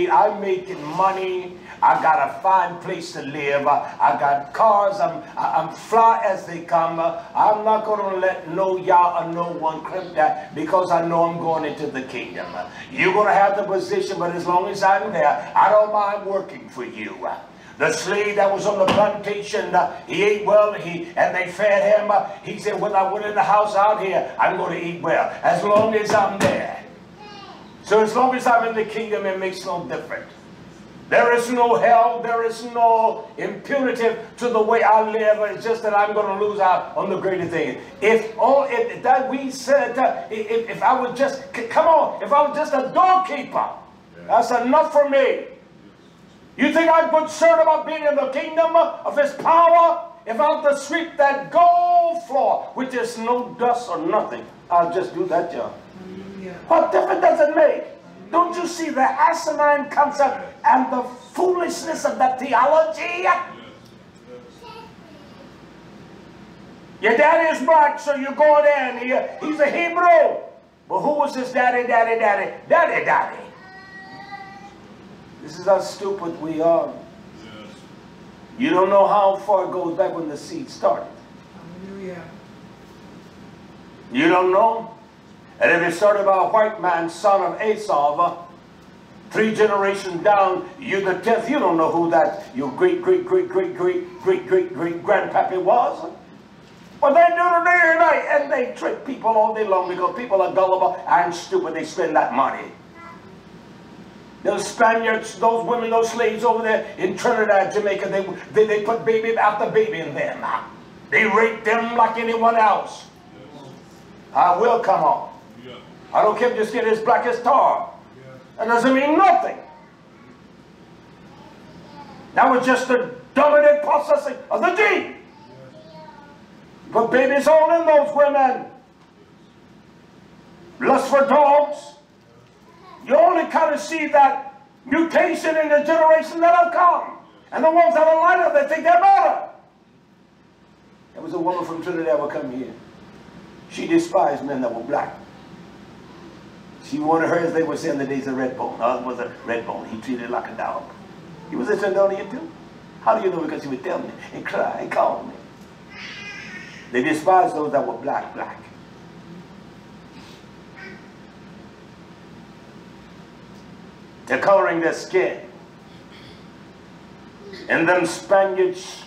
making money. I got a fine place to live. I got cars. I'm fly as they come. I'm not going to let no y'all or no one crimp that because I know I'm going into the kingdom. You're going to have the position, but as long as I'm there, I don't mind working for you. The slave that was on the plantation, he ate well, and they fed him. He said, when I went in the house out here, I'm going to eat well, as long as I'm there. So as long as I'm in the kingdom, it makes no difference. There is no hell, there is no impunity to the way I live. It's just that I'm going to lose out on the greater thing. If I was just, come on, if I was just a doorkeeper, that's enough for me. You think I'm concerned about being in the kingdom of his power? If I have to sweep that gold floor, which is no dust or nothing, I'll just do that job. What difference does it make? Don't you see the asinine concept and the foolishness of that theology? Your daddy is black, so you go there and he's a Hebrew. But who was his daddy? This is how stupid we are. You don't know how far it goes back when the seed started. You don't know? And if it started by a white man, son of Esau, 3 generations down, you're the 10th. You don't know who that your great grandpappy was. Well, they do it day and night, and they trick people all day long because people are gullible and stupid. They spend that money. Those Spaniards, those women, those slaves over there in Trinidad, Jamaica, they put baby after baby in them. They raped them like anyone else. I will come on. I don't care if your skin is black as tar. That doesn't mean nothing. That was just the dominant processing of the gene. Put babies on in those women. Lust for dogs. You only kind of see that mutation in the generation that have come. And the ones that are lighter, they think they're better. There was a woman from Trinidad that would come here. She despised men that were black. She wanted her, as they were saying, the days of red bone. Her husband was a red bone. He treated her like a dog. He was a Trinidadian too. How do you know? Because he would tell me and cry and call me. They despised those that were black. They're coloring their skin. And them Spaniards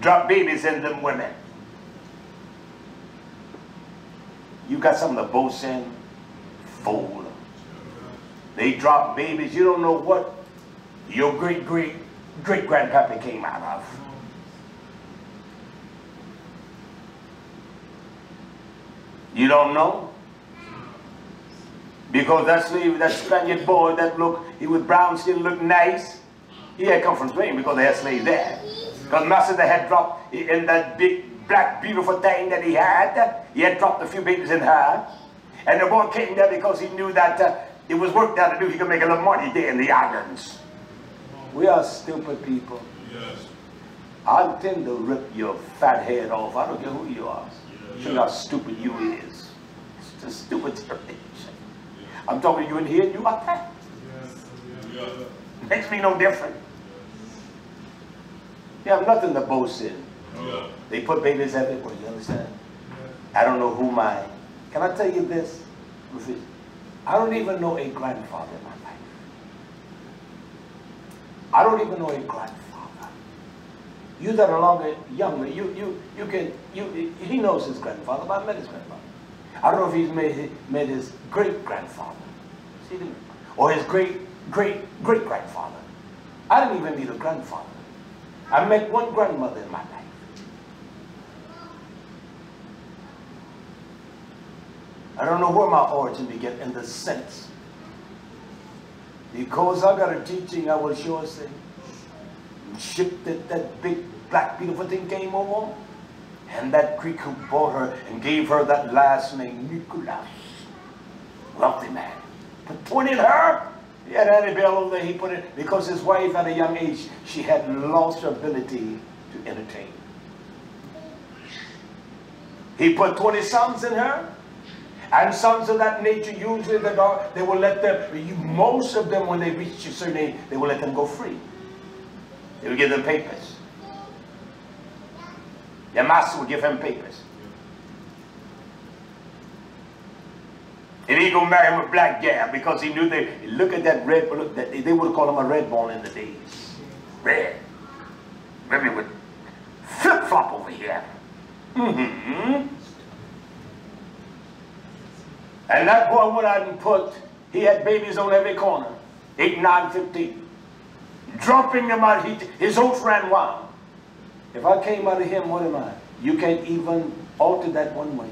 drop babies in them women. You got something to boast in? Fool. They drop babies. You don't know what your great-grandpappy came out of. You don't know? Because that slave, that Spaniard boy, he was brown skin, looked nice. He had come from Spain because they had slaves there. Because master they had dropped in that big, black, beautiful thing that he had dropped a few babies in her. And the boy came there because he knew that it was work down to do. He could make a little money there in the islands. We are stupid people. Yes. I intend to rip your fat head off. I don't care who you are. Show you how stupid you is. It's a stupid generation. I'm talking to you in here and you out there. Yes. Makes me no different. You have nothing to boast in. Yeah. They put babies everywhere, you understand? Yeah. I don't know who mine. Can I tell you this? I don't even know a grandfather in my life. I don't even know a grandfather. You that are longer, younger, he knows his grandfather, but I met his grandfather. I don't know if he's met his great-grandfather. See, or his great-great-great-grandfather. I didn't even meet a grandfather. I met one grandmother in my life. I don't know where my origin began in the sense. Because I got a teaching, I will sure say. Ship that big black beautiful thing came over. And that Greek who bought her and gave her that last name, Nicholas. Wealthy man. Put 20 in her. He had Annabelle over there. He put it because his wife at a young age, she had lost her ability to entertain. He put 20 sons in her. And sons of that nature, usually they will let them, most of them when they reach a certain age, they will let them go free. They will give them papers. Their master will give him papers. And he go marry him a black gal because he knew look at that red, they would call him a red bone in the days. Red. Women would flip-flop over here. And that boy went out and he had babies on every corner. 8, 9, 15. Dropping them out, his oats ran wild. If I came out of him, what am I? You can't even alter that one way.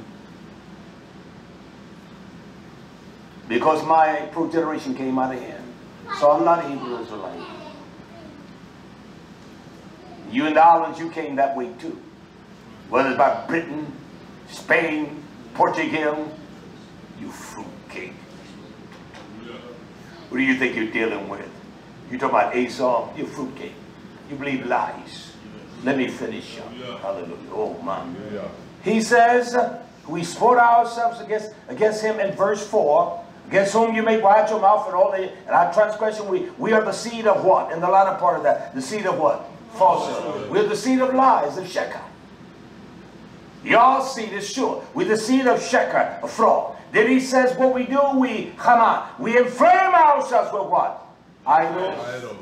Because my progeneration came out of him. So I'm not Hebrew Israelite. You in the islands, you came that way too. Whether it's by Britain, Spain, Portugal, you fruitcake. What do you think you're dealing with? You talking about Esau, you're fruitcake. You believe lies. Let me finish up. Hallelujah. Oh man. He says, we sport ourselves against him in verse 4. Against whom you make wide your mouth and all and our transgression, we are the seed of what? In the latter part of that, the seed of what? Falsehood. We're the seed of lies, of Sheker. Your seed is sure. We're the seed of Sheker, of fraud. Then he says what we do, we inflame ourselves with what? Idols.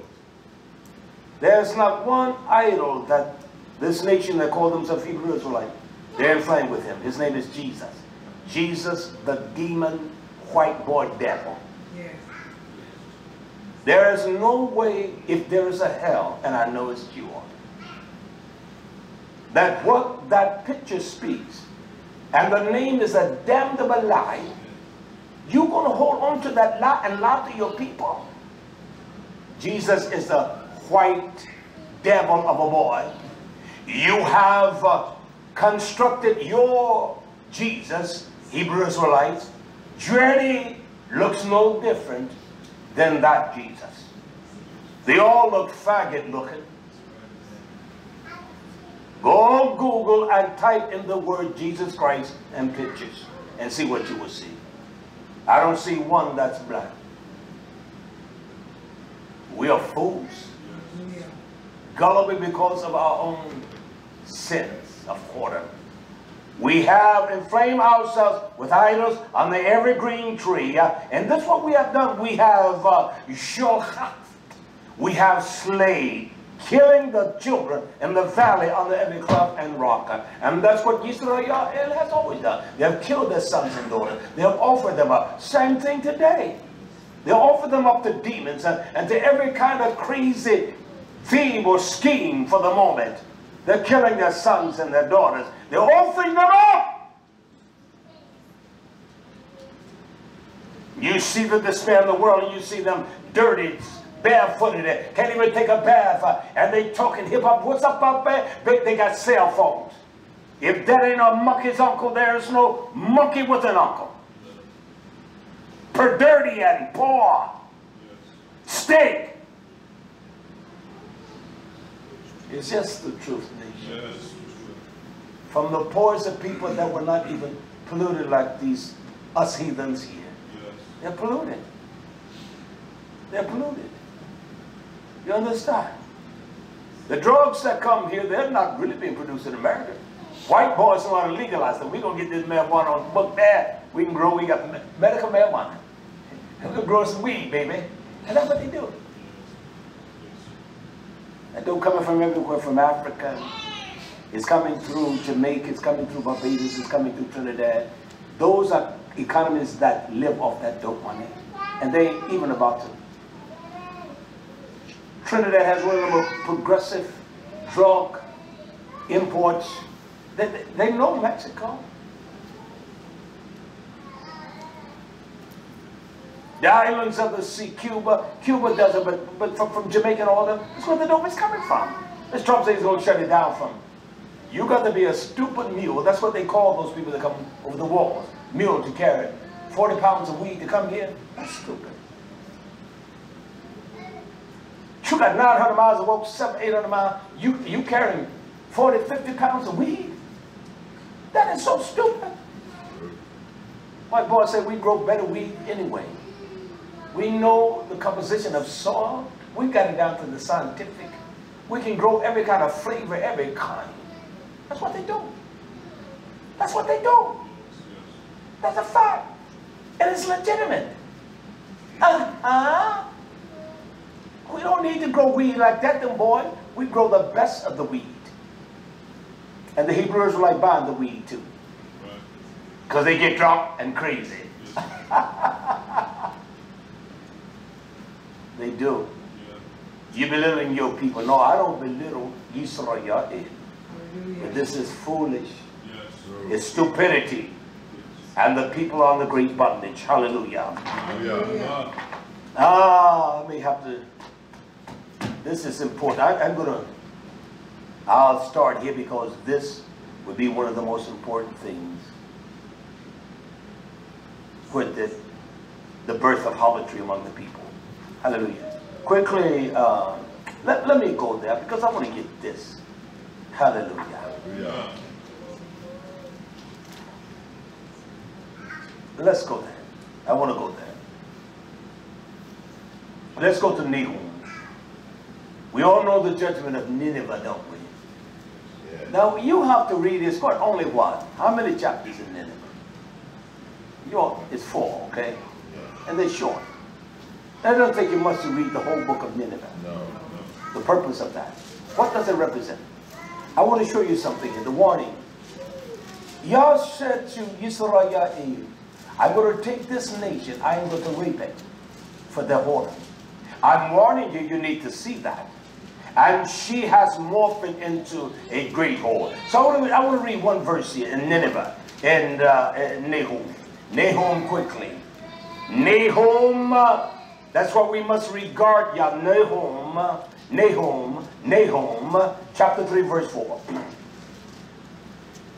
There's not one idol that this nation that call themselves Hebrew Israelite, they're inflamed with him. His name is Jesus. Jesus, the demon, white boy devil. Yes. There is no way, if there is a hell, and I know it's sure, that what that picture speaks, and the name is a damnable lie, you're going to hold on to that lie and lie to your people? Jesus is the white devil of a boy. You have constructed your Jesus, Hebrew Israelites, journey looks no different than that Jesus. They all look faggot looking. Go on Google and type in the word Jesus Christ and pictures and see what you will see. I don't see one that's black. We are fools. Gullible because of our own sins of quarter. We have inflamed ourselves with idols on the evergreen tree. And that's what we have done. We have YHWH. We have slain, killing the children in the valley under every cleft and rock. And that's what YisraYah'ale has always done. They have killed their sons and daughters. They have offered them up. Same thing today. They offer them up to demons and to every kind of crazy theme or scheme for the moment. They're killing their sons and their daughters. They're offering them up. You see the despair in the world, and you see them dirty, barefooted, can't even take a bath, and they talking hip-hop. What's up out there? They got cell phones. If that ain't a monkey's uncle, there's no monkey with an uncle. Per dirty and poor. Steak. It's just the truth, nation. From the poorest of people that were not even polluted like these us heathens here. They're polluted. They're polluted. You understand? The drugs that come here, they're not really being produced in America. White boys don't want to legalize them. We're going to get this marijuana on the book there. We can grow, we got medical marijuana. And we'll grow some weed, baby. And that's what they do. And they're coming from everywhere, from Africa. It's coming through Jamaica, it's coming through Barbados, it's coming through Trinidad. Those are economies that live off that dope money. And they ain't even about to. Trinidad has one of the most progressive drug imports. They know Mexico. The islands of the sea, Cuba does it, but from Jamaica and all that, that's where the dope is coming from. This Trump says he's going to shut it down from. You got to be a stupid mule. That's what they call those people that come over the walls. Mule to carry 40 pounds of weed to come here. That's stupid. You got 900 miles of walk, 700, 800 miles. You carrying 40, 50 pounds of weed? That is so stupid. My boy said we grow better weed anyway. We know the composition of soil. We got it down to the scientific. We can grow every kind of flavor, every kind. That's what they do. That's what they do. That's a fact. And it's legitimate. We don't need to grow weed like that, them boy. We grow the best of the weed. And the Hebrews were like buying the weed too. Because they get drunk and crazy. They do. You belittling your people. No, I don't belittle YisraYah'ale. But this is foolish. It's stupidity. And the people are on the great bondage. Hallelujah. I may have to. This is important. I'll start here because this would be one of the most important things with the birth of harlotry among the people. Hallelujah. Quickly, let me go there because I want to get this. Hallelujah. Hallelujah. Let's go there. I want to go there. Let's go to Nahum. We all know the judgment of Nineveh, don't we? Yeah. Now, you have to read this. Got only one. How many chapters in Nineveh? It's 4, okay? Yeah. And they're short. I don't think you must read the whole book of Nineveh. No. The purpose of that. What does it represent? I want to show you something here. The warning. Yah said to YisraYah'ale, I'm going to take this nation, I am going to rape it for their whoring. I'm warning you, you need to see that. And she has morphed into a great whore. So I want to read one verse here in Nineveh, and Nahum. Nahum quickly. Nahum, that's what we must regard, Nahum, chapter 3, verse 4.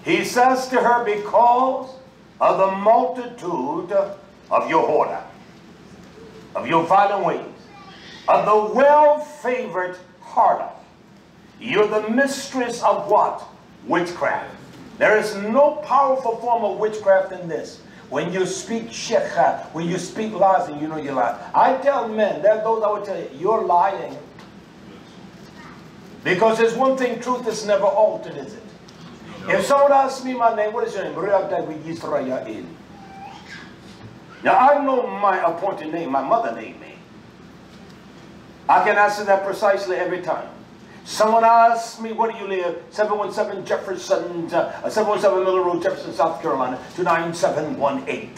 He says to her, because of the multitude of your whoredom, of your violent ways, of the well-favored harlot, you're the mistress of what? Witchcraft. There is no powerful form of witchcraft in this. When you speak shekha, when you speak lies, and you know you lie. I tell men, there are those I would tell you, you're lying. Because there's one thing, truth is never altered, is it? If someone asks me my name, what is your name? YisraYah'ale. Now I know my appointed name, my mother named me. I can answer that precisely every time. Someone asks me, where do you live? 717 Jefferson, 717 Miller Road, Jefferson, South Carolina, 29718.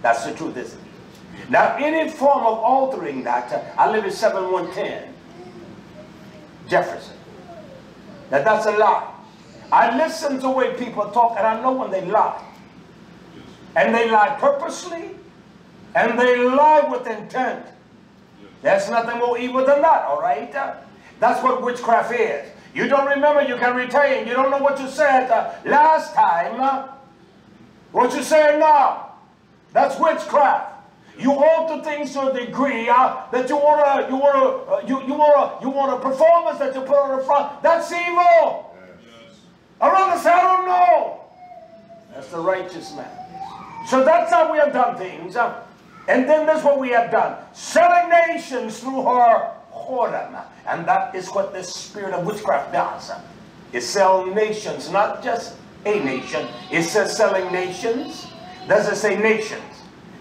That's the truth, isn't it? Now, any form of altering that, I live in 7110 Jefferson. Now, that's a lie. I listen to the way people talk, and I know when they lie. And they lie purposely, and they lie with intent. There's nothing more evil than that, all right? That's what witchcraft is. You don't remember, you can retain. You don't know what you said last time. What you say now. That's witchcraft. You alter things to a degree that you want a performance that you put on the front. That's evil. Yes. I rather say, I don't know. That's the righteous man. So that's how we have done things. And then that's what we have done. Selling nations through her whoredom. And that is what the spirit of witchcraft does. It sells nations, not just a nation. It says selling nations. Does it say nations?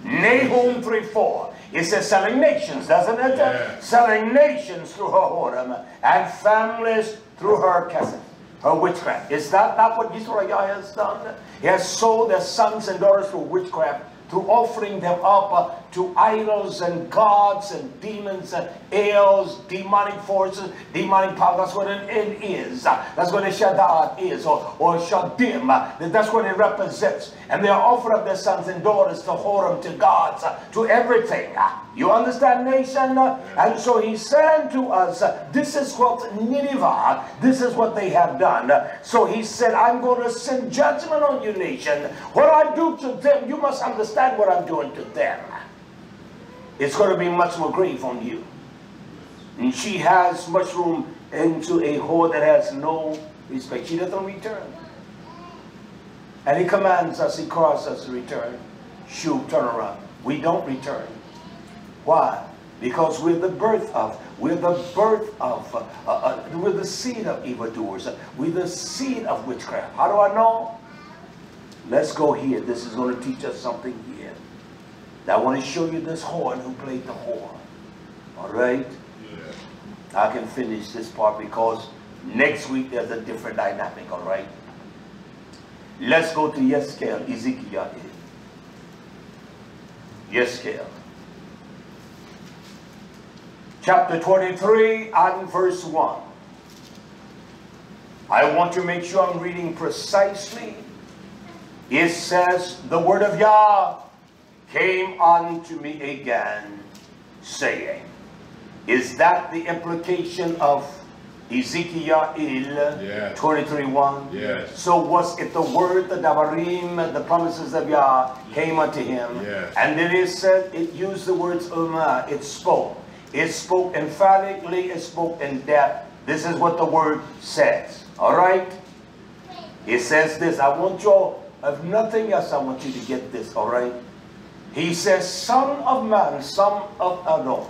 Nahum 3:4. It says selling nations, doesn't it? Yeah. Selling nations through her whoredom and families through her kesef, her witchcraft. Is that not what YisraYah'ale has done? He has sold their sons and daughters through witchcraft, through offering them up to idols and gods and demons and ales, demonic forces, demonic power. That's what an in is. That's what a SHABBAT is, or Shadim. That's what it represents. And they are offering up their sons and daughters to whoredom, to gods, to everything. You understand, nation? And so he said to us, this is what Nineveh, this is what they have done. So he said, I'm going to send judgment on you, nation. What I do to them, you must understand what I'm doing to them. It's going to be much more grave on you. And she has mushroomed into a whore that has no respect. She doesn't return. And he commands us, he calls us to return. Shoot, turn around. We don't return. Why? Because we're the seed of evildoers. We're the seed of witchcraft. How do I know? Let's go here. This is going to teach us something here. I want to show you this horn who played the horn. All right? Yeah. I can finish this part because next week there's a different dynamic. All right? Let's go to YisraYah'ale. YisraYah'ale. Chapter 23 and verse 1. I want to make sure I'm reading precisely. It says, the word of Yah came unto me again, saying. Is that the implication of YisraYah'ale 23:1? Yes. So was it the word, the Davarim, the promises of Yah came unto him? Yes. And then it said, it used the words Umah, it spoke. It spoke emphatically, it spoke in depth. This is what the word says. All right? It says this. I want you all, if nothing else, I want you to get this. All right? He says, son of man, son of Adam.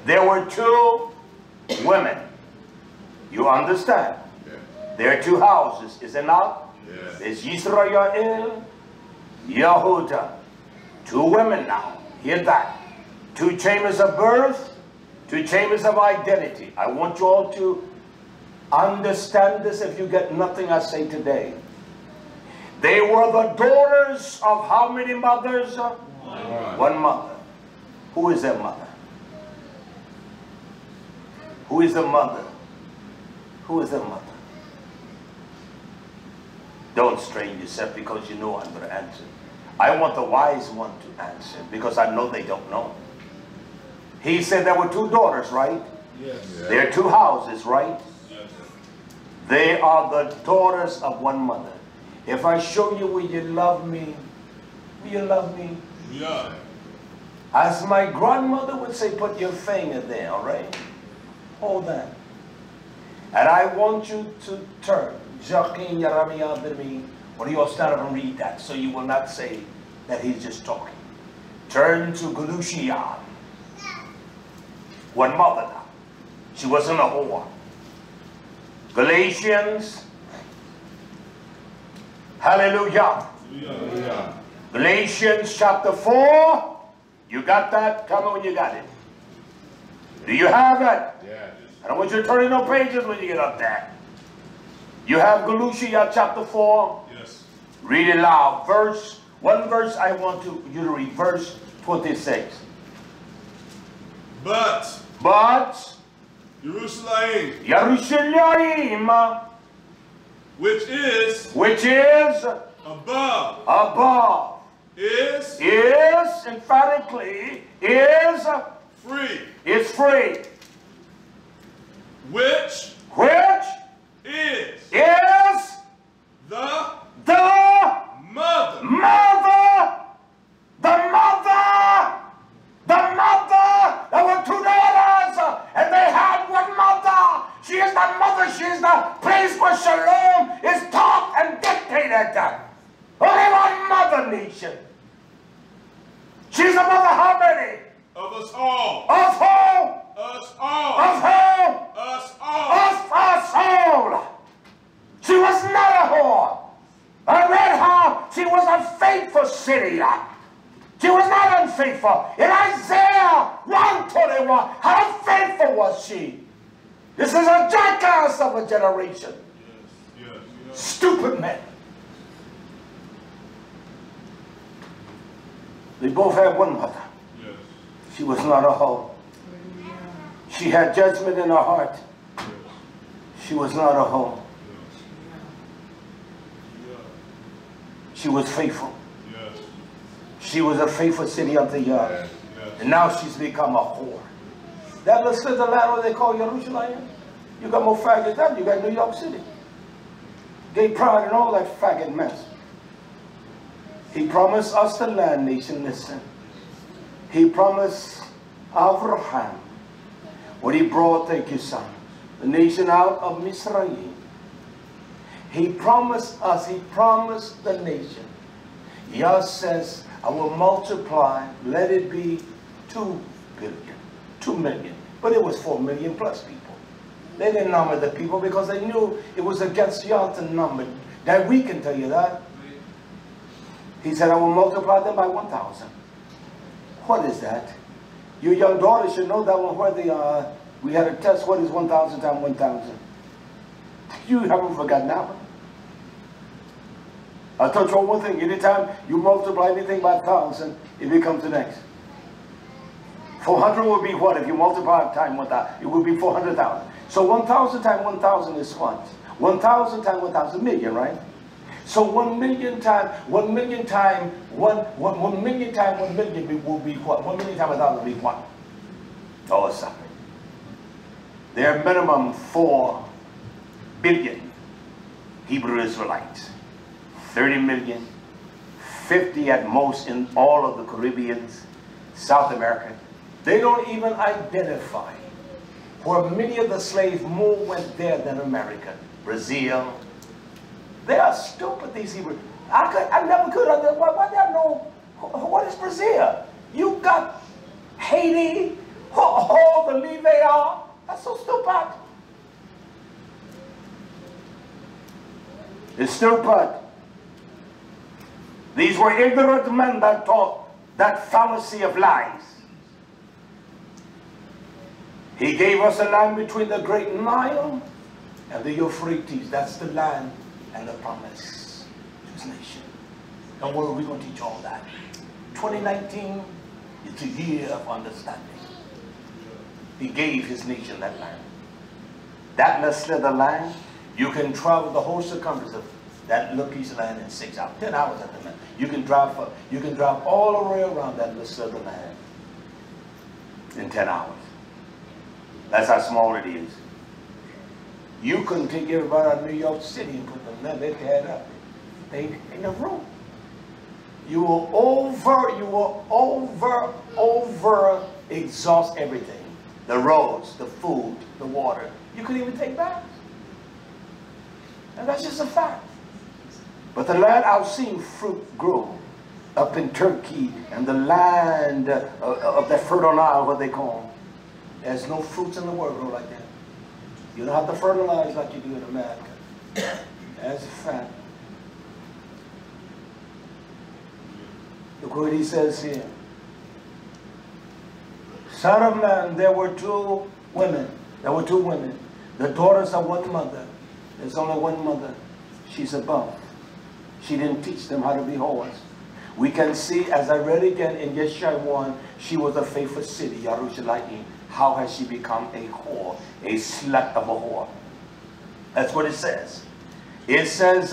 There were two women. You understand? Yeah. There are two houses, is it not? Yeah. There's YisraYah'ale, Yehuda. Two women now. Hear that. Two chambers of birth, two chambers of identity. I want you all to understand this if you get nothing I say today. They were the daughters of how many mothers? One mother. Who is their mother? Who is the mother? Who is the mother? Don't strain yourself because you know I'm going to answer. I want the wise one to answer because I know they don't know. He said there were two daughters, right? Yes. There are two houses, right? Yes. They are the daughters of one mother. If I show you, will you love me? Will you love me? Yeah. As my grandmother would say, put your finger there, all right? Hold that. And I want you to turn. Or you'll stand up and read that so you will not say that he's just talking. Turn to Galushia. One mother now. She wasn't a whore. Galatians. Hallelujah. Hallelujah. Galatians chapter 4. You got that? Tell me when you got it. Do you have it? Yes. I don't want you to turn in no pages when you get up there. You have Galushia chapter 4. Yes. Read it loud. One verse I want you to read. Verse 26. But Yerushalayim, which is above, is emphatically, is free. Which is the mother There were two daughters, and they had one mother. She is the mother. She is the place where shalom is taught and dictated. Only one mother nation. She's the mother how many? of us all. Of who? Us all. Of who? Us all. Of us all. She was not a whore. I read how she was a faithful city. She was not unfaithful. In Isaiah 1:21, how faithful was she? This is a jackass of a generation. Yes. Stupid men. They both had one mother. Yes. She was not a hoe. She had judgment in her heart. She was not a hoe. She was faithful. Yes. She was a faithful city unto Yah. Yes. And now she's become a whore. That little slip of land where they call Jerusalem, you got more faggots than you got New York City. Gay pride and all that faggot mess. He promised us the land nation, listen. He promised Abraham when he brought, thank you son, the nation out of Misraim. He promised us, he promised the nation. Yah says, I will multiply, let it be 2 billion, 2 million. But it was 4 million plus people. They didn't number the people because they knew it was against Yah to number. That we can tell you that. He said, I will multiply them by 1,000. What is that? Your young daughter should know that one where they are. We had a test, what is 1,000 times 1,000? You haven't forgotten that one. I'll touch on one thing. Anytime you multiply anything by 1,000, it becomes the next. 400 will be what? If you multiply times 1,000, it will be 400,000. So 1,000 times 1,000 is what? 1,000 times 1,000 million, right? So 1 million times 1 million times 1 million times 1 million will be what? 1 million times 1,000 will be what? Oh, something. There are minimum 4 billion Hebrew Israelites. 30 million, 50 at most in all of the Caribbean, South America. They don't even identify where many of the slaves more went there than America. Brazil. They are stupid, these Hebrews. I never could understand. Why do I know? What is Brazil? You got Haiti, all the leave they are. That's so stupid. It's stupid. These were ignorant men that taught that fallacy of lies. He gave us a land between the great Nile and the Euphrates. That's the land and the promise to his nation. Don't worry, we're going to teach all that. 2019 is the year of understanding. He gave his nation that land. That little slither line, you can travel the whole circumference of that little piece of land in 6 hours, 10 hours at the minute. You can drive all the way around that little slither land in 10 hours. That's how small it is. You couldn't take everybody out of New York City and put them there. They'd tear it up. They ain't enough room. You will over exhaust everything. The roads, the food, the water. You couldn't even take baths. And that's just a fact. But the land I've seen fruit grow up in Turkey and the land of that Fertile Nile, what they call. There's no fruits in the world grow like that. You don't have to fertilize like you do in America. That's a fact. Look what he says here. Son of man, there were two women. The daughters of one mother. There's only one mother. She's above. She didn't teach them how to be whores. We can see, as I read again in Yeshua 1, she was a faithful city, YHWH. How has she become a whore? A slut of a whore. That's what it says. It says,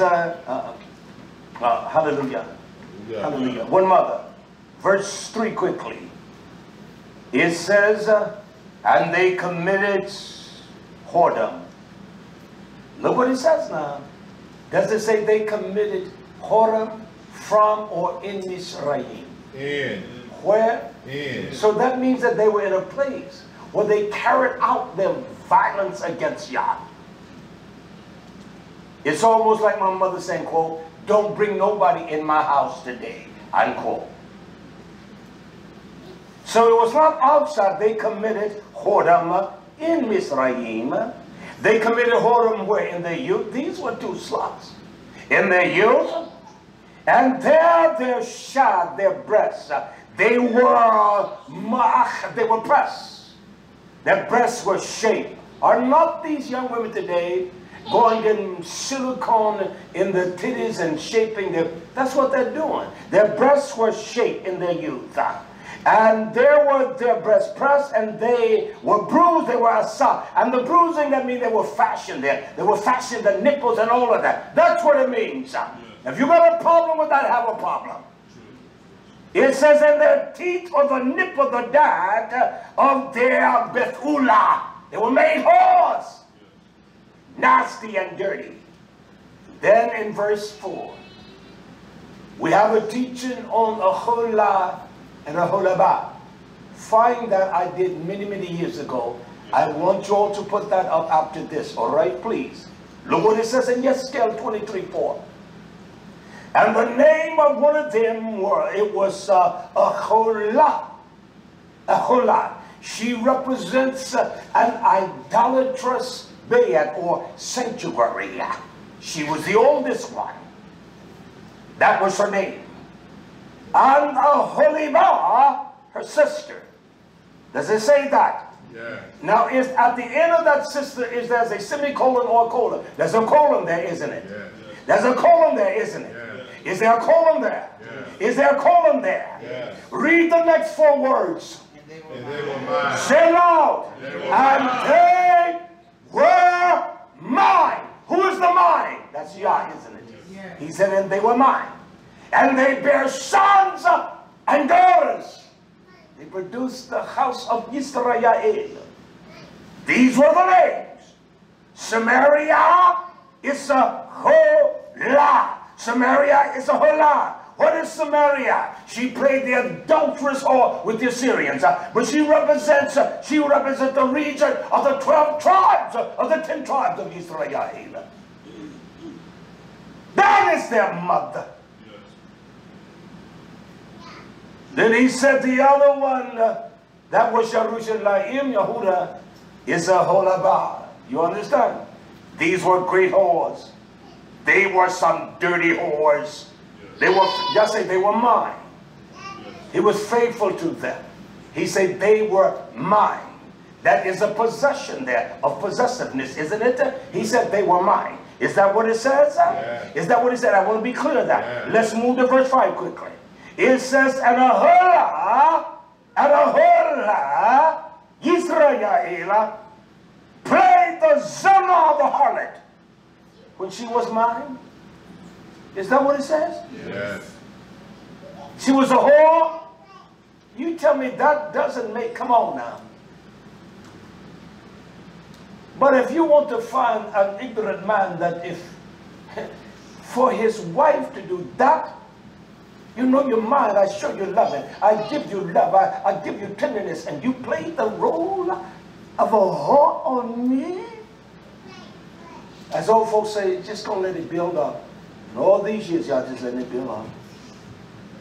hallelujah. Hallelujah. One mother. Verse 3 quickly. It says, and they committed whoredom. Look what it says now. Does it say they committed whoredom from or in Israel? In. Where? In. So that means that they were in a place where they carried out their violence against Yah. It's almost like my mother saying, quote, don't bring nobody in my house today, unquote. So it was not outside. They committed whoredom in Mizraim. They committed whoredom where? In their youth. These were two sluts. In their youth. And there their shad, their breasts, they were pressed. Their breasts were shaped. Are not these young women today going in silicone in the titties and shaping their... That's what they're doing. Their breasts were shaped in their youth. And there were their breasts pressed, and they were bruised, they were assaulted. And the bruising, that means they were fashioned there. They were fashioned the nipples and all of that. That's what it means. If you got a problem with that, have a problem. It says, in their teeth or the nipple, the dad of their Bethula. They were made whores. Nasty and dirty. Then in verse 4, we have a teaching on a holah and a holabah. Find that I did many, many years ago. I want you all to put that up after this, all right, please. Look what it says in YesKel 23:4. And the name of one of them was a holah. A holah. She represents an idolatrous bayat or sanctuary. She was the oldest one. That was her name. And Aholibah, her sister. Does it say that? Yeah. Now, is at the end of that sister, is there's a semicolon or a colon? There's a colon there, isn't it? Yeah. There's a colon there, isn't it? Yeah. Is there a colon there? Yeah. Is there a colon there? Yeah. Read the next 4 words. And they were mine. Say loud. They were And mine. they were mine. Who is the mine? That's Yah, isn't it? Yeah. He said, and they were mine. And they bear sons and daughters. They produced the house of YisraYah'ale. These were the names. Samaria is a holah. Samaria is a holah. What is Samaria? She played the adulterous whore with the Assyrians. But she represents the region of the 12 tribes, of the 10 tribes of YisraYah'ale. That is their mother. Then he said the other one, that was Yerushalayim, Yehuda, is a holabah. You understand? These were great whores. They were some dirty whores. They were, just say they were mine. He was faithful to them. He said they were mine. That is a possession there of possessiveness, isn't it? He said they were mine. Is that what it says? Yeah. Is that what it said? I want to be clear that. Yeah. Let's move to verse 5 quickly. It says, and a holah, YisraYah'ale, played the zana of the harlot when she was mine. Is that what it says? Yes. She was a whore. You tell me that doesn't make, come on now. But if you want to find an ignorant man that if for his wife to do that, you know your mind, I show you love it. I give you love, I give you tenderness, and you play the role of a whore on me? As old folks say, just gonna let it build up. And all these years, y'all just letting it build up.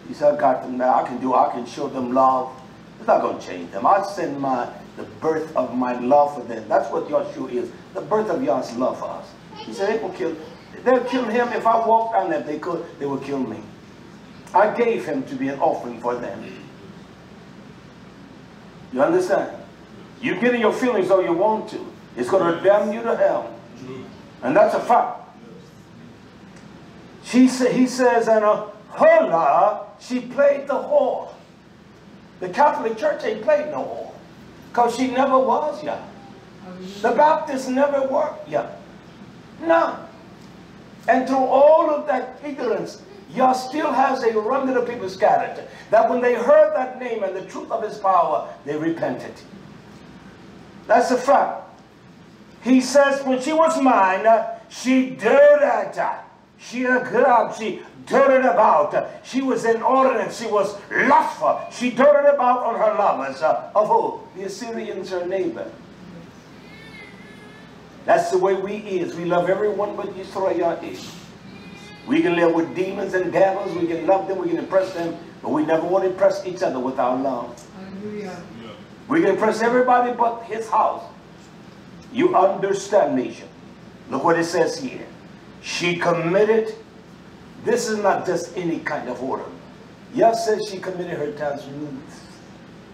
He said, I got them now, I can show them love. It's not gonna change them. I send the birth of my love for them. That's what YHWH is. The birth of Yah's love for us. He said, they'll kill him. If I walked down there, if they could, they would kill me. I gave him to be an offering for them. You understand? You get in your feelings though you want to. It's going to damn you to hell. And that's a fact. He says, and Hola, she played the whore. The Catholic Church ain't played no whore. Because she never was, yeah. The Baptists never were, yeah. None. And through all of that ignorance, Yah still has a remnant of people scattered, that when they heard that name and the truth of his power, they repented. That's a fact. He says, when she was mine, she dirted. She dirted about. She was inordinate. She was lustful. She dirted about on her lovers. Of who? The Assyrians, her neighbor. That's the way we is. We love everyone but YisraYah'ale. We can live with demons and devils. We can love them. We can impress them. But we never want to impress each other with our love. Hallelujah. We can impress everybody but his house. You understand, nation. Look what it says here. She committed. This is not just any kind of order. Yah says she committed her tazrut.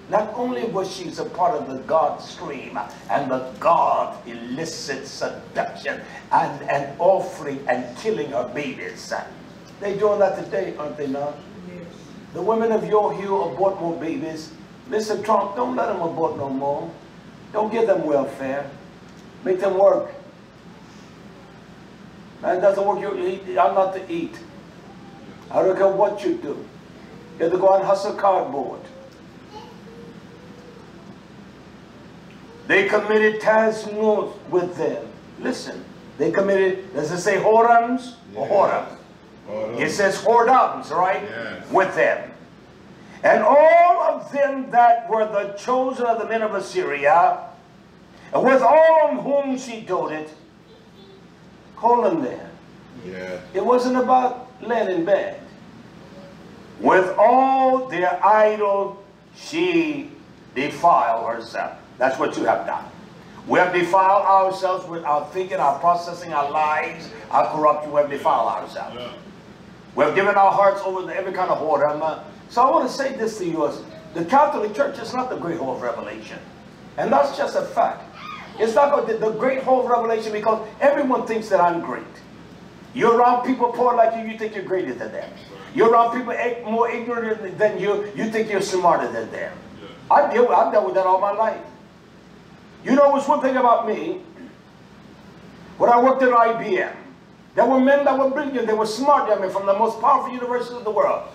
Not only was she a part of the God stream and the God illicit seduction and offering and killing her babies. They doing that today, aren't they not? Yes. The women of your hue abort more babies. Mr. Trump, don't let them abort no more. Don't give them welfare. Make them work. Man, it doesn't work. I'm not to eat. I don't care what you do. You have to go and hustle cardboard. They committed tazrut with them. Listen, they committed, does it say whoredoms or whoredoms? It says whoredoms, right? Yes. With them. And all of them that were the chosen of the men of Assyria, and with all of whom she doted, colon there. Yeah. It wasn't about laying in bed. With all their idol, she defiled herself. That's what you have done. We have defiled ourselves with our thinking, our processing, our lives, our corruption. We have defiled ourselves. Yeah. We have given our hearts over to every kind of whoredom. So I want to say this to you. The Catholic Church is not the great whole of Revelation. And that's just a fact. It's not the great whole of Revelation because everyone thinks that I'm great. You're around people poor like you, you think you're greater than them. You're around people more ignorant than you, you think you're smarter than them. I've dealt with that all my life. You know, what's one thing about me, when I worked at IBM, there were men that were brilliant, they were smart, I mean, from the most powerful universities of the world.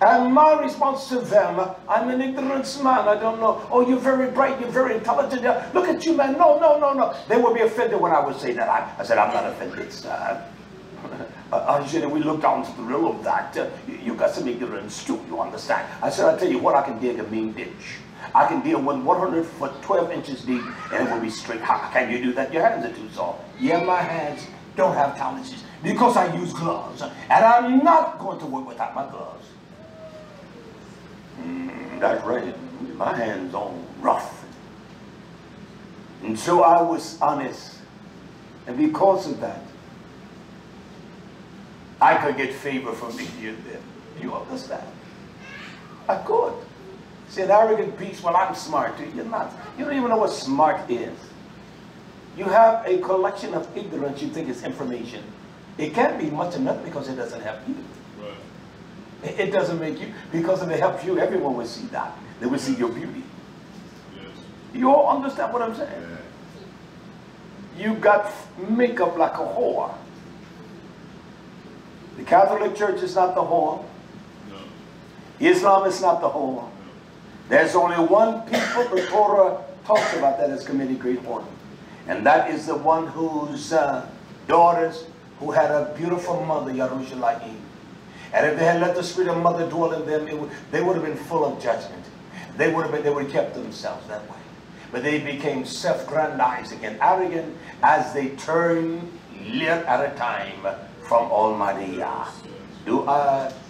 And my response to them, I'm an ignorant man, I don't know. Oh, you're very bright, you're very intelligent. Look at you, man. No, no, no, no. They would be offended when I would say that. I said, I'm not offended, sir. I said, we look down to the real of that. You got some ignorance too, you understand? I said, I'll tell you what, I can dig a mean ditch. I can deal with 100 foot, 12 inches deep, and it will be straight. How can you do that? Your hands are too soft. Yeah, my hands don't have calluses because I use gloves. And I'm not going to work without my gloves. That's right. My hands on rough. And so I was honest. And because of that, I could get favor from me and them. You understand? I could. See, an arrogant beast, well, I'm smart. You're not. You don't even know what smart is. You have a collection of ignorance you think is information. It can't be much enough because it doesn't help you. Right. It doesn't make you, because if it helps you, everyone will see that. They will see your beauty. Yes. You all understand what I'm saying? you got makeup like a whore. The Catholic Church is not the whore. No. Islam is not the whore. No. There's only one people the Torah talks about that has committed great whoredom. And that is the one whose daughters who had a beautiful mother, YisraYah'ale. And if they had let the spirit of mother dwell in them, they would have been full of judgment. They would have kept themselves that way. But they became self-grandizing and arrogant as they turned year at a time from Almighty Yah.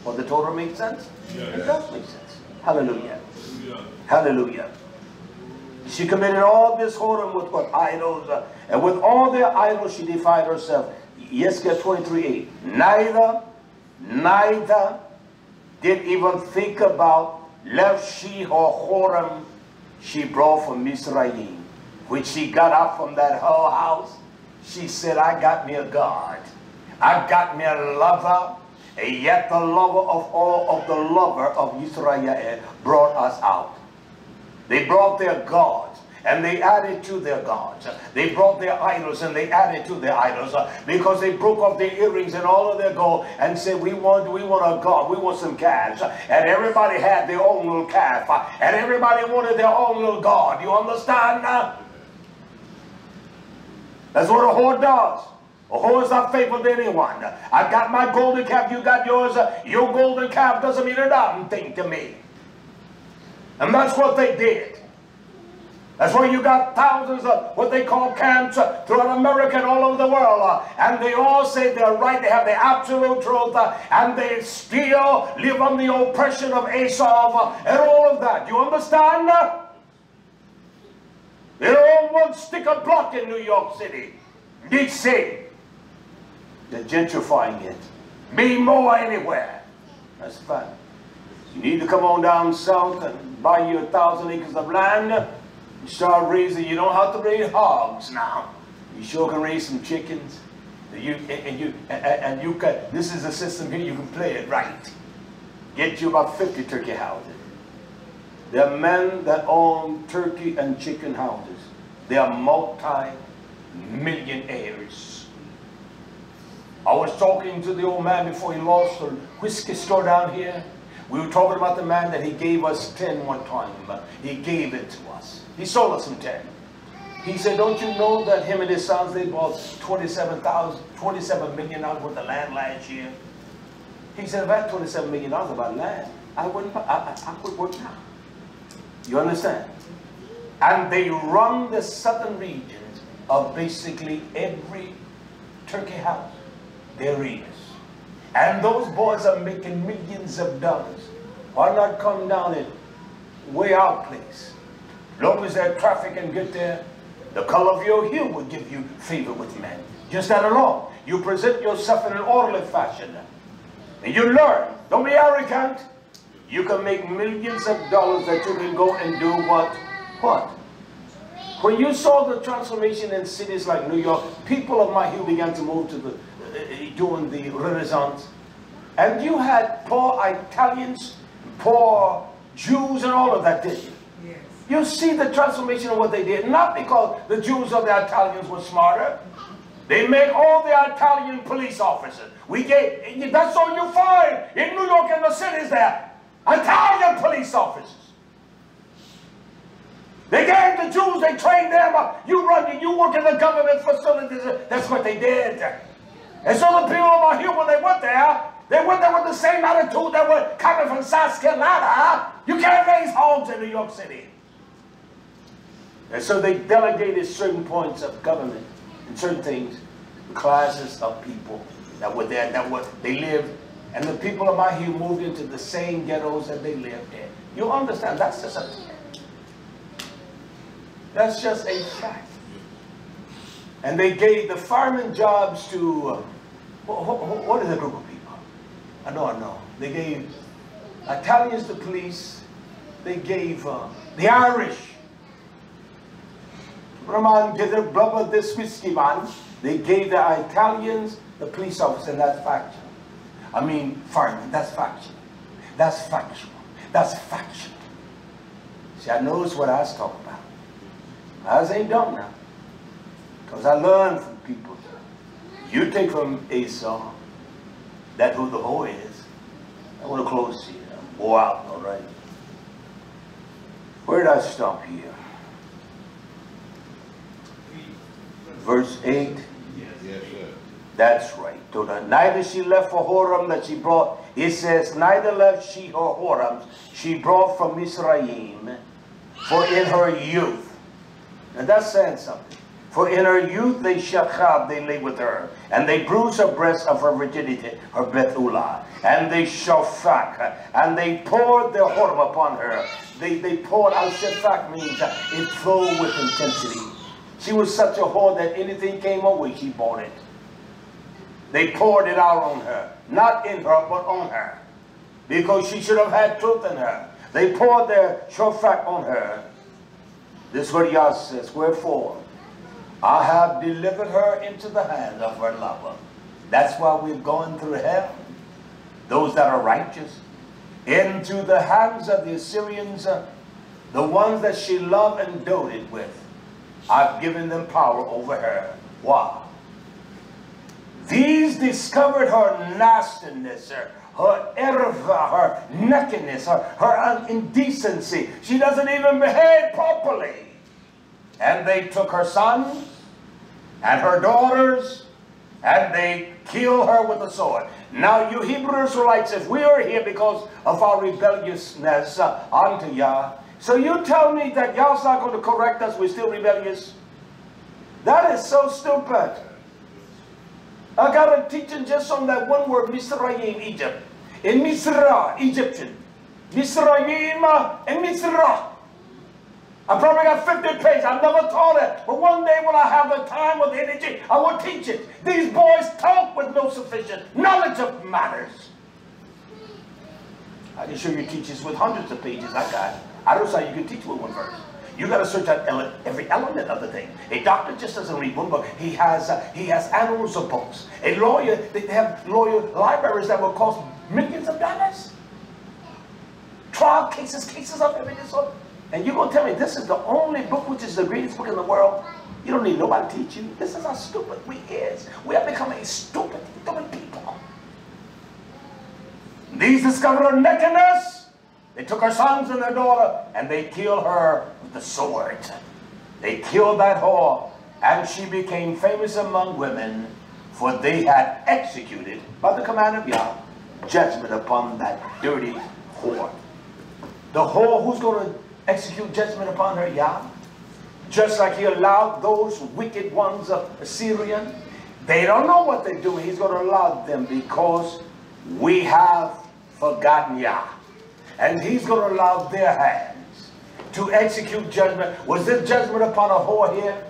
What the Torah make sense? Yes. It does make sense. Hallelujah. Hallelujah. Hallelujah. She committed all this whoredom with what? Idols. And with all their idols she defied herself. YesGet 23:8. Neither did even think about left she her whoredom she brought from YisraYah'ale. When she got up from that whole house, she said, I got me a God. I got me a lover. And yet the lover of all of the lover of YisraYah'ale brought us out. They brought their gods and they added to their gods. They brought their idols and they added to their idols because they broke off their earrings and all of their gold and said, we want a God, we want some calves. And everybody had their own little calf and everybody wanted their own little God. You understand now? That's what a whore does. A whore is not faithful to anyone. I got my golden calf, you got yours. Your golden calf doesn't mean a damn thing to me. And that's what they did. That's why you got thousands of what they call camps throughout America and all over the world. And they all say they're right, they have the absolute truth, and they still live on the oppression of Esau and all of that. You understand? They're all one stick of block in New York City. D.C. They're gentrifying it. Be more anywhere. That's a fact. You need to come on down south and buy you 1,000 acres of land and start raising. You don't have to raise hogs now. You sure can raise some chickens. This is a system here, you can play it right. Get you about 50 turkey houses. There are men that own turkey and chicken houses. They are multi-millionaires. I was talking to the old man before he lost the whiskey store down here. We were talking about the man that he gave us 10 one time. He gave it to us. He sold us some 10. He said, don't you know that him and his sons, they bought $27 million worth of land last year? He said, if I had $27 million about land, I would work now. You understand? And they run the southern regions of basically every turkey house there is. And those boys are making millions of dollars. Why not come down and way out place? Long as that traffic can get there, the color of your hue will give you favor with men. Just that alone. You present yourself in an orderly fashion. And you learn. Don't be arrogant. You can make millions of dollars that you can go and do what? What? When you saw the transformation in cities like New York, people of my hue began to move to during the Renaissance. And you had poor Italians, poor Jews and all of that, didn't you? Yes. You see the transformation of what they did. Not because the Jews or the Italians were smarter. They made all the Italian police officers. That's all you find in New York and the cities there. Italian police officers. They gave the Jews, they trained them. You work in the government facilities. That's what they did. And so the people of our here, when they went there with the same attitude that were coming from South Carolina. You can't raise homes in New York City. And so they delegated certain points of government and certain things, classes of people that were there, they lived, and the people of my hue moved into the same ghettos that they lived in. You understand? That's just a fact. That's just a fact. And they gave the firemen jobs to, what is a group of people? I know. They gave Italians the police. They gave the Irish. They gave the Italians the police officer in that faction. I mean, firemen, that's faction. That's factual. That's factual. See, I knows what I was talking about. I ain't dumb now. Because I learned from people. You take from Esau, that who the whore is. I want to close here. Go out, all right? Where did I stop here? Verse 8. Yes, sir. That's right. Neither she left for whoredom that she brought. It says, neither left she her whoredoms she brought from Mizraim, for in her youth. And that's saying something. For in her youth they shachab, they lay with her, and they bruised her breast of her virginity, her Bethulah, and they shafak, and they poured their whoredom upon her. They poured out. Shafak means it flowed with intensity. She was such a whore that anything came her way, she bought it. They poured it out on her. Not in her, but on her. Because she should have had truth in her. They poured their shofak on her. This is what Yah says. Wherefore, I have delivered her into the hand of her lover. That's why we're going through hell. Those that are righteous. Into the hands of the Assyrians, the ones that she loved and doted with. I've given them power over her. Why? These discovered her nastiness, her erva, her nakedness, her indecency. She doesn't even behave properly. And they took her sons and her daughters and they killed her with the sword. Now you Hebrew Israelites, if we are here because of our rebelliousness unto Yah, so you tell me that Yah's not going to correct us, we're still rebellious? That is so stupid. I got a teaching just on that one word, Misraim, Egypt. In Misra, Egyptian. Misraim and Misra. I probably got 50 pages. I've never taught it. But one day when I have the time or the energy, I will teach it. These boys talk with no sufficient knowledge of matters. I can show you teachers with hundreds of pages. I don't say you can teach with one verse. You got to search out every element of the thing. A doctor just doesn't read one book. He has annals of books. A lawyer, they have lawyer libraries that will cost millions of dollars. Trial cases of every sort. And you're going to tell me this is the only book which is the greatest book in the world? You don't need nobody to teach you. This is how stupid we is. We have become a stupid people. These discovered her nakedness. They took her sons and their daughter, and they killed her with the sword. They killed that whore, and she became famous among women, for they had executed, by the command of Yah, judgment upon that dirty whore. The whore, who's going to execute judgment upon her? Yah. Just like he allowed those wicked ones of Assyrian. They don't know what they're doing. He's going to allow them because we have forgotten Yah. And he's going to allow their hands to execute judgment. Was this judgment upon a whore here?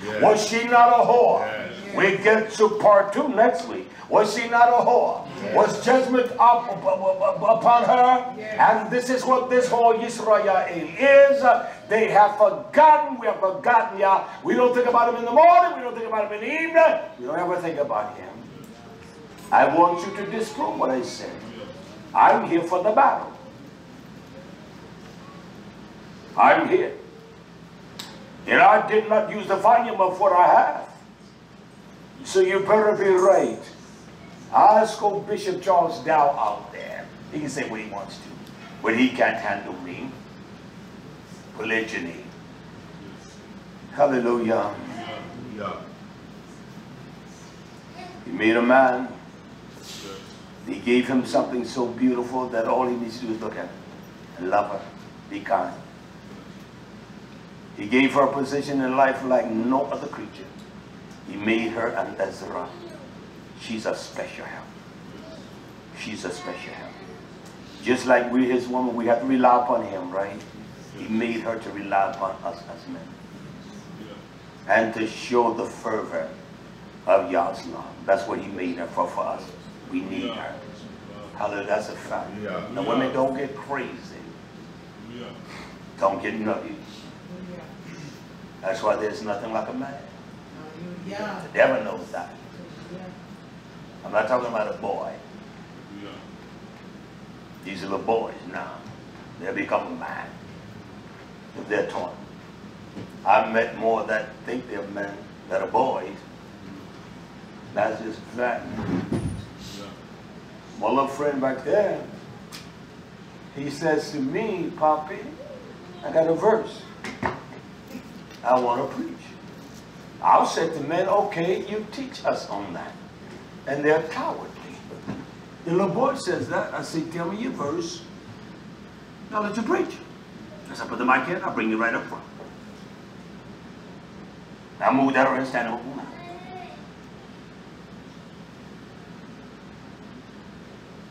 Yes. Was she not a whore? Yes. We get to part 2 next week. Was she not a whore? Yes. Was judgment upon her? Yes. And this is what this whole YisraYah'ale is. They have forgotten. We have forgotten Yah. We don't think about him in the morning. We don't think about him in the evening. We don't ever think about him. I want you to disprove what I said. I'm here for the battle. I'm here. And I did not use the volume of what I have. So you better be right. Ask old Bishop Charles Dow out there. He can say what he wants to. But he can't handle me. Polygyny. Hallelujah. He made a man. He gave him something so beautiful that all he needs to do is look at it. And love her. Be kind. He gave her a position in life like no other creature. He made her an Ezra. She's a special help. She's a special help. Just like we, his woman, we have to rely upon him, right? He made her to rely upon us as men. And to show the fervor of Yah's love. That's what he made her for us. We need her. Hallelujah, that's a fact. The women don't get crazy. Don't get nutty. That's why there's nothing like a man. The devil knows that. I'm not talking about a boy. These are the boys now. They'll become a man if they're taught. I've met more that think they're men that a boy, that's just a fact. My little friend back there, he says to me, Poppy, I got a verse I want to preach. I'll say to men, okay, you teach us on that. And they're cowardly. The little boy says that. I say, tell me your verse. I'll let you preach. I said, put the mic in, I'll bring you right up front. I move that around, stand up.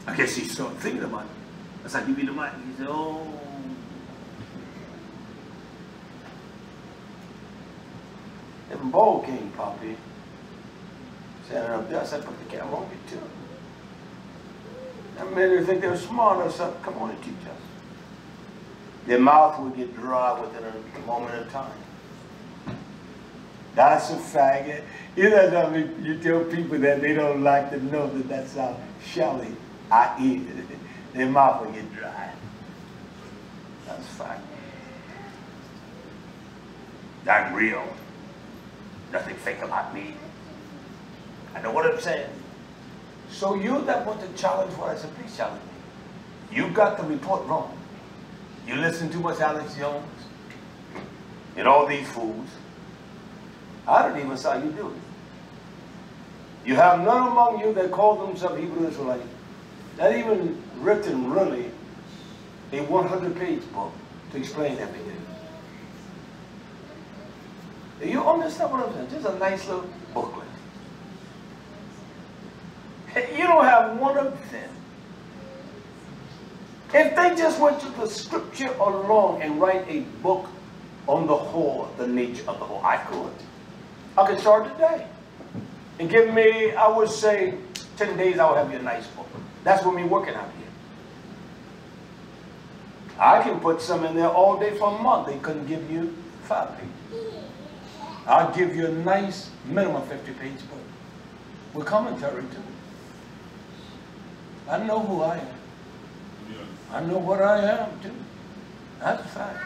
I guess he started thinking about it. I said, give me the mic. He said, oh. Them ball came, Poppy. Standing up there, I said, put the camera on me too. That made her think they were smart or something. Come on and teach us. Their mouth would get dry within a moment of time. That's a faggot. You know something, you tell people that they don't like to know that that's how shelly I eat it. Their mouth will get dry. That's faggot. I'm real. Nothing fake about me. I know what I'm saying. So you that want to challenge what I said, please challenge me. You got the report wrong. You listen too much Alex Jones and all these fools. I don't even saw you do it. You have none among you that call themselves Hebrew Israelite, not even written really a 100-page book to explain everything. Do you understand what I'm saying? Just a nice little booklet. You don't have one of them. If they just went to the scripture alone and write a book on the whole, the nature of the whole, I could. I could start today. And give me, I would say, 10 days I will have you a nice book. That's what me working out here. I can put some in there all day for a month. They couldn't give you 5 pages. I'll give you a nice minimum 50-page book with commentary too. I know who I am. I know what I am too. That's a fact.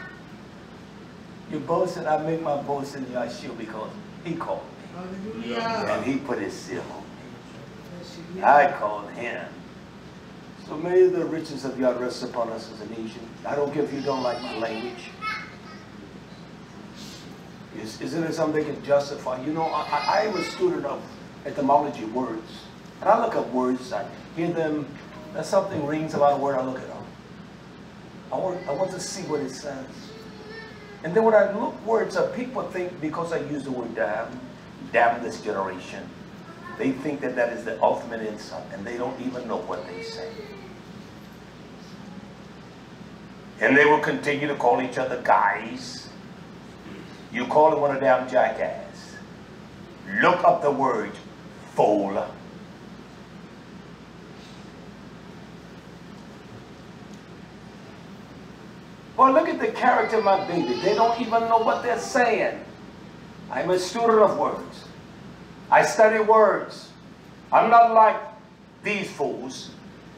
You boasting, I make my boast in YHWH because he called me. Hallelujah. And he put his seal on me. I called him. So may the riches of God rest upon us as a nation. I don't care if you don't like my language. Isn't it something they can justify? You know, I am a student of etymology words. And I look up words, I hear them, that's something rings about a word, I look it up. I want to see what it says. And then when I look words up, people think because I use the word damn this generation, they think that that is the ultimate insult, and they don't even know what they say. And they will continue to call each other guys. You call him one a damn jackass. Look up the word fool. Well, look at the character of my baby. They don't even know what they're saying. I'm a student of words. I study words. I'm not like these fools.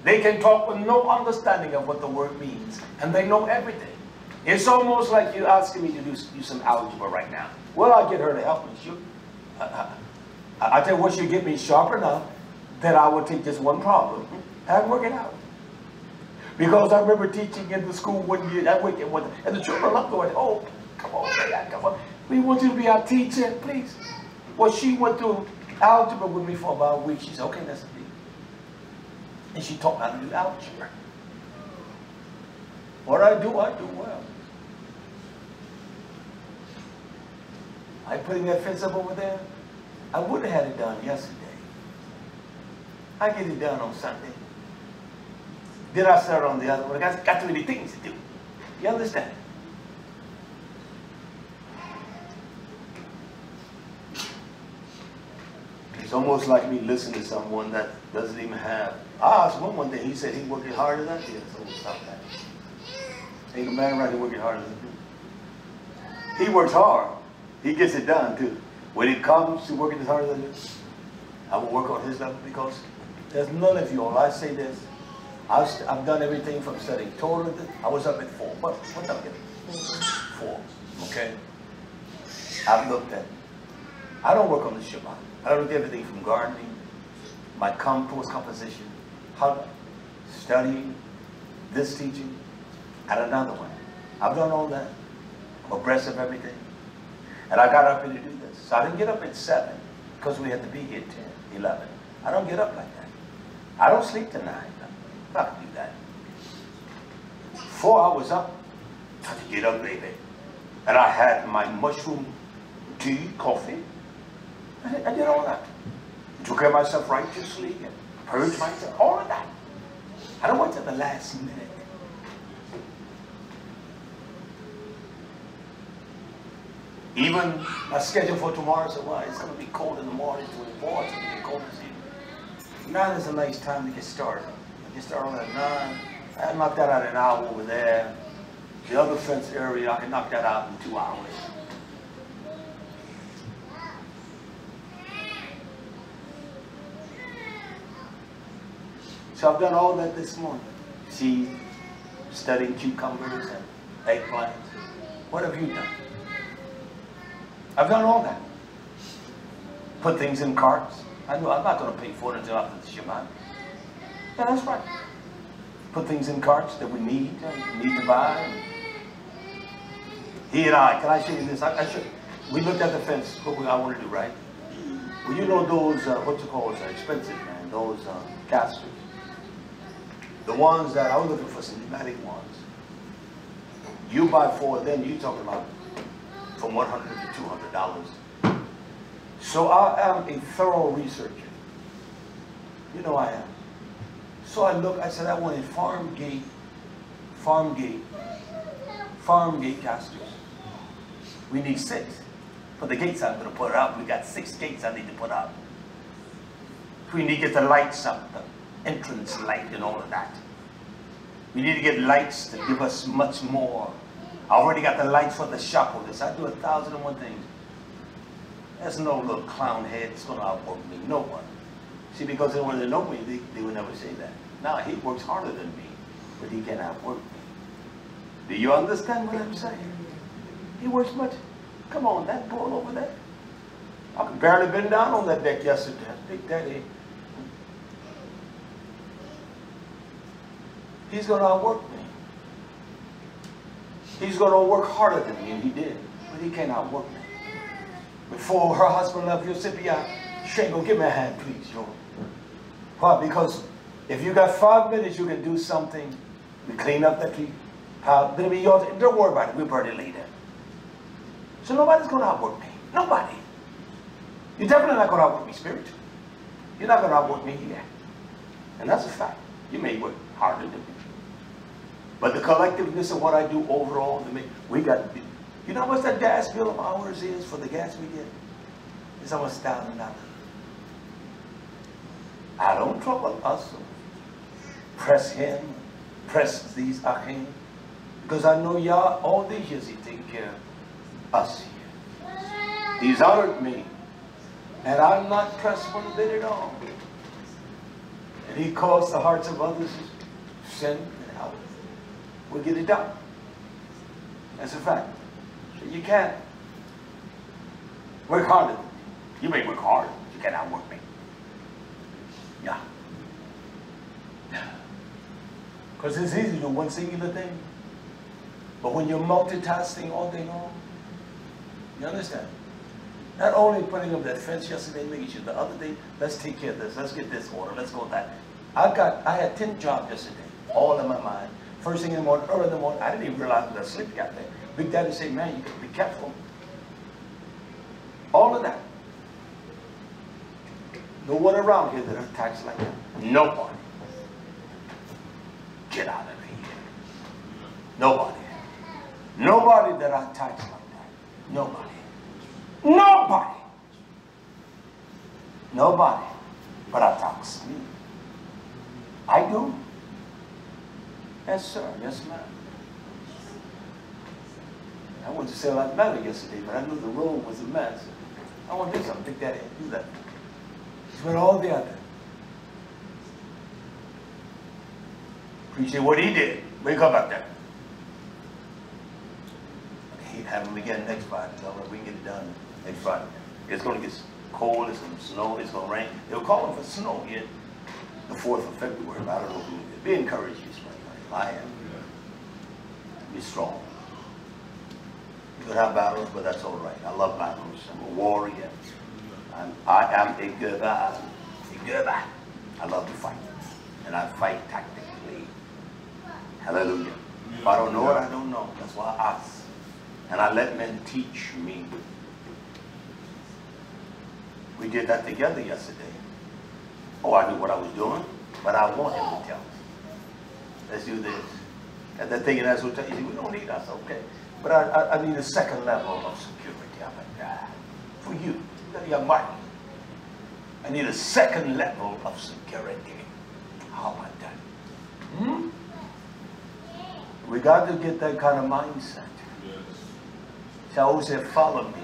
They can talk with no understanding of what the word means, and they know everything. It's almost like you asking me to do some algebra right now. Well, I'll get her to help me. I tell you what, she'll get me sharp enough that I will take just one problem and work it out. Because I remember teaching in the school one year, that weekend, and the children loved going, oh, come on, man, come on. We want you to be our teacher, please. Well, she went through algebra with me for about a week. She said, okay, that's it. And she taught me how to do algebra. What I do well. I putting that fence up over there, I would have had it done yesterday. I get it done on Sunday. Then I start on the other one. I got too many things to do. You understand? It's almost like me listening to someone that doesn't even have. I asked one day, he said he working harder than I did. So we'll stop that. Ain't a man right here working harder than me. He works hard. He gets it done too. When it comes to working as hard as I do, I will work on his level because there's none of you all. I say this. I've done everything from studying Torah. I was up at 4. What time is it? 4. Okay. I've looked at I don't work on the Shabbat. I don't do everything from gardening, my compost composition, studying, this teaching, and another one. I've done all that. I'm abreast of everything. And I got up here to do this. So I didn't get up at 7 because we had to be here 10, 11. I don't get up like that. I don't sleep till 9. I'm not going to do that. 4 hours up, I had to get up, baby. And I had my mushroom tea, coffee. I did all that. Took care of myself righteously and purged myself, all of that. I don't wait till the last minute. Even my schedule for tomorrow said, well, it's going to be cold in the morning, 24, it's going to be cold this evening. 9 is a nice time to get started. I get started at 9. I knocked that out in an hour over there. The other fence area, I can knock that out in 2 hours. So I've done all that this morning. See, studying cucumbers and eggplants. What have you done? I've done all that. Put things in carts. I know I'm not going to pay for it until after the Shabbat. Yeah, that's right. Put things in carts that we need to buy. He and I, can I show you this? We looked at the fence, what I want to do, right? Well, you know those, what you call it, expensive, man, those casters. The ones that I was looking for, some pneumatic ones. You buy 4 of them, you're talking about from $100 to $200. So I am a thorough researcher. You know I am. So I looked, I said I wanted farm gate casters. We need 6. For the gates I'm going to put up, we got 6 gates I need to put up. We need to get the lights up, the entrance light and all of that. We need to get lights to give us much more. I already got the lights for the shop with this. I do 1,001 things. There's no little clown head that's going to outwork me. No one. See, because when they know me, they would never say that. Now, he works harder than me, but he can't outwork me. Do you understand what I'm saying? He works much. Come on, that bull over there. I could barely bend down on that deck yesterday. Big Daddy. He's going to outwork me. He's going to work harder than me, and he did. But he can't outwork me. Before her husband left Yosemite, Shango, give me a hand, please, Joe. Why? Because if you got 5 minutes, you can do something. We clean up that tree. It'll be yours. Don't worry about it. We'll burn it later. So nobody's going to outwork me. Nobody. You're definitely not going to outwork me spiritually. You're not going to outwork me here. And that's a fact. You may work harder than me. But the collectiveness of what I do overall, we got, you know how much that gas bill of ours is for the gas we get? It's almost $1,000. I don't trouble us. Press him, press these Achim, because I know Yah, all these years he taking care of us here. He's honored me, and I'm not pressed one bit at all. And he caused the hearts of others to send and help. We'll get it done. That's a fact. So you can't work harder. You may work hard, but you can't outwork me. Yeah. Because it's easy to do one singular thing. But when you're multitasking all day long, you understand? Not only putting up that fence yesterday, making sure the other day, let's take care of this, let's get this order, let's go with that. I had 10 jobs yesterday, all in my mind. First thing in the morning, early in the morning, I didn't even realize that sleep got there. Big Daddy said, man, you gotta be careful. All of that. No one around here that are taxed like that. Nobody. Get out of here. Nobody. Nobody that are taxed like that. Nobody. Nobody. Nobody. But I tax me. I do. Yes, sir. Yes, ma'am. I went to sell that matter yesterday, but I knew the road was a mess. I want to do something. Big Daddy, do that. He went all the other. Appreciate what he did. Wake up out there. He'd have him again next Friday. So we can get it done next Friday. It's going to get cold, it's going to snow, it's going to rain. They're calling for snow here the 4th of February. I don't know who it is. Be encouraged, YisraYah'ale. I am. Be strong. You could have battles, but that's all right. I love battles. I'm a warrior. I am a giver. I love to fight. And I fight tactically. Hallelujah. If I don't know what I don't know, that's why I ask. And I let men teach me. We did that together yesterday. Oh, I knew what I was doing, but I want him to tell me. Let's do this. And they're thinking that's what you say, we don't need us, okay. But I need a second level of security. I'm like, that for you, your money. I need a second level of security. How about that? We got to get that kind of mindset. Shaul said, follow me.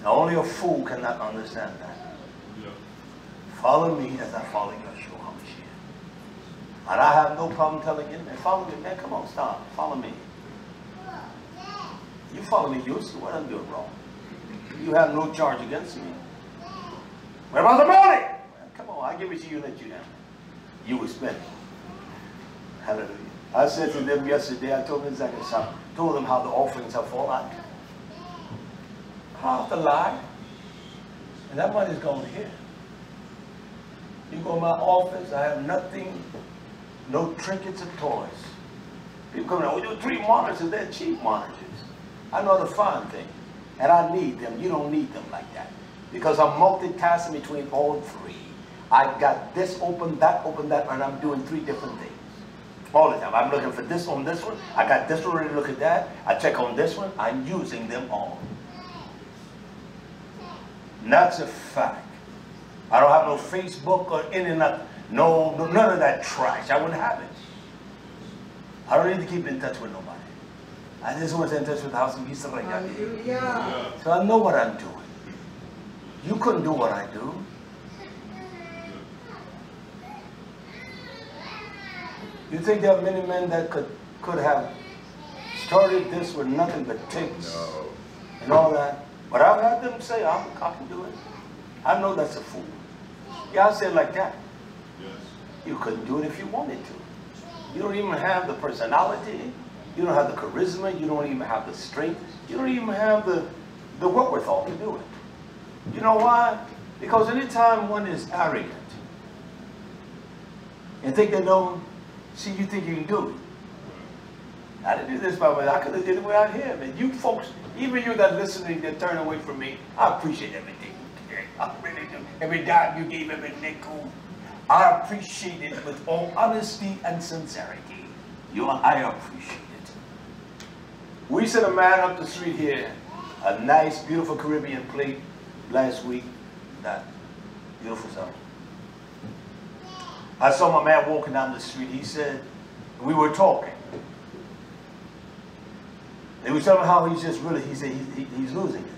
Now, only a fool cannot understand that. Follow me as I follow Yeshua HaMashiach. And I have no problem telling you, man, follow me, man, come on, stop, follow me. You follow me, you'll see what I'm doing wrong. You have no charge against me. What about the money? Man, come on, I give it to you, let you down. You will spend it. Hallelujah. I said to them yesterday, I told them exactly something. Told them how the offerings have fallen. I have to lie. And that money's going here. You go to my office, I have nothing, no trinkets or toys. People come in, oh, you 3 monitors, they're cheap monitors. I know the fine thing. And I need them. You don't need them like that. Because I'm multitasking between all 3. I got this open, that, and I'm doing 3 different things. All the time. I'm looking for this on this one. I got this one ready to look at that. I check on this one. I'm using them all. And that's a fact. I don't have no Facebook or internet. No, none of that trash. I wouldn't have it. I don't need to keep in touch with nobody. I just want to stay in touch with the house of YisraYah'ale. So I know what I'm doing. You couldn't do what I do. You think there are many men that could have started this with nothing but tips and all that? But I've had them say, I can do it. I know that's a fool. Yeah, I said like that. Yes. You couldn't do it if you wanted to. You don't even have the personality. You don't have the charisma. You don't even have the strength. You don't even have the wherewithal to do it. You know why? Because anytime one is arrogant and think they know, see, you think you can do it. I didn't do this by the way. I could have did it without him. And you folks, even you that listening, that turn away from me, I appreciate everything. I really do. Every dime you gave, every nickel, I appreciate it with all honesty and sincerity. I appreciate it. We sent a man up the street here, a nice, beautiful Caribbean plate last week. That beautiful song. I saw my man walking down the street. He said, we were talking. They were telling me how he's just really, he said he's losing it.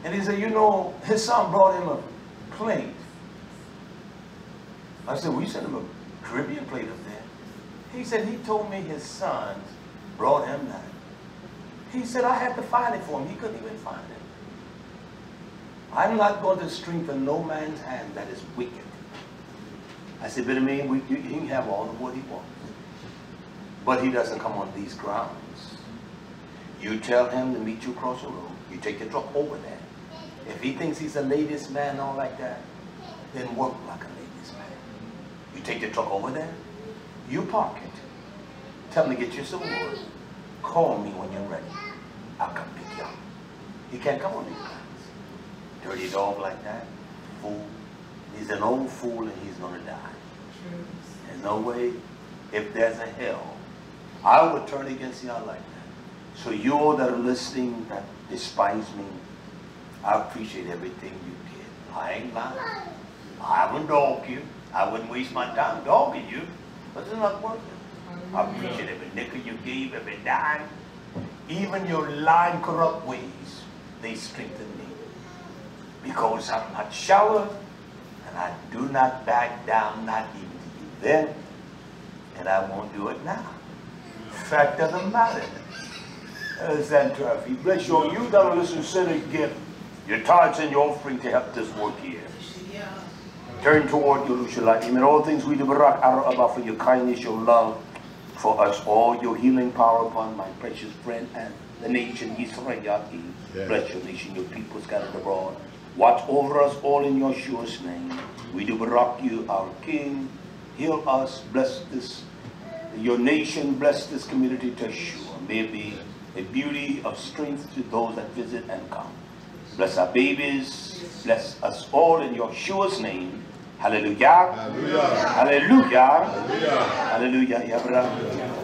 And he said, you know, his son brought him a plate. I said, well, you sent him a Caribbean plate up there. He said, he told me his sons brought him that. He said, I had to find it for him. He couldn't even find it. I'm not going to strengthen no man's hand that is wicked. I said, but I mean, he can have all of what he wants. But he doesn't come on these grounds. You tell him to meet you across the road. You take the truck over there. If he thinks he's a ladies' man, all like that, then work like a ladies' man. You take the truck over there. You park it. Tell him to get you some wood. Call me when you're ready. I'll come pick you up. He can't come on these grounds. Dirty dog like that, fool. He's an old fool and he's going to die. There's no way, if there's a hell, I would turn against y'all like that. So you all that are listening that despise me, I appreciate everything you did. I ain't lying. I wouldn't dog you. I wouldn't waste my time dogging you, but it's not worth it. I appreciate every nickel you gave, every dime. Even your lying, corrupt ways, they strengthen me. Because I'm not shallow, and I do not back down, not even to you then, and I won't do it now. Fact of the matter, Stand to our feet. Bless you. You that listen, send a gift, your tithes and your offering to help this work here. Turn toward YisraYah'ale. In all things we do barak Abba for your kindness, your love for us all, your healing power upon my precious friend and the nation YisraYah'ale. Yes. Bless your nation, your people scattered abroad. Watch over us all in Yeshua's name. We do barak you, our King. Heal us, bless this, your nation, bless this community to Yeshua. May it be a beauty of strength to those that visit and come. Bless our babies, bless us all in Yeshua's name. Hallelujah. Hallelujah. Hallelujah. Hallelujah. Hallelujah.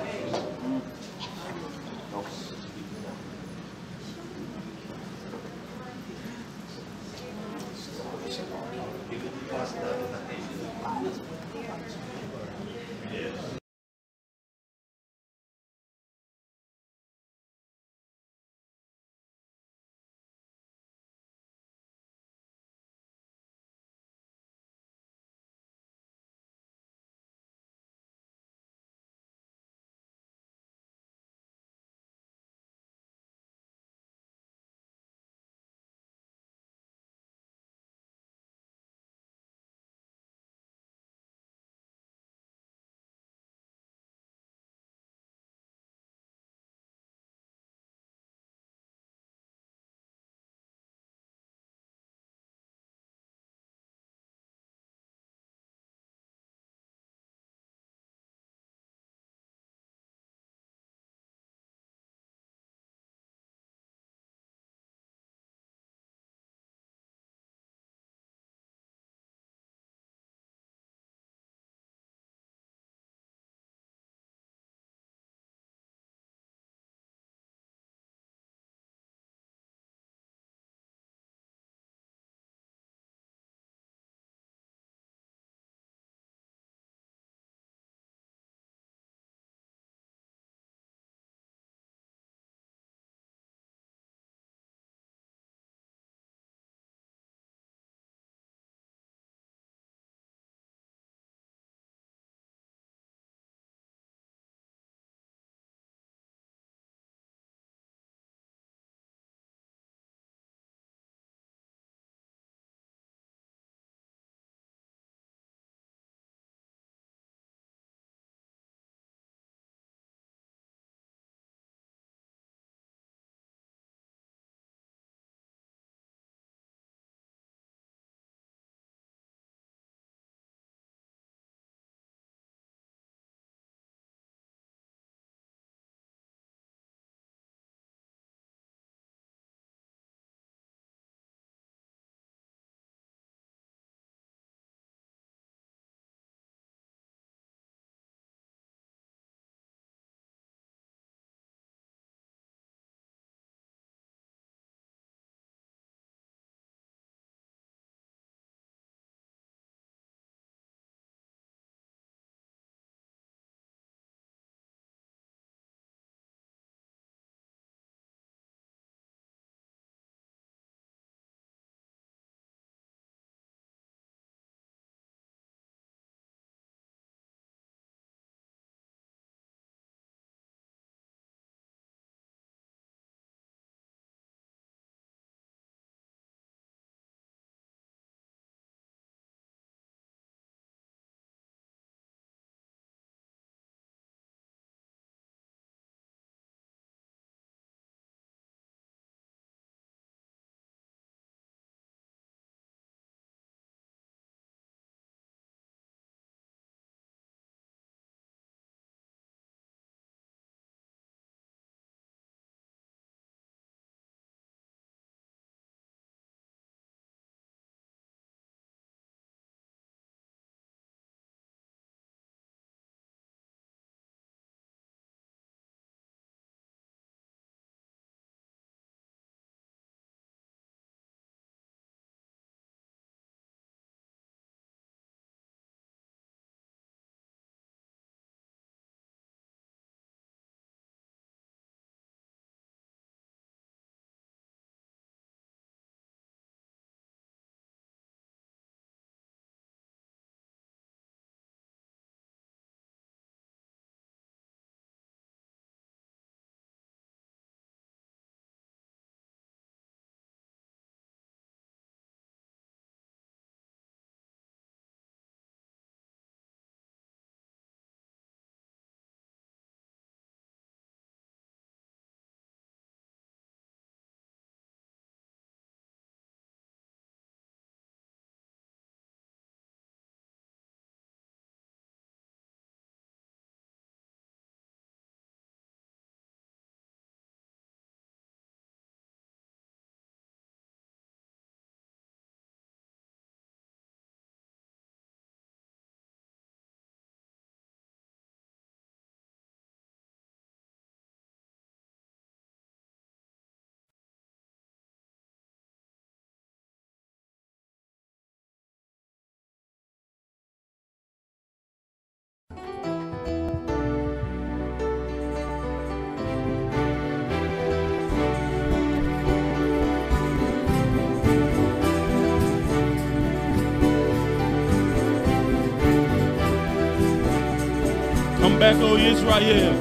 Come back, O Israel.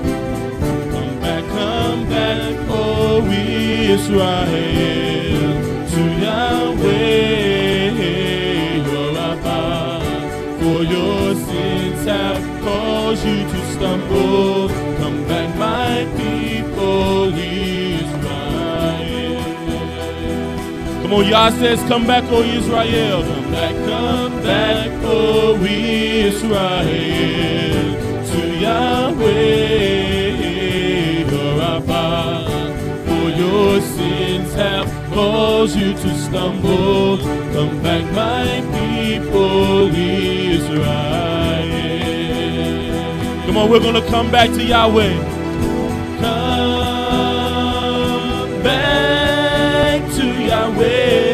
Come back, O Israel, to Yahweh, your Abba. For your sins have caused you to stumble. Come back, my people, Israel. Come on, Yah says, come back, O Israel. Come back, O Israel, to Yahweh, your Abba. For your sins have caused you to stumble. Come back, my people, Israel. Come on, we're going to come back to Yahweh. Come back to Yahweh.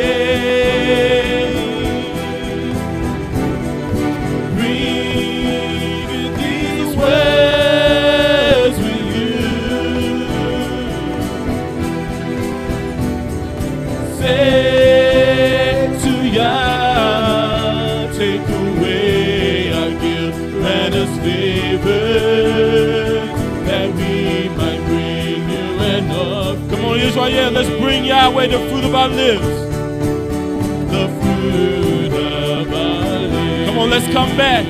Read these words with you. Say to Yah, take away our guilt and us favor, that we might bring you enough. Come on, Israel, let's bring Yahweh the fruit of our lips. The fruit of our lips. Come on, let's come back.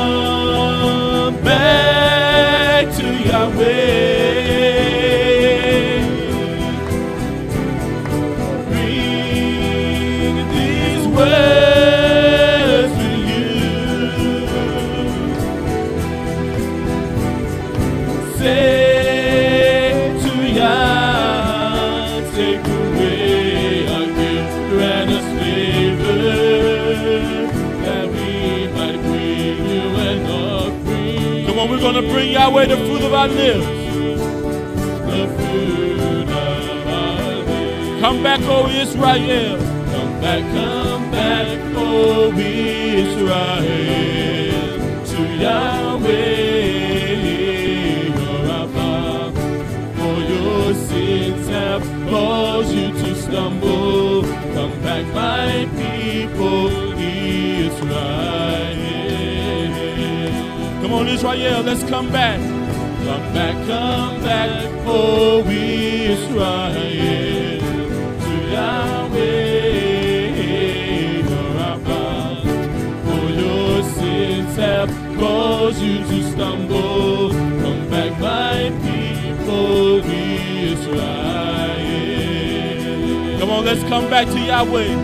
Come back to Yahweh. Bring these words to you. Say to Yah, take away our guilt, grant us favor, that we might bring you an offering. Come on, we're going to bring Yahweh the fruit of our lips. The fruit of our lips. Come back, O Israel. Come back, O Israel, to Yahweh, your Abba. For your sins have caused you to stumble. Come back, my people, Israel. Come on, Israel, let's come back. Come back, O Israel, to Yahweh, your Abba. For your sins have caused you to stumble. Come back, my people, Israel. Come on, let's come back to Yahweh.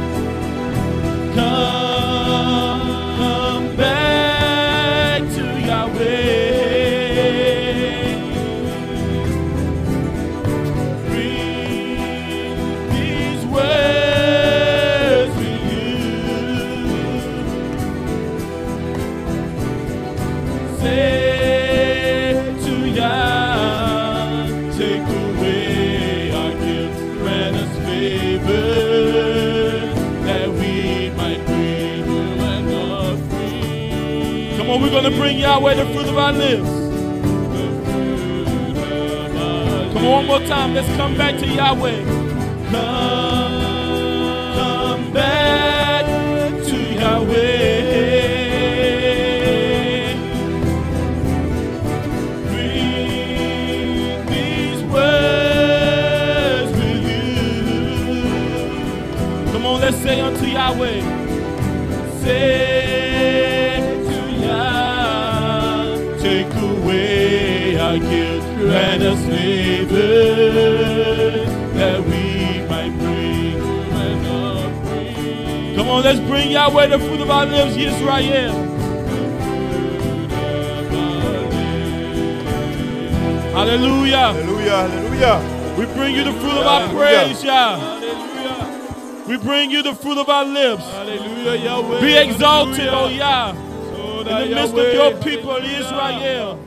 Come back to Yahweh. Bring these words with you. Say to Yah, take away our guilt, grant us favor, that we might bring you an offering. Come on, we're going to bring Yahweh the fruit of our lips. Come on, one more time. Let's come back to Yahweh. Come back to Yahweh. Bring these words with you. Come on, let's say unto Yahweh. Say to Yah, take away our guilt, grant us favor, that we might bring you an offering. Come on, let's bring Yahweh the fruit of our lips, Yisrael. Hallelujah. Hallelujah, hallelujah. We bring you the fruit of our praise, Yah. We bring you the fruit of our lips. Hallelujah, Yahweh. Be exalted, O Yah, Oh, in the midst of your people, Israel.